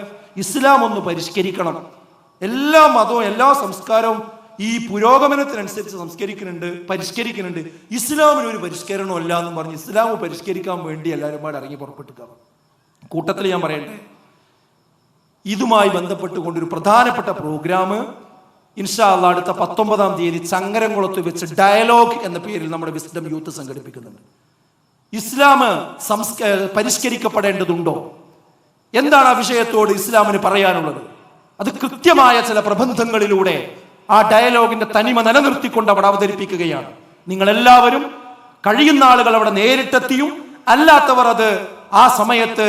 ഇസ്ലാം ഒന്ന് പരിഷ്കരിക്കണം. എല്ലാ മതവും എല്ലാ സംസ്കാരവും ഈ പുരോഗമനത്തിനനുസരിച്ച് പരിഷ്കരിക്കുന്നുണ്ട്. ഇസ്ലാമിന് ഒരു പരിഷ്കരണവും അല്ല എന്ന് പറഞ്ഞ് ഇസ്ലാം പരിഷ്കരിക്കാൻ വേണ്ടി എല്ലാവരും പാടെ ഇറങ്ങി പുറപ്പെട്ടിരിക്കുക. കൂട്ടത്തിൽ ഞാൻ പറയട്ടെ, ഇതുമായി ബന്ധപ്പെട്ടുകൊണ്ടൊരു പ്രധാനപ്പെട്ട പ്രോഗ്രാം ഇൻഷാ അല്ലാഹ് അടുത്ത 19-ാം തീയതി ചങ്ങരംകുളത്ത് വെച്ച് ഡയലോഗ് എന്ന പേരിൽ നമ്മുടെ വിസ്ഡം യൂത്ത് സംഘടിപ്പിക്കുന്നുണ്ട്. ഇസ്ലാം പരിഷ്കരിക്കപ്പെടേണ്ടതുണ്ടോ? എന്താണ് ആ വിഷയത്തോട് ഇസ്ലാമിന് പറയാനുള്ളത്? അത് കൃത്യമായ ചില പ്രബന്ധങ്ങളിലൂടെ ആ ഡയലോഗിന്റെ തനിമ നിലനിർത്തിക്കൊണ്ട് അവിടെ അവതരിപ്പിക്കുകയാണ്. നിങ്ങളെല്ലാവരും കഴിയുന്ന ആളുകൾ അവിടെ നേരിട്ടെത്തിയും അല്ലാത്തവർ അത് ആ സമയത്ത്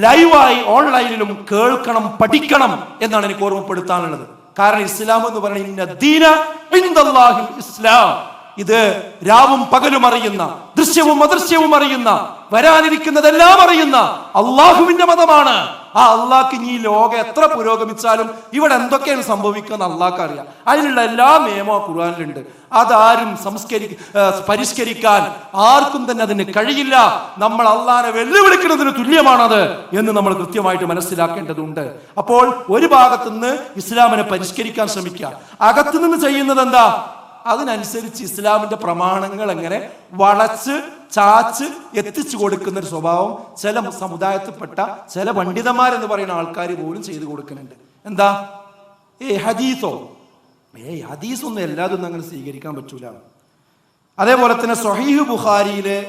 ലൈവായി ഓൺലൈനിലും കേൾക്കണം, പഠിക്കണം എന്നാണ് എനിക്ക് ഓർമ്മപ്പെടുത്താനുള്ളത്. കാരണം ഇസ്ലാം എന്ന് പറയുന്നത് ഇസ്ലാം, ഇത് രാവും പകലും അറിയുന്ന, ദൃശ്യവും അദൃശ്യവും അറിയുന്ന, വരാനിരിക്കുന്നതെല്ലാം അറിയുന്ന അള്ളാഹുവിന്റെ മതമാണ്. ആ അള്ളാഹ്ക്ക് ഇനി ഈ ലോകം എത്ര പുരോഗമിച്ചാലും ഇവിടെ എന്തൊക്കെയാണ് സംഭവിക്കുക അള്ളാഹ്ക്ക് അറിയാം. അതിനുള്ള എല്ലാ നിയമവും ഖുർആനിലുണ്ട്. അതാരും പരിഷ്കരിക്കാൻ ആർക്കും തന്നെ അതിന് കഴിയില്ല. നമ്മൾ അള്ളാഹനെ വെല്ലുവിളിക്കുന്നതിന് തുല്യമാണത് എന്ന് നമ്മൾ കൃത്യമായിട്ട് മനസ്സിലാക്കേണ്ടതുണ്ട്. അപ്പോൾ ഒരു ഭാഗത്തുനിന്ന് ഇസ്ലാമിനെ പരിഷ്കരിക്കാൻ ശ്രമിക്കുക, അകത്തുനിന്ന് ചെയ്യുന്നത് എന്താ? അതിനനുസരിച്ച് ഇസ്ലാമിന്റെ പ്രമാണങ്ങൾ എങ്ങനെ വളച്ച് ചാച്ച് എത്തിച്ചു കൊടുക്കുന്ന ഒരു സ്വഭാവം ചില സമുദായത്തിൽപ്പെട്ട ചില പണ്ഡിതന്മാരെന്ന് പറയുന്ന ആൾക്കാർ പോലും ചെയ്തു കൊടുക്കുന്നുണ്ട്. എന്താ? ഹദീസൊന്നും എല്ലാതൊന്നും അങ്ങനെ സ്വീകരിക്കാൻ പറ്റൂല. അതേപോലെ തന്നെ സ്വഹീഹ് ബുഖാരിയിലെ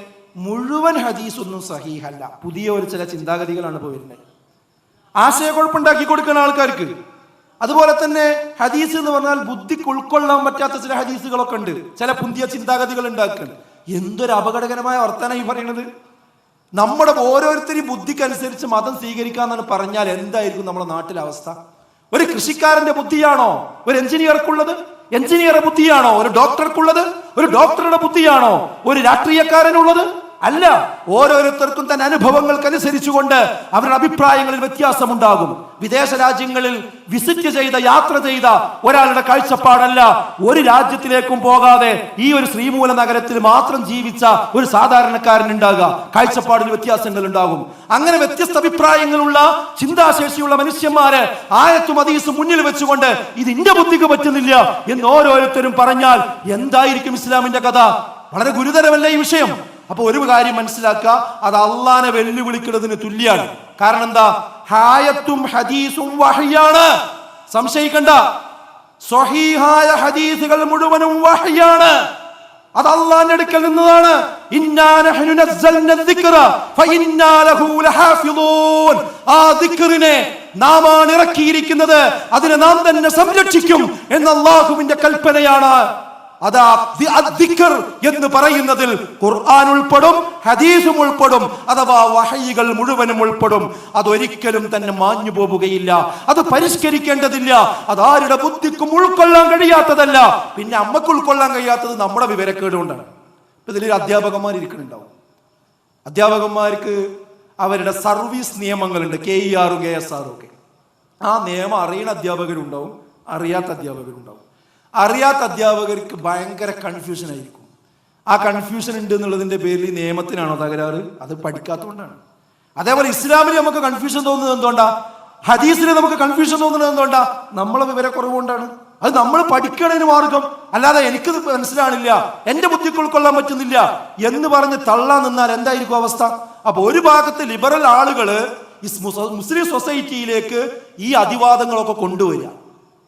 മുഴുവൻ ഹദീസൊന്നും സഹീഹല്ല. പുതിയ ഒരു ചില ചിന്താഗതികളാണ് ഇപ്പോൾ വരുന്നത്. ആശയക്കുഴപ്പമുണ്ടാക്കി കൊടുക്കുന്ന ആൾക്കാർക്ക്. അതുപോലെ തന്നെ ഹദീസ് എന്ന് പറഞ്ഞാൽ ബുദ്ധിക്ക് ഉൾക്കൊള്ളാൻ പറ്റാത്ത ചില ഹദീസുകളൊക്കെ ഉണ്ട്. ചില പുതിയ ചിന്താഗതികൾ ഉണ്ടാക്കുന്നത്. എന്തൊരു അപകടകരമായ വർത്തമാനമാണ് ഈ പറയുന്നത്. നമ്മുടെ ഓരോരുത്തരും ബുദ്ധിക്കനുസരിച്ച് മതം സ്വീകരിക്കാന്നാണ് പറഞ്ഞാൽ എന്തായിരിക്കും നമ്മുടെ നാട്ടിലെ അവസ്ഥ? ഒരു കൃഷിക്കാരന്റെ ബുദ്ധിയാണോ ഒരു എഞ്ചിനീയർക്കുള്ളത്? എഞ്ചിനീയറുടെ ബുദ്ധിയാണോ ഒരു ഡോക്ടർക്കുള്ളത്? ഒരു ഡോക്ടറുടെ ബുദ്ധിയാണോ ഒരു രാഷ്ട്രീയക്കാരനുള്ളത്? അല്ല. ഓരോരുത്തർക്കും തന്നെ അനുഭവങ്ങൾക്കനുസരിച്ചുകൊണ്ട് അവരുടെ അഭിപ്രായങ്ങളിൽ വ്യത്യാസമുണ്ടാകും. വിദേശ രാജ്യങ്ങളിൽ വിസിറ്റ് ചെയ്ത, യാത്ര ചെയ്ത ഒരാളുടെ കാഴ്ചപ്പാടല്ല ഒരു രാജ്യത്തിലേക്കും പോകാതെ ഈ ഒരു ശ്രീമൂല നഗരത്തിൽ മാത്രം ജീവിച്ച ഒരു സാധാരണക്കാരൻ ഉണ്ടാകുക. കാഴ്ചപ്പാടിൽ വ്യത്യാസങ്ങൾ ഉണ്ടാകും. അങ്ങനെ വ്യത്യസ്ത അഭിപ്രായങ്ങളുള്ള ചിന്താശേഷിയുള്ള മനുഷ്യന്മാര് ആയത്തും ഹദീസും മുന്നിൽ വെച്ചുകൊണ്ട് ഇത് ഇന്റെ ബുദ്ധിക്ക് പറ്റുന്നില്ല എന്ന് ഓരോരുത്തരും പറഞ്ഞാൽ എന്തായിരിക്കും ഇസ്ലാമിന്റെ കഥ? വളരെ ഗുരുതരമല്ല ഈ വിഷയം. അപ്പൊ ഒരു കാര്യം മനസ്സിലാക്കുക, അത് അള്ളാനെ വെല്ലുവിളിക്കുന്നതിന് തുല്യാണ്. കാരണം എന്താ? ഹായത്തും ഹദീസും വഹ്യാണ്. സംശയിക്കണ്ട, സ്വഹീഹായ ഹദീസുകൾ മുഴുവനും വഹ്യാണ്. അത് അള്ളാന്റെ അടുക്കൽ നിന്നതാണ്. ഇന്നാ നഹ്നു നസ്സൽന ദിക്റ ഫഇന്നാ ലഹു ലഹാഫിളൂൻ. ആ ദിക്റിനെ നാമാണ് ഇറക്കിയിരിക്കുന്നത്, അതിനെ നാം തന്നെ സംരക്ഷിക്കും എന്ന അല്ലാഹുവിന്റെ കൽപ്പനയാണ്. അതാ ദിക്ർ എന്ന് പറയുന്നതിൽ ഖുർആൻ ഉൾപ്പെടും, ഹദീസും ഉൾപ്പെടും, അഥവാ വഹയികൾ മുഴുവനും ഉൾപ്പെടും. അതൊരിക്കലും തന്നെ മാഞ്ഞു പോവുകയില്ല. അത് പരിഷ്കരിക്കേണ്ടതില്ല. അതാരുടെ ബുദ്ധിക്കും ഉൾക്കൊള്ളാൻ കഴിയാത്തതല്ല. പിന്നെ അമ്മക്ക് ഉൾക്കൊള്ളാൻ കഴിയാത്തത് നമ്മുടെ വിവരക്കേടുകൊണ്ടാണ്. ഇപ്പൊ ഇതിൽ അധ്യാപകന്മാർ ഇരിക്കുന്നുണ്ടാവും. അധ്യാപകന്മാർക്ക് അവരുടെ സർവീസ് നിയമങ്ങളുണ്ട്, KER, KSR ഒക്കെ. ആ നിയമം അറിയുന്ന അധ്യാപകരുണ്ടാവും, അറിയാത്ത അധ്യാപകരുണ്ടാവും. അറിയാത്ത അധ്യാപകർക്ക് ഭയങ്കര കൺഫ്യൂഷൻ ആയിരിക്കും. ആ കൺഫ്യൂഷൻ ഉണ്ട് എന്നുള്ളതിന്റെ പേരിൽ നിയമത്തിനാണോ തകരാറ്? അത് പഠിക്കാത്തതുകൊണ്ടാണ്. അതേപോലെ ഇസ്ലാമിൽ നമുക്ക് കൺഫ്യൂഷൻ തോന്നുന്നത് എന്തുകൊണ്ടാ? ഹദീസിൽ നമുക്ക് കൺഫ്യൂഷൻ തോന്നുന്നത് എന്തുകൊണ്ടാ? നമ്മളെ വിവരക്കുറവുകൊണ്ടാണ്. അത് നമ്മൾ പഠിക്കണതിന് മാർഗം. അല്ലാതെ എനിക്കത് മനസ്സിലാണില്ല, എന്റെ ബുദ്ധിക്ക് ഉൾക്കൊള്ളാൻ പറ്റുന്നില്ല എന്ന് പറഞ്ഞ് തള്ളാൻ നിന്നാൽ എന്തായിരിക്കും അവസ്ഥ? അപ്പൊ ഒരു ഭാഗത്ത് ലിബറൽ ആളുകള് മുസ്ലിം സൊസൈറ്റിയിലേക്ക് ഈ അതിവാദങ്ങളൊക്കെ കൊണ്ടുവരിക.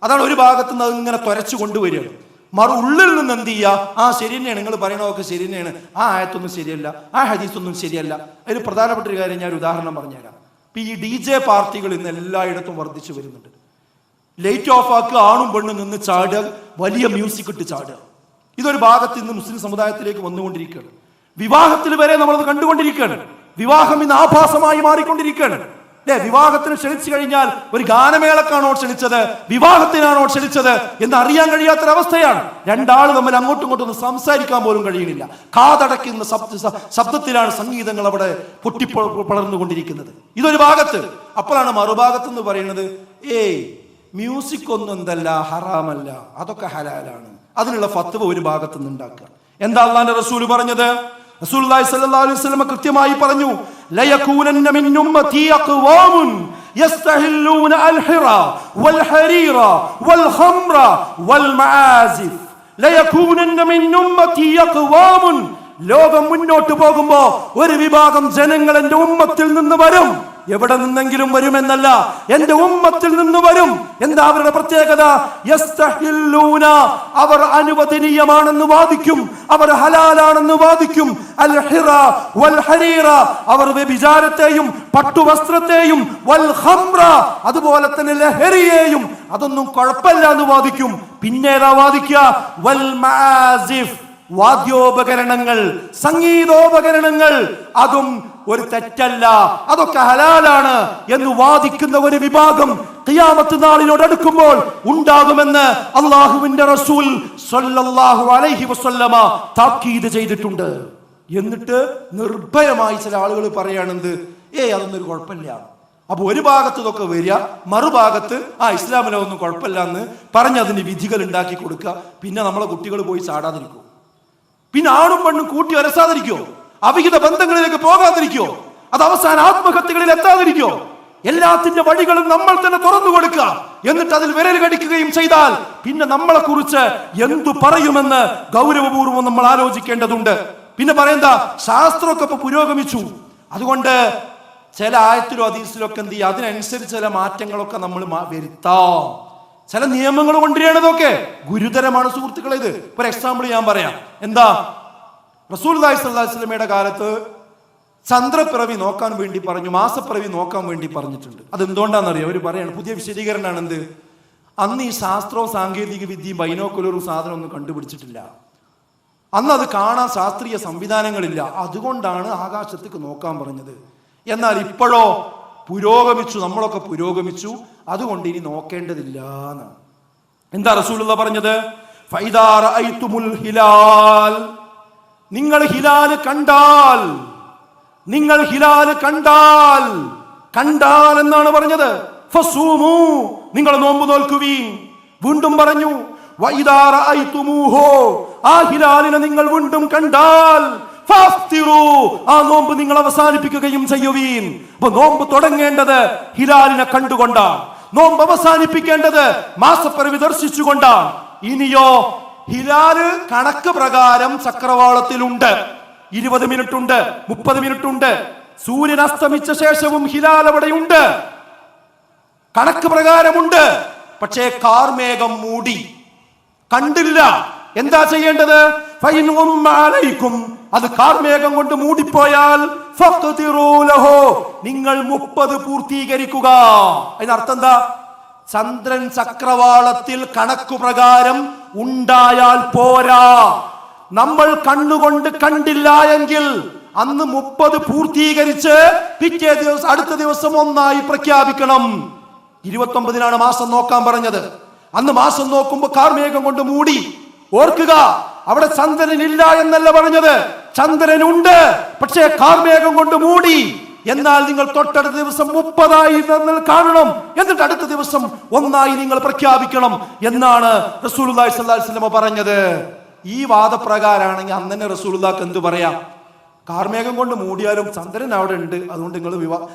അതാണ് ഒരു ഭാഗത്ത് നിന്ന് ഇങ്ങനെ തുരച്ചു കൊണ്ടുവരികയാണ്. ഉള്ളിൽ നിന്ന് എന്ത് ചെയ്യുക? ആ ശരി തന്നെയാണ്, നിങ്ങൾ പറയണതൊക്കെ ശരി തന്നെയാണ്, ആ ആയത്തൊന്നും ശരിയല്ല, ആ ഹദീസൊന്നും ശരിയല്ല. അതിൽ പ്രധാനപ്പെട്ട ഒരു കാര്യം ഞാൻ ഒരു ഉദാഹരണം പറഞ്ഞുതരാം. ഇപ്പൊ ഈ DJ പാർട്ടികൾ ഇന്ന് എല്ലായിടത്തും വർദ്ധിച്ചു വരുന്നുണ്ട്. ലൈറ്റ് ഓഫ് ആക്കുക, ആണും പെണ്ണും നിന്ന് ചാടുക, വലിയ മ്യൂസിക് ഇട്ട് ചാടുക. ഇതൊരു ഭാഗത്ത് ഇന്ന് മുസ്ലിം സമുദായത്തിലേക്ക് വന്നുകൊണ്ടിരിക്കുകയാണ്. വിവാഹത്തിൽ വരെ നമ്മളത് കണ്ടുകൊണ്ടിരിക്കുകയാണ്. വിവാഹം ഇന്ന് ആഭാസമായി മാറിക്കൊണ്ടിരിക്കുകയാണ്. അല്ലെ, വിവാഹത്തിന് ക്ഷണിച്ചു കഴിഞ്ഞാൽ ഒരു ഗാനമേളക്കാണോ ക്ഷണിച്ചത്, വിവാഹത്തിനാണോ ക്ഷണിച്ചത് എന്ന് അറിയാൻ കഴിയാത്തൊരവസ്ഥയാണ്. രണ്ടാൾ തമ്മിൽ അങ്ങോട്ടും ഇങ്ങോട്ടും ഒന്ന് സംസാരിക്കാൻ പോലും കഴിയുന്നില്ല. കാതടയ്ക്കുന്ന ശബ്ദത്തിലാണ് സംഗീതങ്ങൾ അവിടെ പൊട്ടിപ്പളർന്നുകൊണ്ടിരിക്കുന്നത്. ഇതൊരു ഭാഗത്ത്. അപ്പോഴാണ് മറുഭാഗത്ത് എന്ന് പറയുന്നത്, മ്യൂസിക് ഒന്നും എന്തല്ല, ഹറാമല്ല, അതൊക്കെ ഹലാലാണ്. അതിനുള്ള ഫത്വ ഒരു ഭാഗത്ത് നിന്ന് ഉണ്ടാക്കുക. എന്താ അല്ലാഹുവിന്റെ റസൂൽ പറഞ്ഞത്? റസൂലുള്ളാഹി സ്വല്ലല്ലാഹു അലൈഹി വസല്ലം കൃത്യമായി പറഞ്ഞു, ലയകൂനന്ന മിൻ ഉമ്മതി അഖ്വാമുൻ യസ്തഹില്ലൂന അൽഹിറ വൽ ഹരീറ വൽ ഖംറ വൽ മആസിഫ്. ലയകൂനന്ന മിൻ ഉമ്മതി അഖ്വാമുൻ. ലോകം മുന്നോട്ട് പോകുമ്പോ ഒരു വിഭാഗം ജനങ്ങൾ എന്റെ ഉമ്മത്തിൽ നിന്ന് വരും. എവിടെ നിന്നെങ്കിലും വരുമെന്നല്ല, എന്റെ ഉമ്മത്തിൽ നിന്ന് വരും. എന്താ അവരുടെ പ്രത്യേകത? യസ്തഹില്ലൂന, അവർ അനുവദനീയമാണെന്ന് വാദിക്കും, അവർ ഹലാലാണെന്ന് വാദിക്കും. അൽ ഹിറ വൽ ഹരീറ, അവർ വ്യഭിചാരത്തെയും പട്ടുവസ്ത്രത്തെയും, വൽ ഖംറ, അതുപോലെ തന്നെ ലഹരിയെയും അതൊന്നും കുഴപ്പമില്ല എന്ന് വാദിക്കും. പിന്നേതാ വാദിക്കുക? വൽ മആസിഫ്, വാദ്യോപകരണങ്ങൾ, സംഗീതോപകരണങ്ങൾ, അതും ഒരു തെറ്റല്ല, അതൊക്കെ ഹലാലാണ് എന്ന് വാദിക്കുന്ന ഒരു വിഭാഗം ഖിയാമത്ത് നാളിനോട് അടുക്കുമ്പോൾ ഉണ്ടാകുമെന്ന് അല്ലാഹുവിന്റെ റസൂൽ സ്വല്ലല്ലാഹു അലൈഹി വസല്ലമ താക്കീത് ചെയ്തിട്ടുണ്ട്. എന്നിട്ട് നിർഭയമായി ചില ആളുകൾ പറയാണെന്ത്, അതൊന്നും ഒരു കുഴപ്പമില്ല. അപ്പൊ ഒരു ഭാഗത്ത് ഇതൊക്കെ വരിക, മറുഭാഗത്ത് ഇസ്ലാമിലൊന്നും കുഴപ്പമില്ല എന്ന് പറഞ്ഞ് അതിന് വിധികൾ ഉണ്ടാക്കി കൊടുക്കുക. പിന്നെ നമ്മളെ കുട്ടികൾ പോയി ചാടാതിരിക്കും, പിന്നെ ആണും പെണ്ണും കൂട്ടി വരസാതിരിക്കോ, അവിഹിത ബന്ധങ്ങളിലേക്ക് പോകാതിരിക്കോ, അത് അവസാന ആത്മഹത്യകളിൽ എത്താതിരിക്കോ. എല്ലാത്തിന്റെ വഴികളും നമ്മൾ തന്നെ തുറന്നു കൊടുക്കുക. എന്നിട്ട് അതിൽ വിരൽ കടിക്കുകയും ചെയ്താൽ പിന്നെ നമ്മളെ കുറിച്ച് എന്തു പറയുമെന്ന് ഗൗരവപൂർവ്വം നമ്മൾ ആലോചിക്കേണ്ടതുണ്ട്. പിന്നെ പറയുന്ന ശാസ്ത്രമൊക്കെ ഇപ്പൊ പുരോഗമിച്ചു. അതുകൊണ്ട് ചില ആയത്തിലോ ഹദീസിലോ ഒക്കെ എന്ത് ചെയ്യുക, അതിനനുസരിച്ച് ചില മാറ്റങ്ങളൊക്കെ നമ്മൾ വരുത്താം. ചില നിയമങ്ങൾ കൊണ്ടുവരികയാണതൊക്കെ ഗുരുതരമാണ് സുഹൃത്തുക്കളെ. ഇത് ഒരു എക്സാമ്പിൾ ഞാൻ പറയാം. എന്താ, റസൂലുള്ളാഹി സ്വല്ലല്ലാഹു അലൈഹി വസല്ലമയുടെ കാലത്ത് ചന്ദ്രപ്പിറവി നോക്കാൻ വേണ്ടി പറഞ്ഞു, മാസപ്പിറവി നോക്കാൻ വേണ്ടി പറഞ്ഞിട്ടുണ്ട്. അതെന്തുകൊണ്ടാണെന്നറിയാം? അവർ പറയാണ്, പുതിയ വിശദീകരണമാണ്. എന്ത്, അന്ന് ഈ ശാസ്ത്രവും സാങ്കേതിക വിദ്യയും ബൈനോക്കുലറും സാധനം ഒന്നും കണ്ടുപിടിച്ചിട്ടില്ല. അന്ന് അത് കാണാൻ ശാസ്ത്രീയ സംവിധാനങ്ങളില്ല. അതുകൊണ്ടാണ് ആകാശത്തേക്ക് നോക്കാൻ പറഞ്ഞത്. എന്നാൽ ഇപ്പോഴോ പുരോഗമിച്ചു, നമ്മളൊക്കെ പുരോഗമിച്ചു, അതുകൊണ്ട് ഇനി നോക്കേണ്ടതില്ല എന്നാണ്. എന്താ റസൂലുള്ളാഹി പറഞ്ഞത്? ഫൈദാ റഅയ്തുമുൽ ഹിലാൽ, നിങ്ങൾ ഹിലാൽ കണ്ടാൽ, നിങ്ങൾ ഹിലാൽ കണ്ടാൽ, കണ്ടാൽ എന്നാണ് പറഞ്ഞത്. ഫസൂമു, നിങ്ങൾ നോമ്പ് നോൽക്കുവീൻ. വീണ്ടും പറഞ്ഞു വഇദാ റഅയ്തുമൂഹു, ആ ഹിലാലിനെ നിങ്ങൾ വീണ്ടും കണ്ടാൽ ഫാഫ്തിറു, ആ നോമ്പ് നിങ്ങൾ അവസാനിപ്പിക്കുകയും ചെയ്യുവീൻ. അപ്പൊ നോമ്പ് തുടങ്ങേണ്ടത് ഹിലാലിനെ കണ്ടുകൊണ്ടാണ്, നോമ്പ് അവസാനിപ്പിക്കേണ്ടത് മാസപ്പിറവി ദർശിച്ചുകൊണ്ടാണ്. ഇനിയോ ഹിലാല് കണക്ക് പ്രകാരം ചക്രവാളത്തിലുണ്ട്. 20 മിനിറ്റ് ഉണ്ട്, 30 മിനിറ്റ് ഉണ്ട്. സൂര്യൻ അസ്തമിച്ച ശേഷവും ഹിലാൽ അവിടെയുണ്ട്, കണക്ക് പ്രകാരമുണ്ട്. പക്ഷേ കാർമേഘം മൂടി, കണ്ടില്ല. എന്താ ചെയ്യേണ്ടത്? ഫൈൻ ഉമ്മ അലൈക്കും, അത് കാർമേഘം കൊണ്ട് മൂടിപ്പോയാൽ ഫഖ്തിറൂ ലഹു, നിങ്ങൾ 30 പൂർത്തീകരിക്കുക. അതിനർത്ഥം എന്താ? ചന്ദ്രൻ ചക്രവാളത്തിൽ കണക്കു പ്രകാരം ഉണ്ടായാൽ പോരാ. നമ്മൾ കണ്ണുകൊണ്ട് കണ്ടില്ല എങ്കിൽ അന്ന് 30 പൂർത്തീകരിച്ച് പിറ്റേ ദിവസം, അടുത്ത ദിവസം ഒന്നായി പ്രഖ്യാപിക്കണം. 29-നാണ് മാസം നോക്കാൻ പറഞ്ഞത്. അന്ന് മാസം നോക്കുമ്പോ കാർമേഘം കൊണ്ട് മൂടി. ഓർക്കുക, അവിടെ ചന്ദ്രൻ ഇല്ല എന്നല്ല പറഞ്ഞത്, ചന്ദ്രനുണ്ട്, പക്ഷേ കാർമേഘം കൊണ്ട് മൂടി. എന്നാൽ നിങ്ങൾ തൊട്ടടുത്ത ദിവസം 30ആയി നിങ്ങൾ കാണണം, എന്നിട്ട് അടുത്ത ദിവസം ഒന്നായി നിങ്ങൾ പ്രഖ്യാപിക്കണം എന്നാണ് റസൂലുള്ളാഹി സ്വല്ലല്ലാഹു അലൈഹി വസല്ലം പറഞ്ഞത്. ഈ വാദപ്രകാരമാണെങ്കിൽ അന്ന് തന്നെ റസൂലുള്ളാഹിക്ക് എന്ത് പറയാം? കാർമേഘം കൊണ്ട് മൂടിയാലും ചന്ദ്രൻ അവിടെ ഉണ്ട്, അതുകൊണ്ട് നിങ്ങൾ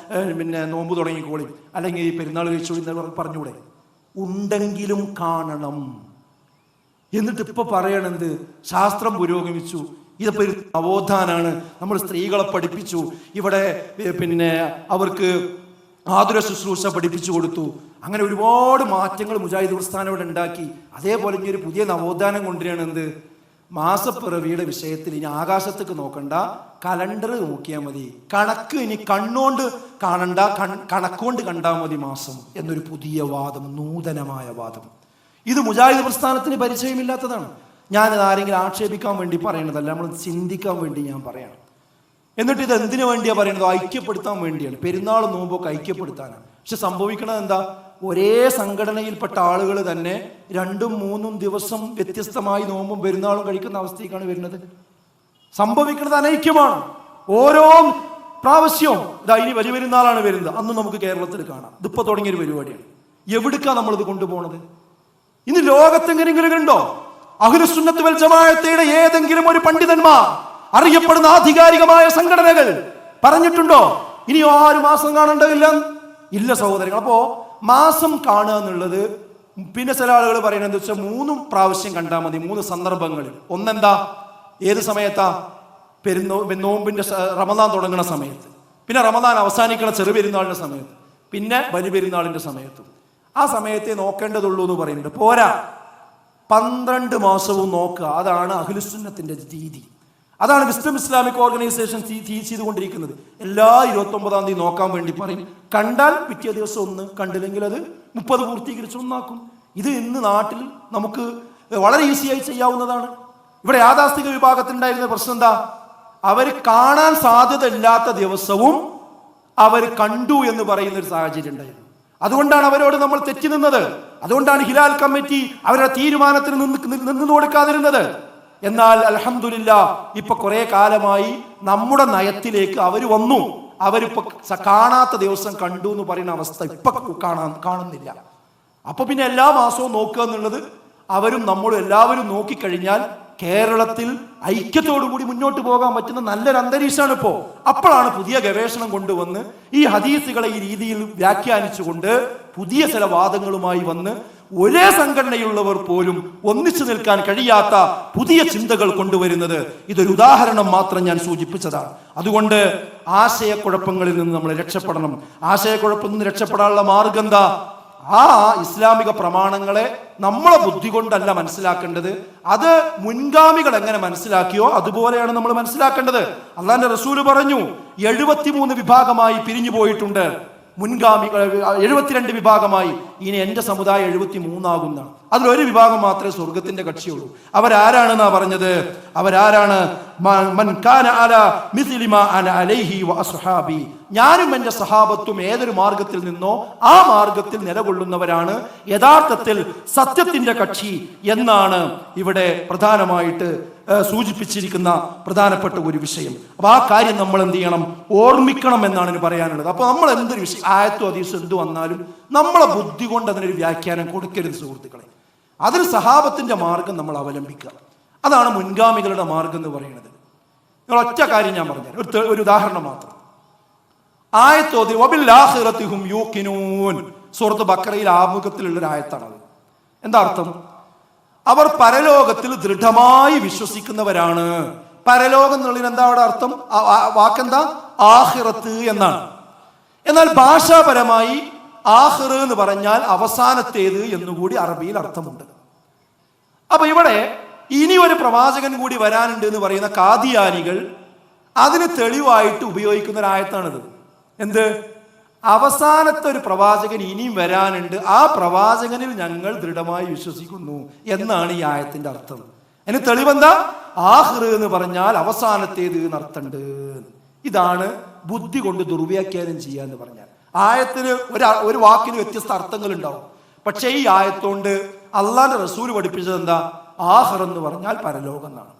പിന്നെ നോമ്പ് തുടങ്ങിക്കോളി, അല്ലെങ്കിൽ ഈ പെരുന്നാൾ കഴിച്ചോളി എന്ന് പറഞ്ഞൂടെ? ഉണ്ടെങ്കിലും കാണണം. എന്നിട്ട് ഇപ്പൊ പറയണെന്ത്? ശാസ്ത്രം പുരോഗമിച്ചു, ഇതിപ്പോ ഒരു നവോത്ഥാനാണ്, നമ്മൾ സ്ത്രീകളെ പഠിപ്പിച്ചു, ഇവിടെ പിന്നെ അവർക്ക് ആതുര ശുശ്രൂഷ പഠിപ്പിച്ചു കൊടുത്തു. അങ്ങനെ ഒരുപാട് മാറ്റങ്ങൾ മുജാഹിദ് പ്രസ്ഥാനം ഇവിടെ ഉണ്ടാക്കി. അതേപോലെ ഇനി ഒരു പുതിയ നവോത്ഥാനം കൊണ്ടുവരികയാണ്. എന്ത്? മാസപ്പിറവിയുടെ വിഷയത്തിൽ ഇനി ആകാശത്തേക്ക് നോക്കണ്ട, കലണ്ടർ നോക്കിയാൽ മതി. കണക്ക് ഇനി കണ്ണുകൊണ്ട് കാണണ്ട, കണക്കുകൊണ്ട് കണ്ടാൽ മതി മാസം എന്നൊരു പുതിയ വാദം, നൂതനമായ വാദം. ഇത് മുജാഹിദ് പ്രസ്ഥാനത്തിന് പരിചയമില്ലാത്തതാണ്. ഞാനിത് ആരെങ്കിലും ആക്ഷേപിക്കാൻ വേണ്ടി പറയുന്നതല്ല, നമ്മൾ ചിന്തിക്കാൻ വേണ്ടി ഞാൻ പറയണം. എന്നിട്ട് ഇത് എന്തിനു വേണ്ടിയാണ് പറയുന്നത്? ഐക്യപ്പെടുത്താൻ വേണ്ടിയാണ്. പെരുന്നാൾ നോമ്പൊക്കെ ഐക്യപ്പെടുത്താനാണ്. പക്ഷെ സംഭവിക്കണത് എന്താ? ഒരേ സംഘടനയിൽപ്പെട്ട ആളുകൾ തന്നെ 2-3 ദിവസം വ്യത്യസ്തമായി നോമ്പും പെരുന്നാളും കഴിക്കുന്ന അവസ്ഥയ്ക്കാണ് വരുന്നത്. സംഭവിക്കുന്നത് അനൈക്യമാണ്. ഓരോ പ്രാവശ്യവും ഇനി വലിയ പെരുന്നാളാണ് വരുന്നത്, അന്ന് നമുക്ക് കേരളത്തിൽ കാണാം. ഇതിപ്പോ തുടങ്ങിയൊരു പരിപാടിയാണ്. എവിടേക്കാണ് നമ്മളിത് കൊണ്ടുപോകുന്നത്? ഇനി ലോകത്തെങ്ങനെങ്കിലും ഉണ്ടോ അഹ്ലുസുന്നത്ത് വൽ ജമാഅത്തിന്റെ ഏതെങ്കിലും ഒരു പണ്ഡിതന്മാർ, അറിയപ്പെടുന്ന ആധികാരികമായ സംഘടനകൾ പറഞ്ഞിട്ടുണ്ടോ ഇനി 6 മാസം കാണേണ്ടതില്ല? ഇല്ല സഹോദരങ്ങൾ. അപ്പോ മാസം കാണുക എന്നുള്ളത്, പിന്നെ ചില ആളുകൾ പറയുന്നത് എന്താ വെച്ചാൽ 3 പ്രാവശ്യം കണ്ടാൽ മതി, 3 സന്ദർഭങ്ങളിൽ. ഒന്നെന്താ? ഏത് സമയത്താ? നോമ്പിന്റെ റമദാൻ തുടങ്ങുന്ന സമയത്ത്, പിന്നെ റമദാൻ അവസാനിക്കുന്ന ചെറുപെരുന്നാളിന്റെ സമയത്ത്, പിന്നെ വലിയ പെരുന്നാളിന്റെ സമയത്തും. ആ സമയത്തെ നോക്കേണ്ടതുള്ളൂ എന്ന് പറയുന്നുണ്ട്. പോരാ, 12 മാസവും നോക്കുക. അതാണ് അഹ്ലുസുന്നത്തിന്റെ രീതി. അതാണ് വിസ്ഡം ഇസ്ലാമിക് ഓർഗനൈസേഷൻ ചെയ്തുകൊണ്ടിരിക്കുന്നത്. എല്ലാ 29-ാം തീയതി നോക്കാൻ വേണ്ടി പറയും. കണ്ടാൽ പിറ്റേ ദിവസം 1, കണ്ടില്ലെങ്കിൽ അത് 30 പൂർത്തീകരിച്ച് 1 ആക്കും. ഇത് ഇന്ന് നാട്ടിൽ നമുക്ക് വളരെ ഈസിയായി ചെയ്യാവുന്നതാണ്. ഇവിടെ യാഥാസ്ഥിക വിഭാഗത്തിനുണ്ടായിരുന്ന പ്രശ്നം എന്താ? അവർ കാണാൻ സാധ്യത ഇല്ലാത്ത ദിവസവും അവർ കണ്ടു എന്ന് പറയുന്ന ഒരു സാഹചര്യം ഉണ്ടായിരുന്നു. അതുകൊണ്ടാണ് അവരോട് നമ്മൾ തെറ്റി നിന്നത്. അതുകൊണ്ടാണ് ഹിലാൽ കമ്മിറ്റി അവരുടെ തീരുമാനത്തിന് നിന്ന് കൊടുക്കാതിരുന്നത്. എന്നാൽ അൽഹംദുലില്ലാഹ് ഇപ്പൊ കുറെ കാലമായി നമ്മുടെ നയത്തിലേക്ക് അവർ വന്നു. അവരിപ്പോ കാണാത്ത ദിവസം കണ്ടു എന്ന് പറയുന്ന അവസ്ഥ ഇപ്പൊ കാണുന്നില്ല. അപ്പൊ പിന്നെ എല്ലാ മാസവും നോക്കുക എന്നുള്ളത് അവരും നമ്മളും എല്ലാവരും നോക്കിക്കഴിഞ്ഞാൽ കേരളത്തിൽ ഐക്യത്തോടുകൂടി മുന്നോട്ട് പോകാൻ പറ്റുന്ന നല്ലൊരു അന്തരീക്ഷമാണ് ഇപ്പോ. അപ്പോഴാണ് പുതിയ ഗവേഷണം കൊണ്ടുവന്ന് ഈ ഹദീസുകളെ ഈ രീതിയിൽ വ്യാഖ്യാനിച്ചുകൊണ്ട് പുതിയ ചില വാദങ്ങളുമായി വന്ന് ഒരേ സംഘടനയുള്ളവർ പോലും ഒന്നിച്ചു നിൽക്കാൻ കഴിയാത്ത പുതിയ ചിന്തകൾ കൊണ്ടുവരുന്നത്. ഇതൊരു ഉദാഹരണം മാത്രം ഞാൻ സൂചിപ്പിച്ചതാണ്. അതുകൊണ്ട് ആശയക്കുഴപ്പങ്ങളിൽ നിന്ന് നമ്മൾ രക്ഷപ്പെടണം. ആശയക്കുഴപ്പത്തിൽ നിന്ന് രക്ഷപ്പെടാനുള്ള മാർഗം എന്താ? ആ ഇസ്ലാമിക പ്രമാണങ്ങളെ നമ്മളെ ബുദ്ധി കൊണ്ടല്ല മനസ്സിലാക്കേണ്ടത്, അത് മുൻഗാമികൾ എങ്ങനെ മനസ്സിലാക്കിയോ അതുപോലെയാണ് നമ്മൾ മനസ്സിലാക്കേണ്ടത്. അള്ളാന്റെ റസൂല് പറഞ്ഞു 73 വിഭാഗമായി പിരിഞ്ഞു പോയിട്ടുണ്ട്. മുൻഗാമികൾ 72 വിഭാഗമായി. ഇനി എന്റെ സമുദായം 73 ആകുന്നതാണ്. അതിലൊരു വിഭാഗം മാത്രമേ സ്വർഗത്തിന്റെ കക്ഷിയുള്ളൂ. അവരാരാണെന്നാ പറഞ്ഞത്? അവരാരാണ്? മൻ കാന അലാ മിസ്ലി മാ അന അലൈഹി വഅസ്ഹാബി. ഞാനും എന്റെ സഹാബത്തും ഏതൊരു മാർഗത്തിൽ നിന്നോ ആ മാർഗത്തിൽ നിലകൊള്ളുന്നവരാണ് യഥാർത്ഥത്തിൽ സത്യത്തിന്റെ കക്ഷി എന്നാണ് ഇവിടെ പ്രധാനമായിട്ട് സൂചിപ്പിച്ചിരിക്കുന്ന പ്രധാനപ്പെട്ട ഒരു വിഷയം. അപ്പൊ ആ കാര്യം നമ്മൾ എന്ത് ചെയ്യണം? ഓർമ്മിക്കണം എന്നാണ് എനിക്ക് പറയാനുള്ളത്. അപ്പൊ നമ്മൾ എന്തൊരു വിഷയം, ആയത്തോ ഹദീസോ എന്ത് വന്നാലും നമ്മളെ ബുദ്ധി കൊണ്ട് അതിനൊരു വ്യാഖ്യാനം കൊടുക്കരുത് സുഹൃത്തുക്കളെ. അതിന് സഹാബത്തിന്റെ മാർഗം നമ്മൾ അവലംബിക്കുക. അതാണ് മുൻഗാമികളുടെ മാർഗം എന്ന് പറയുന്നത്. നിങ്ങൾ ഒറ്റ കാര്യം ഞാൻ പറഞ്ഞുതരാം, ഒരു ഉദാഹരണം മാത്രം. ആയത്തോതി വബിൽആഖിറതി ഹും യൂഖിനൂൻ, സൂറത്ത് ബഖറയിൽ ആമുഖത്തിലുള്ള ഒരു ആയത്താണത്. എന്താ അർത്ഥം? അവർ പരലോകത്തിൽ ദൃഢമായി വിശ്വസിക്കുന്നവരാണ്. പരലോകം എന്നുള്ളതിന് എന്താ അവിടെ അർത്ഥം? വാക്കെന്താ? ആഖിറത്ത് എന്നാണ്. എന്നാൽ ഭാഷാപരമായി ആഖിർ എന്ന് പറഞ്ഞാൽ അവസാനത്തേത് എന്നുകൂടി അറബിയിൽ അർത്ഥമുണ്ട്. അപ്പൊ ഇവിടെ ഇനി ഒരു പ്രവാചകൻ കൂടി വരാനുണ്ട് എന്ന് പറയുന്ന കാദിയാനികൾ അതിന് തെളിവായിട്ട് ഉപയോഗിക്കുന്ന ഒരു ആയത്താണിത്. എന്ത്? അവസാനത്തെ ഒരു പ്രവാചകൻ ഇനിയും വരാനുണ്ട്, ആ പ്രവാചകനിൽ ഞങ്ങൾ ദൃഢമായി വിശ്വസിക്കുന്നു എന്നാണ് ഈ ആയത്തിന്റെ അർത്ഥം. അതിന് തെളിവെന്താ? ആഖിർ എന്ന് പറഞ്ഞാൽ അവസാനത്തേത് എന്നർത്ഥമുണ്ട്. ഇതാണ് ബുദ്ധി കൊണ്ട് ദുർവ്യാഖ്യാനം ചെയ്യുക എന്ന് പറഞ്ഞാൽ. ആയത്തിന് ഒരു വാക്കിന് വ്യത്യസ്ത അർത്ഥങ്ങൾ ഉണ്ടാവും. പക്ഷേ ഈ ആയത്തോണ്ട് അള്ളാന്റെ റസൂൽ പഠിപ്പിച്ചത് എന്താ? ആഖിർ എന്ന് പറഞ്ഞാൽ പരലോകം എന്നാണ്.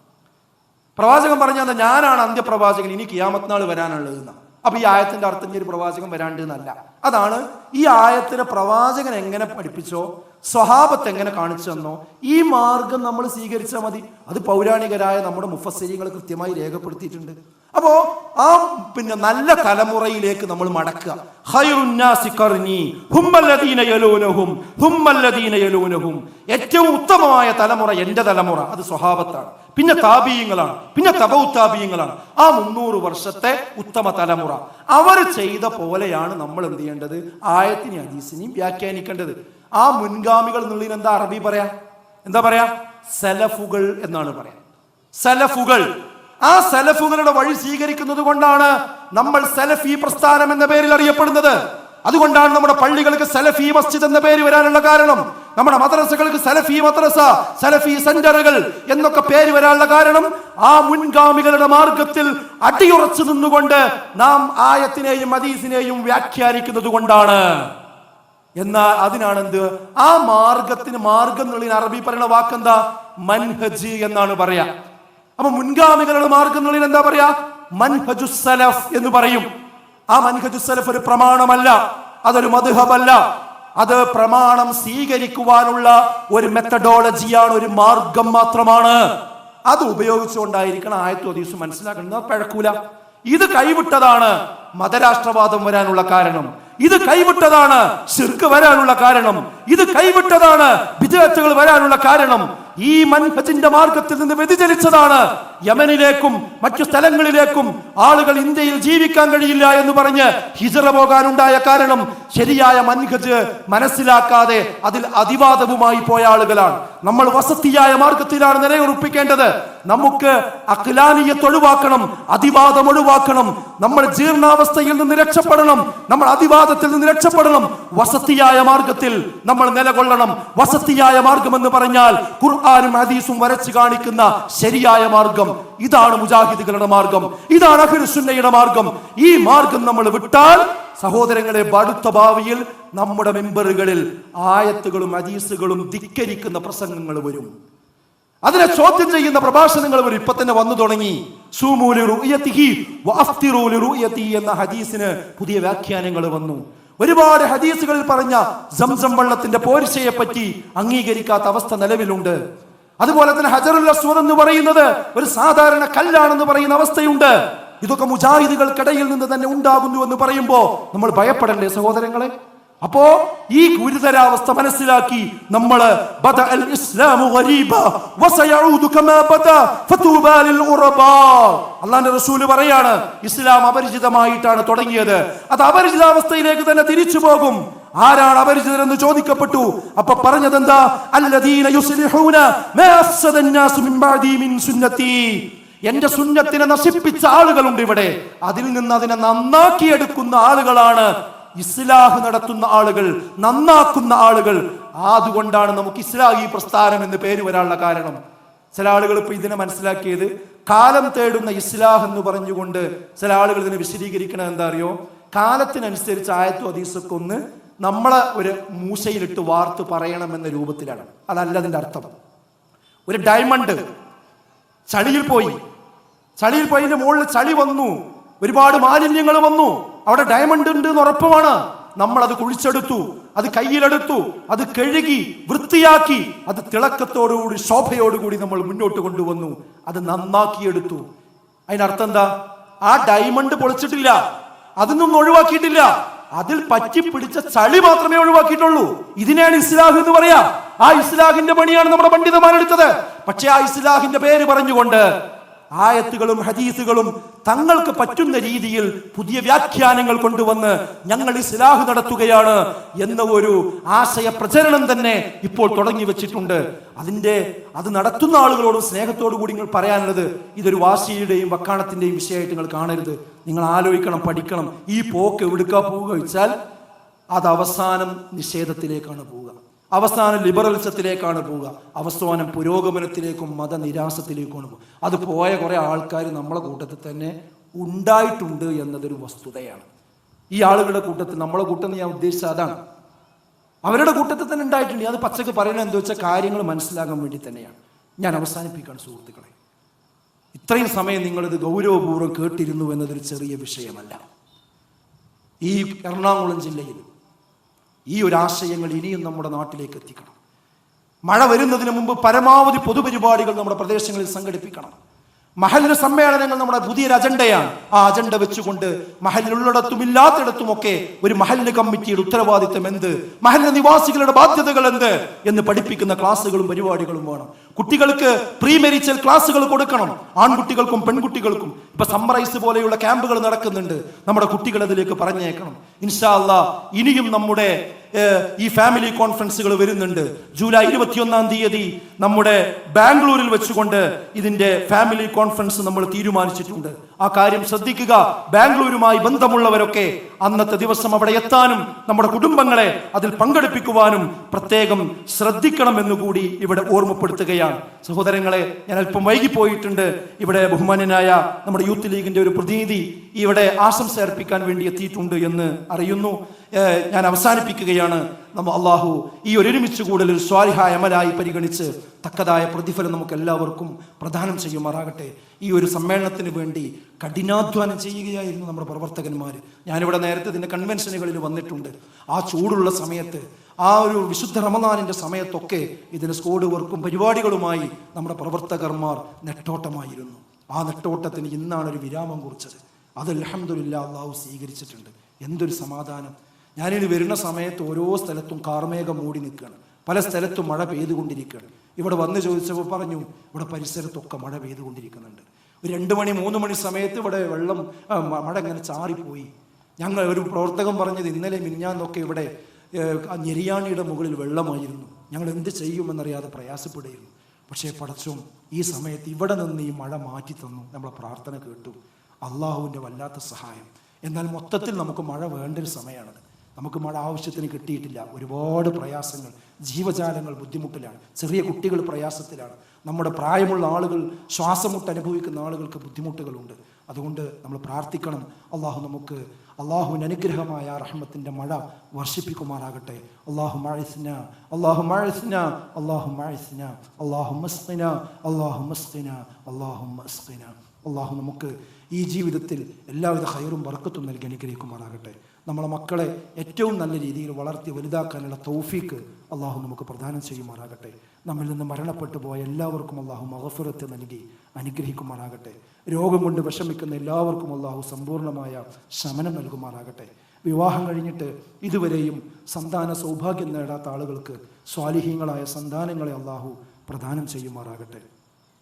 പ്രവാചകൻ പറഞ്ഞാൽ ഞാനാണ് അന്ത്യപ്രവാചകൻ, ഇനി ഖിയാമത്ത് നാൾ വരാനുള്ളത് എന്നാണ്. അപ്പൊ ഈ ആയത്തിന്റെ അർത്ഥം ഒരു പ്രവാചകൻ വരാണ്ട് എന്നല്ല. അതാണ് ഈ ആയത്തിനെ പ്രവാചകൻ എങ്ങനെ പഠിപ്പിച്ചോ, സ്വഹാബത്ത് എങ്ങനെ കാണിച്ചു തന്നോ, ഈ മാർഗം നമ്മൾ സ്വീകരിച്ചാൽ മതി. അത് പൗരാണികരായ നമ്മുടെ മുഫസ്സിരീങ്ങൾ കൃത്യമായി രേഖപ്പെടുത്തിയിട്ടുണ്ട്. അപ്പോ ആ നല്ല തലമുറയിലേക്ക് നമ്മൾ മടക്കുക. ഖൈറുന്നാസി ഖർനി ഹുമ്മല്ലദീന യലൂനഹും ഹുമ്മല്ലദീന യലൂനഹും. ഏറ്റവും ഉത്തമമായ തലമുറ എന്റെ തലമുറ, അത് സ്വഹാബത്താണ്. പിന്നെ താബീയങ്ങളാണ്, പിന്നെ തബഉ താബീയങ്ങളാണ്. ആ 300 വർഷത്തെ ഉത്തമ തലമുറ അവർ ചെയ്ത പോലെയാണ് നമ്മൾ എന്ത് ചെയ്യേണ്ടത്? ആയത്തിനെയും ഹദീസിനെയും വ്യാഖ്യാനിക്കേണ്ടത്. ആ മുൻഗാമികൾ എന്നുള്ളതിന് എന്താ അറബി പറയാ? എന്താ പറയാ? സലഫുകൾ എന്നാണ് പറയാ. സലഫുകൾ. ആ സലഫുകളുടെ വഴി സ്വീകരിക്കുന്നത് കൊണ്ടാണ് നമ്മൾ സലഫി പ്രസ്ഥാനം എന്ന പേരിൽ അറിയപ്പെടുന്നത്. അതുകൊണ്ടാണ് നമ്മുടെ പള്ളികൾക്ക് സലഫി മസ്ജിദ് എന്ന പേര് വരാനുള്ള കാരണം. നമ്മുടെ മദ്രസകൾക്ക് സലഫി മദ്രസ, സലഫി സെന്ററുകൾ എന്നൊക്കെ പേര് വരാനുള്ള കാരണം ആ മുൻഗാമികളുടെ മാർഗത്തിൽ അടിയുറച്ചു നിന്നുകൊണ്ട് നാം ആയത്തിനെയും ഹദീസിനെയും വ്യാഖ്യാനിക്കുന്നത് കൊണ്ടാണ്. എന്നാൽ അതിനാണ് എന്ത്, ആ മാർഗത്തിന്, മാർഗം എന്നുള്ളതിന് അറബി പറയുന്ന വാക്കെന്താ, മൻഹജ് എന്നാണ് പറയാ. അപ്പൊ മുൻഗാമികളുടെ മാർഗം എന്നുള്ളതിന് എന്താ പറയാ, മൻഹജുസ് സലഫ് എന്ന് പറയും. ആ മൻഹജുസ് സലഫ് ഒരു പ്രമാണമല്ല, അതൊരു മദ്ഹബല്ല, അത് പ്രമാണം സ്വീകരിക്കുവാനുള്ള ഒരു മെത്തഡോളജിയാണ്, ഒരു മാർഗം മാത്രമാണ്. അത് ഉപയോഗിച്ചുകൊണ്ടായിരിക്കണം ആയത്തും ഹദീസും മനസ്സിലാക്കുന്നത്. പഴക്കൂല. ഇത് കൈവിട്ടതാണ് മതരാഷ്ട്രവാദം വരാനുള്ള കാരണം. ഇത് കൈവിട്ടതാണ് ശിർക്ക് വരാനുള്ള കാരണം. ഇത് കൈവിട്ടതാണ് ബിദ്അത്തുകൾ വരാനുള്ള കാരണം. ഈ മൻഹജിന്റെ മാർഗത്തിൽ നിന്ന് വ്യതിചലിച്ചതാണ് യമനിലേക്കും മറ്റു സ്ഥലങ്ങളിലേക്കും ആളുകൾ ഇന്ത്യയിൽ ജീവിക്കാൻ കഴിയില്ല എന്ന് പറഞ്ഞ് ഹിജ്റ പോകാനുണ്ടായ കാരണം ശരിയായ മൻഹജ് മനസ്സിലാക്കാതെ അതിൽ അതിവാദവുമായി പോയ ആളുകളാണ്. നമ്മൾ വസത്തിയായ മാർഗത്തിലാണ് നിലയുറപ്പിക്കേണ്ടത്. നമുക്ക് അഖ്ലാനിയത്ത് ഒഴിവാക്കണം, അതിവാദം ഒഴിവാക്കണം. നമ്മൾ ജീർണാവസ്ഥയിൽ നിന്ന് രക്ഷപ്പെടണം, നമ്മൾ അതിവാദത്തിൽ നിന്ന് രക്ഷപ്പെടണം. വസത്തിയായ മാർഗത്തിൽ നമ്മൾ നിലകൊള്ളണം. വസത്തിയായ മാർഗം എന്ന് പറഞ്ഞാൽ ഖുർആനും ഹദീസും വരച്ചു കാണിക്കുന്ന ശരിയായ മാർഗം. ഇതാണ് മുജാഹിദുകളുടെ മാർഗം, ഇതാണ് അഹ്ലുസ് സുന്നയുടെ മാർഗം. ഈ മാർഗം നമ്മൾ വിട്ടാൽ സഹോദരങ്ങളെ, അടുത്ത ഭാവിയിൽ നമ്മുടെ മെമ്പറുകളിൽ ആയത്തുകളും ഹദീസുകളും ധിക്കരിക്കുന്ന പ്രസംഗങ്ങൾ വരും, അതിനെ ചോദ്യം ചെയ്യുന്ന പ്രഭാഷണങ്ങൾ വരും. ഇപ്പൊ തന്നെ വന്നു തുടങ്ങി. സൂമൂ ലിറുയതിഹി വഅഫ്തിറൂ ലിറുയതിഹി എന്ന ഹദീസിന് പുതിയ വ്യാഖ്യാനങ്ങൾ വന്നു. ഒരുപാട് ഹദീസുകളിൽ പറഞ്ഞ സംസം വെള്ളത്തിന്റെ പോരിശയെ പറ്റി അംഗീകരിക്കാത്ത അവസ്ഥ നിലവിലുണ്ട്. അതുപോലെ തന്നെ ഹജറുൽ അസ്വദ് എന്ന് പറയുന്നത് ഒരു സാധാരണ കല്ലാണെന്ന് പറയുന്ന അവസ്ഥയുണ്ട്. ഇതൊക്കെ മുജാഹിദുകൾക്കിടയിൽ നിന്ന് തന്നെ ഉണ്ടാകുന്നു എന്ന് പറയുമ്പോ നമ്മൾ ഭയപ്പെടണ്ടേ സഹോദരങ്ങളെ? അപ്പോ ഈ ഗുരുതരാവസ്ഥ മനസ്സിലാക്കി നമ്മൾ അല്ലാഹുവിന്റെ റസൂല് പറയാണ്, ഇസ്ലാം അപരിചിതമായിട്ടാണ് തുടങ്ങിയത്, അത് അപരിചിതാവസ്ഥയിലേക്ക് തന്നെ തിരിച്ചു പോകും. ആരാണ് അപരിചിതരെന്ന് ചോദിക്കപ്പെട്ടു. അപ്പൊ പറഞ്ഞത് എന്താ, അല്ലദീന യുസ്ലിഹൂന മാ അഫ്സദന്നാസു മിൻ ബഅദി മിൻ സുന്നത്തി. എന്റെ സുന്നത്തിനെ നശിപ്പിച്ച ആളുകളുണ്ട് ഇവിടെ, അതിൽ നിന്ന് അതിനെ നന്നാക്കിയെടുക്കുന്ന ആളുകളാണ് ഇസ്ലാഹ് നടത്തുന്ന ആളുകൾ, നന്നാക്കുന്ന ആളുകൾ. അതുകൊണ്ടാണ് നമുക്ക് ഇസ്ലാഹി പ്രസ്ഥാനം എന്ന് പേര് വരാനുള്ള കാരണം. ചില ആളുകൾ ഇപ്പൊ ഇതിനെ മനസ്സിലാക്കിയത് കാലം തേടുന്ന ഇസ്ലാഹ് എന്ന് പറഞ്ഞുകൊണ്ട് ചില ആളുകൾ ഇതിനെ വിശദീകരിക്കണത് എന്താ അറിയോ, കാലത്തിനനുസരിച്ച് ആയത്തും ഹദീസൊക്കെ ഒന്ന് നമ്മളെ ഒരു മൂശയിലിട്ട് വാർത്ത് പറയണമെന്ന രൂപത്തിലാണ്. അതല്ല അതിന്റെ അർത്ഥം. ഒരു ഡയമണ്ട് ചളിയിൽ പോയി, അതിന്റെ മുകളിൽ ചളി വന്നു, ഒരുപാട് മാലിന്യങ്ങൾ വന്നു, അവിടെ ഡയമണ്ട് ഉണ്ട് എന്ന് ഉറപ്പുമാണ്. നമ്മൾ അത് കുഴിച്ചെടുത്തു, അത് കയ്യിലെടുത്തു, അത് കഴുകി വൃത്തിയാക്കി, അത് തിളക്കത്തോടുകൂടി ശോഭയോടുകൂടി നമ്മൾ മുന്നോട്ട് കൊണ്ടുവന്നു, അത് നന്നാക്കിയെടുത്തു. അതിനർത്ഥം എന്താ, ആ ഡയമണ്ട് പൊളിച്ചിട്ടില്ല, അതൊന്നും ഒഴിവാക്കിയിട്ടില്ല, അതിൽ പറ്റി പിടിച്ച ചളി മാത്രമേ ഒഴിവാക്കിയിട്ടുള്ളൂ. ഇതിനെയാണ് ഇസ്ലാഹ് എന്ന് പറയാ. ആ ഇസ്ലാഹിന്റെ പണിയാണ് നമ്മുടെ പണ്ഡിതന്മാരെടുത്തത്. പക്ഷെ ആ ഇസ്ലാഹിന്റെ പേര് പറഞ്ഞുകൊണ്ട് ആയത്തുകളും ഹദീസുകളും തങ്ങൾക്ക് പറ്റുന്ന രീതിയിൽ പുതിയ വ്യാഖ്യാനങ്ങൾ കൊണ്ടുവന്ന് ഞങ്ങൾ ഇസ്ലാഹ് നടത്തുകയാണ് എന്ന ഒരു ആശയ പ്രചരണം തന്നെ ഇപ്പോൾ തുടങ്ങി വെച്ചിട്ടുണ്ട്. അത് നടത്തുന്ന ആളുകളോട് സ്നേഹത്തോടു കൂടി നിങ്ങൾ പറയാനുള്ളത്, ഇതൊരു വാശിയുടെയും വക്കാണത്തിന്റെയും വിഷയമായിട്ട് നിങ്ങൾ കാണരുത്. നിങ്ങൾ ആലോചിക്കണം, പഠിക്കണം. ഈ പോക്ക് എവിടുക്കാ പോവുക വെച്ചാൽ അത് അവസാനം നിഷേധത്തിലേക്കാണ് പോവുക, അവസാനം ലിബറലിസത്തിലേക്കാണ് പോവുക, അവസാനം പുരോഗമനത്തിലേക്കും മതനിരാസത്തിലേക്കുമാണ് പോകുക. അത് പോയ കുറെ ആൾക്കാർ നമ്മളെ കൂട്ടത്തിൽ തന്നെ ഉണ്ടായിട്ടുണ്ട് എന്നതൊരു വസ്തുതയാണ്. ഈ ആളുകളുടെ കൂട്ടത്തിൽ, നമ്മളെ കൂട്ടത്തിൽ ഞാൻ ഉദ്ദേശിച്ചത് അതാണ്, അവരുടെ കൂട്ടത്തിൽ തന്നെ ഉണ്ടായിട്ടുണ്ട്. അത് പച്ചക്ക് പറയുന്നത് എന്താ വെച്ചാൽ കാര്യങ്ങൾ മനസ്സിലാകാൻ വേണ്ടി തന്നെയാണ്. ഞാൻ അവസാനിപ്പിക്കുകയാണ് സുഹൃത്തുക്കളെ. ഇത്രയും സമയം നിങ്ങളിത് ഗൗരവപൂർവ്വം കേട്ടിരുന്നു എന്നതൊരു ചെറിയ വിഷയമല്ല. ഈ എറണാകുളം ജില്ലയിൽ ഈ ഒരു ആശയങ്ങൾ ഇനിയും നമ്മുടെ നാട്ടിലേക്ക് എത്തിക്കണം. മഴ വരുന്നതിന് മുമ്പ് പരമാവധി പൊതുപരിപാടികൾ നമ്മുടെ പ്രദേശങ്ങളിൽ സംഘടിപ്പിക്കണം. മഹല്ല് സമ്മേളനങ്ങൾ നമ്മുടെ പുതിയൊരു അജണ്ടയാണ്. ആ അജണ്ട വെച്ചുകൊണ്ട് മഹല്ലുള്ളിടത്തും ഇല്ലാത്തിടത്തുമൊക്കെ ഒരു മഹല്ല് കമ്മിറ്റിയുടെ ഉത്തരവാദിത്തം എന്ത്, മഹല്ല് നിവാസികളുടെ ബാധ്യതകൾ എന്ത് എന്ന് പഠിപ്പിക്കുന്ന ക്ലാസ്സുകളും പരിപാടികളും വേണം. കുട്ടികൾക്ക് പ്രീ മെരിച്ചൽ ക്ലാസ്സുകൾ കൊടുക്കണം, ആൺകുട്ടികൾക്കും പെൺകുട്ടികൾക്കും. ഇപ്പൊ സമ്മറൈസ് പോലെയുള്ള ക്യാമ്പുകൾ നടക്കുന്നുണ്ട്, നമ്മുടെ കുട്ടികൾ അതിലേക്ക് പറഞ്ഞേക്കണം. ഇൻഷാ അല്ലാഹ് ഇനിയും നമ്മുടെ ഈ ഫാമിലി കോൺഫറൻസുകൾ വരുന്നുണ്ട്. ജൂലൈ 21-ാം തീയതി നമ്മുടെ ബാംഗ്ലൂരിൽ വെച്ചുകൊണ്ട് ഇതിന്റെ ഫാമിലി കോൺഫറൻസ് നമ്മൾ തീരുമാനിച്ചിട്ടുണ്ട്. ആ കാര്യം ശ്രദ്ധിക്കുക. ബാംഗ്ലൂരുമായി ബന്ധമുള്ളവരൊക്കെ അന്നത്തെ ദിവസം അവിടെ എത്താനും നമ്മുടെ കുടുംബങ്ങളെ അതിൽ പങ്കെടുപ്പിക്കുവാനും പ്രത്യേകം ശ്രദ്ധിക്കണമെന്നുകൂടി ഇവിടെ ഓർമ്മപ്പെടുത്തുകയാണ്. സഹോദരങ്ങളെ, ഞാൻ അല്പം വൈകിപ്പോയിട്ടുണ്ട്. ഇവിടെ ബഹുമാന്യനായ നമ്മുടെ യൂത്ത് ലീഗിന്റെ ഒരു പ്രതിനിധി ഇവിടെ ആശംസ അർപ്പിക്കാൻ വേണ്ടി എത്തിയിട്ടുണ്ട് എന്ന് അറിയുന്നു. ഞാൻ അവസാനിപ്പിക്കുകയാണ്. നമ്മൾ അള്ളാഹു ഈ ഒരുമിച്ച് കൂടൽ ഒരു സ്വാലിഹായ അമലായി പരിഗണിച്ച് തക്കതായ പ്രതിഫലം നമുക്ക് എല്ലാവർക്കും പ്രദാനം ചെയ്യുമാറാകട്ടെ. ഈ ഒരു സമ്മേളനത്തിന് വേണ്ടി കഠിനാധ്വാനം ചെയ്യുകയായിരുന്നു നമ്മുടെ പ്രവർത്തകന്മാർ. ഞാനിവിടെ നേരത്തെ ഇതിൻ്റെ കൺവെൻഷനുകളിൽ വന്നിട്ടുണ്ട്. ആ ചൂടുള്ള സമയത്ത്, ആ ഒരു വിശുദ്ധ റമദാനിൻ്റെ സമയത്തൊക്കെ ഇതിന് സ്കോഡ് വർക്കും പരിപാടികളുമായി നമ്മുടെ പ്രവർത്തകന്മാർ നെട്ടോട്ടമായിരുന്നു. ആ നെട്ടോട്ടത്തിന് ഇന്നാണ് ഒരു വിരാമം കുറിച്ചത്. അത് അൽഹംദുലില്ലാ അള്ളാഹു സ്വീകരിച്ചിട്ടുണ്ട്. എന്തൊരു സമാധാനം! ഞാനിനി വരുന്ന സമയത്ത് ഓരോ സ്ഥലത്തും കാർമേഘം മൂടി നിൽക്കുകയാണ്, പല സ്ഥലത്തും മഴ പെയ്തുകൊണ്ടിരിക്കുകയാണ്. ഇവിടെ വന്ന് ചോദിച്ചപ്പോൾ പറഞ്ഞു ഇവിടെ പരിസരത്തൊക്കെ മഴ പെയ്തുകൊണ്ടിരിക്കുന്നുണ്ട്. ഒരു 2 മണി 3 മണി സമയത്ത് ഇവിടെ മഴ ഇങ്ങനെ ചാറിപ്പോയി. ഞങ്ങൾ ഒരു പ്രവർത്തകൻ പറഞ്ഞത് ഇന്നലെ മിനിഞ്ഞാന്നൊക്കെ ഇവിടെ ഞെരിയാണിയുടെ മുകളിൽ വെള്ളമായിരുന്നു. ഞങ്ങൾ എന്ത് ചെയ്യുമെന്നറിയാതെ പ്രയാസപ്പെടുകയായിരുന്നു. പക്ഷേ പടച്ചോൻ ഈ സമയത്ത് ഇവിടെ നിന്ന് ഈ മഴ മാറ്റി തന്നു. നമ്മളെ പ്രാർത്ഥന കേട്ടു. അള്ളാഹുവിൻ്റെ വല്ലാത്ത സഹായം. എന്നാൽ മൊത്തത്തിൽ നമുക്ക് മഴ വേണ്ട ഒരു സമയമാണത്. നമുക്ക് മഴ ആവശ്യത്തിന് കിട്ടിയിട്ടില്ല. ഒരുപാട് പ്രയാസങ്ങൾ, ജീവജാലങ്ങൾ ബുദ്ധിമുട്ടിലാണ്, ചെറിയ കുട്ടികൾ പ്രയാസത്തിലാണ്, നമ്മുടെ പ്രായമുള്ള ആളുകൾ, ശ്വാസമുട്ട് അനുഭവിക്കുന്ന ആളുകൾക്ക് ബുദ്ധിമുട്ടുകളുണ്ട്. അതുകൊണ്ട് നമ്മൾ പ്രാർത്ഥിക്കണം. അള്ളാഹുവിന് അനുഗ്രഹമായ റഹ്മത്തിൻ്റെ മഴ വർഷിപ്പിക്കുമാറാകട്ടെ. അള്ളാഹു മഅസ്ന അള്ളാഹു മഅസ്ന അള്ളാഹു മഅസ്ന അള്ളാഹു മസ്ഖിന അള്ളാഹു മസ്ഖിന അള്ളാഹു മസ്ഖിന. അള്ളാഹു നമുക്ക് ഈ ജീവിതത്തിൽ എല്ലാവിധ ഖൈറും ബർക്കത്തും നൽകി അനുഗ്രഹിക്കുമാറാകട്ടെ. നമ്മളെ മക്കളെ ഏറ്റവും നല്ല രീതിയിൽ വളർത്തി വലുതാക്കാനുള്ള തൗഫീക്ക് അള്ളാഹു നമുക്ക് പ്രദാനം ചെയ്യുമാറാകട്ടെ. നമ്മിൽ നിന്ന് മരണപ്പെട്ടു പോയ എല്ലാവർക്കും അള്ളാഹു മഗ്ഫിറത്ത് നൽകി അനുഗ്രഹിക്കുമാറാകട്ടെ. രോഗം കൊണ്ട് വിഷമിക്കുന്ന എല്ലാവർക്കും അള്ളാഹു സമ്പൂർണ്ണമായ ശമനം നൽകുമാറാകട്ടെ. വിവാഹം കഴിഞ്ഞിട്ട് ഇതുവരെയും സന്താന സൗഭാഗ്യം നേടാത്ത ആളുകൾക്ക് സ്വാലിഹീങ്ങളായ സന്താനങ്ങളെ അള്ളാഹു പ്രദാനം ചെയ്യുമാറാകട്ടെ.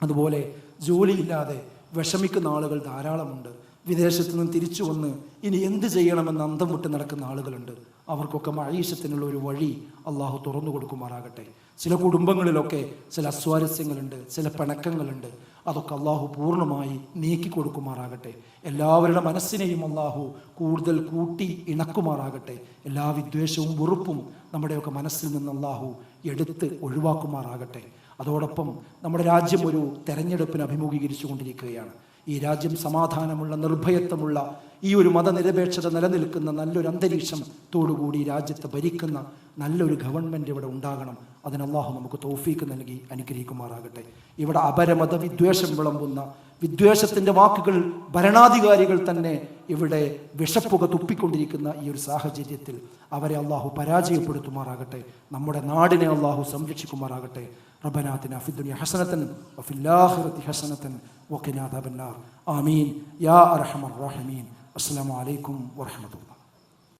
അതുപോലെ ജോലിയില്ലാതെ വിഷമിക്കുന്ന ആളുകൾ ധാരാളമുണ്ട്. വിദേശത്ത് നിന്ന് തിരിച്ചു വന്ന് ഇനി എന്ത് ചെയ്യണമെന്ന് അന്തം വിട്ട് നടക്കുന്ന ആളുകളുണ്ട്. അവർക്കൊക്കെ മഈശത്തിനുള്ള ഒരു വഴി അള്ളാഹു തുറന്നു കൊടുക്കുമാറാകട്ടെ. ചില കുടുംബങ്ങളിലൊക്കെ ചില അസ്വാരസ്യങ്ങളുണ്ട്, ചില പിണക്കങ്ങളുണ്ട്. അതൊക്കെ അള്ളാഹു പൂർണ്ണമായി നീക്കി കൊടുക്കുമാറാകട്ടെ. എല്ലാവരുടെ മനസ്സിനെയും അള്ളാഹു കൂടുതൽ കൂട്ടി ഇണക്കുമാറാകട്ടെ. എല്ലാ വിദ്വേഷവും വെറുപ്പും നമ്മുടെയൊക്കെ മനസ്സിൽ നിന്ന് അള്ളാഹു എടുത്ത് ഒഴിവാക്കുമാറാകട്ടെ. അതോടൊപ്പം നമ്മുടെ രാജ്യം ഒരു തെരഞ്ഞെടുപ്പിന് അഭിമുഖീകരിച്ചു കൊണ്ടിരിക്കുകയാണ്. ഈ രാജ്യം സമാധാനമുള്ള, നിർഭയത്വമുള്ള, ഈ ഒരു മതനിരപേക്ഷത നിലനിൽക്കുന്ന നല്ലൊരു അന്തരീക്ഷത്തോടുകൂടി രാജ്യത്തെ ഭരിക്കുന്ന നല്ലൊരു ഗവൺമെൻറ് ഇവിടെ ഉണ്ടാകണം. അതിന് അള്ളാഹു നമുക്ക് തൗഫീക്ക് നൽകി അനുഗ്രഹിക്കുമാറാകട്ടെ. ഇവിടെ അപരമത വിദ്വേഷം വിളമ്പുന്ന, വിദ്വേഷത്തിൻ്റെ വാക്കുകൾ ഭരണാധികാരികൾ തന്നെ ഇവിടെ വിഷപ്പുക തുപ്പിക്കൊണ്ടിരിക്കുന്ന ഈ ഒരു സാഹചര്യത്തിൽ അവരെ അള്ളാഹു പരാജയപ്പെടുത്തുമാറാകട്ടെ. നമ്മുടെ നാടിനെ അള്ളാഹു സംരക്ഷിക്കുമാറാകട്ടെ. ربنا آتنا في الدنيا حسنة وفي الآخرة حسنة وقنا عذاب النار آمين يا أرحم الراحمين. السلام عليكم ورحمة الله.